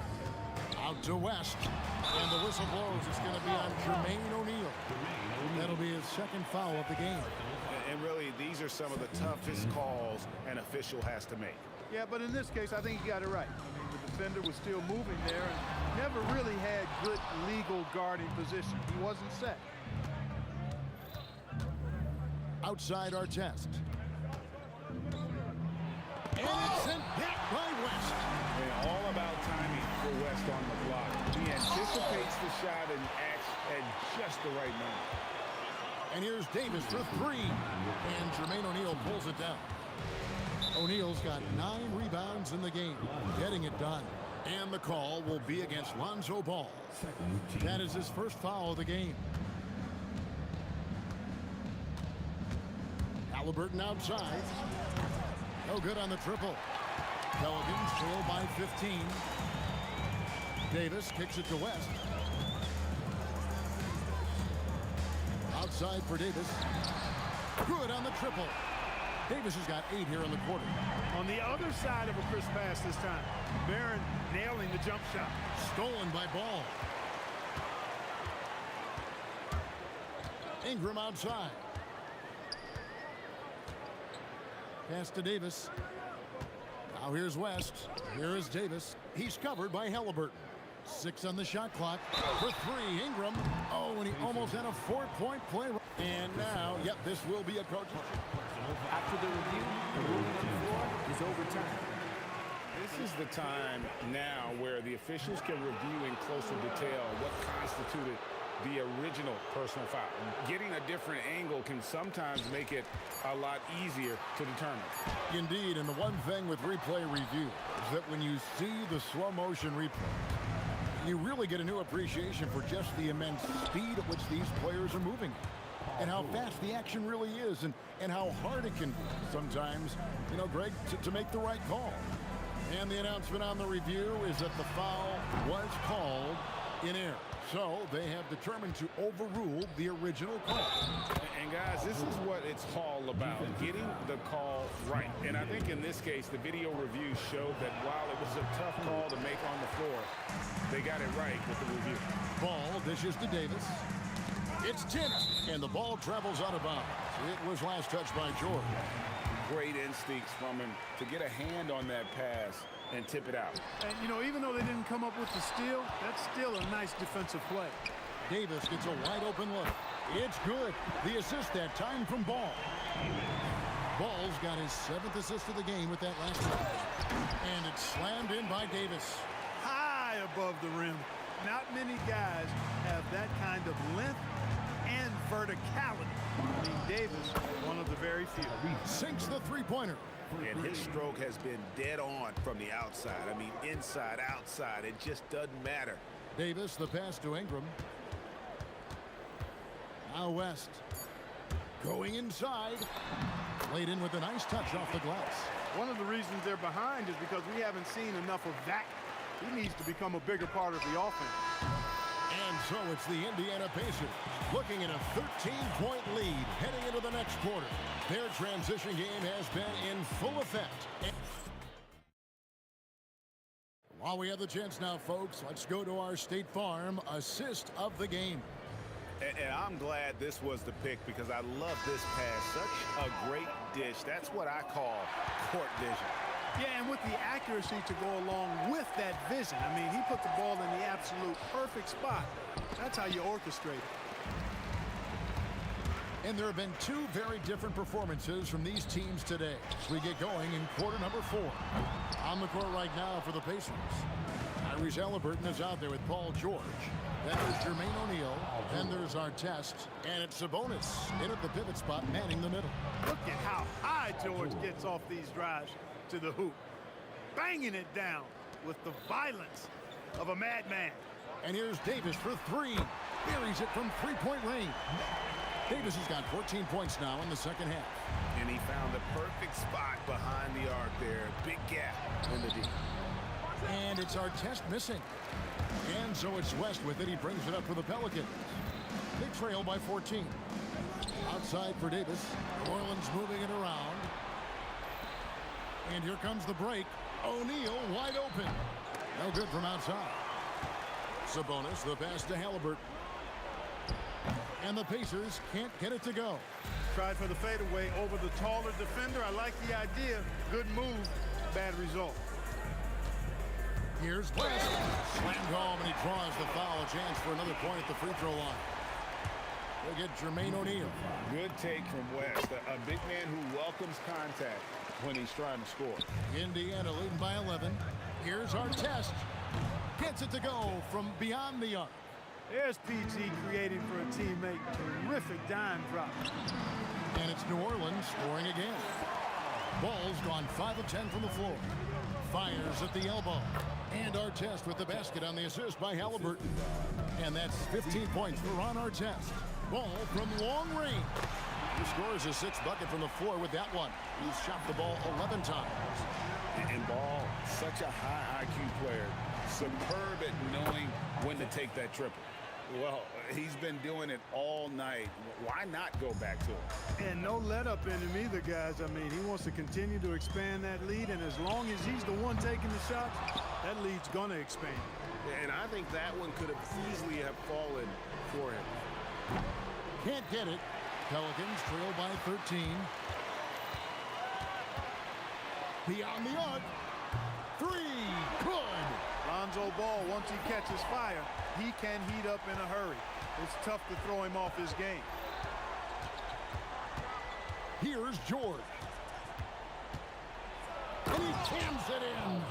Out to West, and the whistle blows. It's going to be on Jermaine O'Neal. That'll be his second foul of the game. And really, these are some of the toughest calls an official has to make. Yeah, but in this case, I think he got it right. I mean, the defender was still moving there and never really had good legal guarding position. He wasn't set. Outside our test. And it's sent back by West. And all about timing for West on the block. He anticipates the shot and acts at just the right moment. And here's Davis for three. And Jermaine O'Neal pulls it down. O'Neal's got 9 rebounds in the game, getting it done. And the call will be against Lonzo Ball. That is his first foul of the game. Halliburton outside. No good on the triple. Pelicans trail by 15. Davis kicks it to West. Outside for Davis. Good on the triple. Davis has got 8 here in the quarter. On the other side of a crisp pass this time. Barron nailing the jump shot. Stolen by Ball. Ingram outside. Pass to Davis. Now here's West. Here is Davis. He's covered by Halliburton. 6 on the shot clock. For 3, Ingram. Oh, and he almost had a 4-point play. And now, yep, this will be a coach. After the review, the ruling on the floor is overturned. This is the time now where the officials can review in closer detail what constituted the original personal foul. Getting a different angle can sometimes make it a lot easier to determine. Indeed, and the one thing with replay review is that when you see the slow motion replay, you really get a new appreciation for just the immense speed at which these players are moving and how fast the action really is and how hard it can be sometimes, you know, Greg, to make the right call. And the announcement on the review is that the foul was called in error. So they have determined to overrule the original call. And guys, this is what it's all about, getting the call right. And I think in this case, the video review showed that while it was a tough call to make on the floor, they got it right with the review. Ball dishes to Davis. It's tipped, and the ball travels out of bounds. It was last touched by George. Great instincts from him to get a hand on that pass and tip it out. And, you know, even though they didn't come up with the steal, that's still a nice defensive play. Davis gets a wide open look. It's good. The assist that time from Ball. Ball's got his 7th assist of the game with that last touch. And it's slammed in by Davis. High above the rim. Not many guys have that kind of length and verticality. I mean, Davis, one of the very few. Sinks the three-pointer. And his stroke has been dead on from the outside. I mean, inside, outside, it just doesn't matter. Davis, the pass to Ingram. Now West. Going inside. Laid in with a nice touch off the glass. One of the reasons they're behind is because we haven't seen enough of that. He needs to become a bigger part of the offense. And so it's the Indiana Pacers looking at a 13-point lead heading into the next quarter. Their transition game has been in full effect. While we have the chance now, folks, let's go to our State Farm assist of the game. And I'm glad this was the pick because I love this pass. Such a great dish. That's what I call court vision. Yeah, and with the accuracy to go along with that vision. I mean, he put the ball in the absolute perfect spot. That's how you orchestrate it. And there have been 2 very different performances from these teams today as we get going in quarter number 4. On the court right now for the Pacers. Tyrese Halliburton is out there with Paul George. Then there's Jermaine O'Neal. Then there's Artest. And it's Sabonis in at the pivot spot, manning the middle. Look at how high George gets off these drives to the hoop. Banging it down with the violence of a madman. And here's Davis for 3. Buries it from 3-point range. Davis has got 14 points now in the second half. And he found the perfect spot behind the arc there. Big gap in the D. And it's Artest missing. And so it's West with it. He brings it up for the Pelicans. They trail by 14. Outside for Davis. New Orleans moving it around. And here comes the break. O'Neal wide open. No good from outside. Sabonis, the pass to Halliburton. And the Pacers can't get it to go. Tried for the fadeaway over the taller defender. I like the idea. Good move. Bad result. Here's West. Slammed home, and he draws the foul. A chance for another point at the free throw line. They get Jermaine O'Neal. Good take from West. A big man who welcomes contact when he's trying to score. Indiana leading by 11. Here's our test. Gets it to go from beyond the arc. There's PG creating for a teammate. Terrific dime drop. And it's New Orleans scoring again. Ball's gone 5 of 10 from the floor. Fires at the elbow. And Artest with the basket on the assist by Halliburton. And that's 15 points for Ron Artest. Ball from long range. He scores his 6th bucket from the floor with that one. He's shot the ball 11 times. And Ball, such a high IQ player. Superb at knowing when to take that triple. Well, he's been doing it all night. Why not go back to him? And no let up in him either, guys. I mean, he wants to continue to expand that lead, and as long as he's the one taking the shots, that lead's going to expand. And I think that one could have easily have fallen for him. Can't get it. Pelicans trail by 13. Beyond the arc. 3. Good. Lonzo Ball, once he catches fire, he can heat up in a hurry. It's tough to throw him off his game. Here's George. And he jams it in.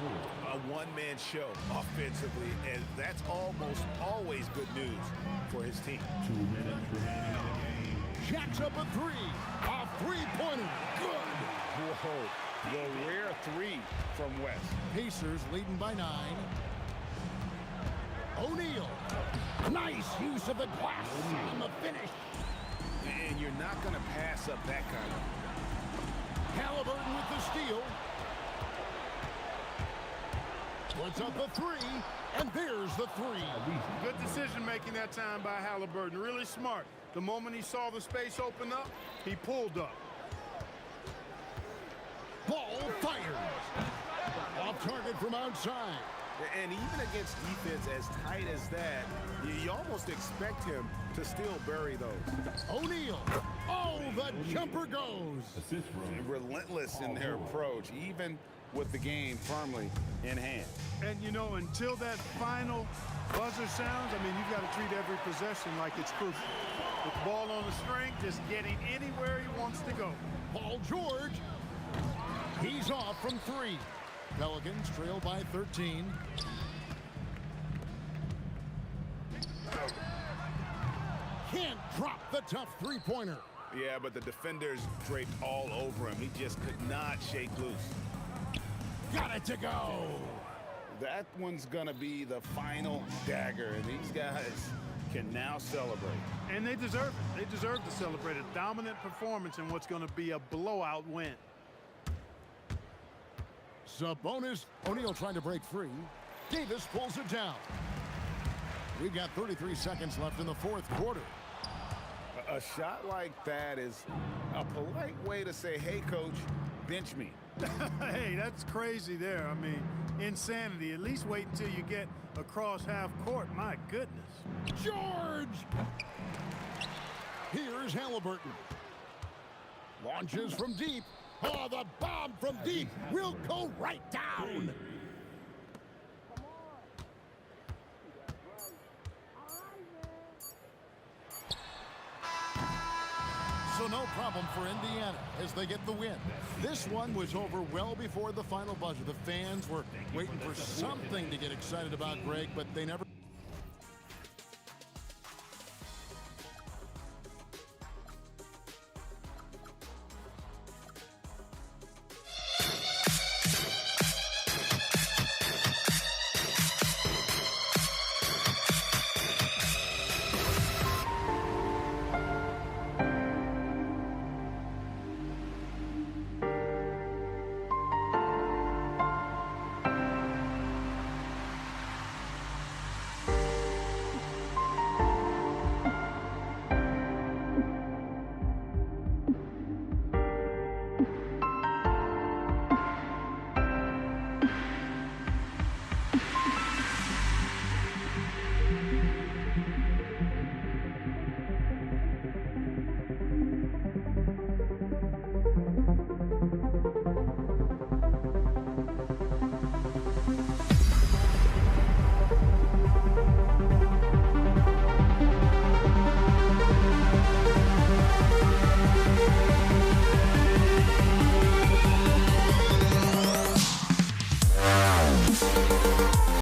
A one-man show offensively, and that's almost always good news for his team. 2 minutes remaining in the game. Jacks up a 3. A three-pointer. Good. Whoa. The rare 3 from West. Pacers leading by 9. O'Neal. Nice use of the glass on the finish. And you're not going to pass up that kind of. Halliburton with the steal. Puts up a 3, and there's the 3. Good decision making that time by Halliburton. Really smart. The moment he saw the space open up, he pulled up. Ball fires. Off target from outside. And even against defense as tight as that, you almost expect him to still bury those. O'Neal. Oh, the jumper goes. Relentless in their approach, even with the game firmly in hand. And, you know, until that final buzzer sounds, I mean, you've got to treat every possession like it's crucial. With the ball on the string, just getting anywhere he wants to go. Paul George. He's off from 3. Pelicans trail by 13. Can't drop the tough three-pointer. Yeah, but the defenders draped all over him. He just could not shake loose. Got it to go. That one's going to be the final dagger, and these guys can now celebrate. And they deserve it. They deserve to celebrate a dominant performance in what's going to be a blowout win. Sabonis. O'Neal trying to break free. Davis pulls it down. We've got 33 seconds left in the 4th quarter. A shot like that is a polite way to say, hey, coach, bench me. Hey, that's crazy there. I mean, insanity. At least wait until you get across half court. My goodness. George! Here's Halliburton. Launches from deep. Oh, the bomb from deep will go right down. So no problem for Indiana as they get the win. This one was over well before the final buzzer. The fans were waiting for something to get excited about, Greg, but they never...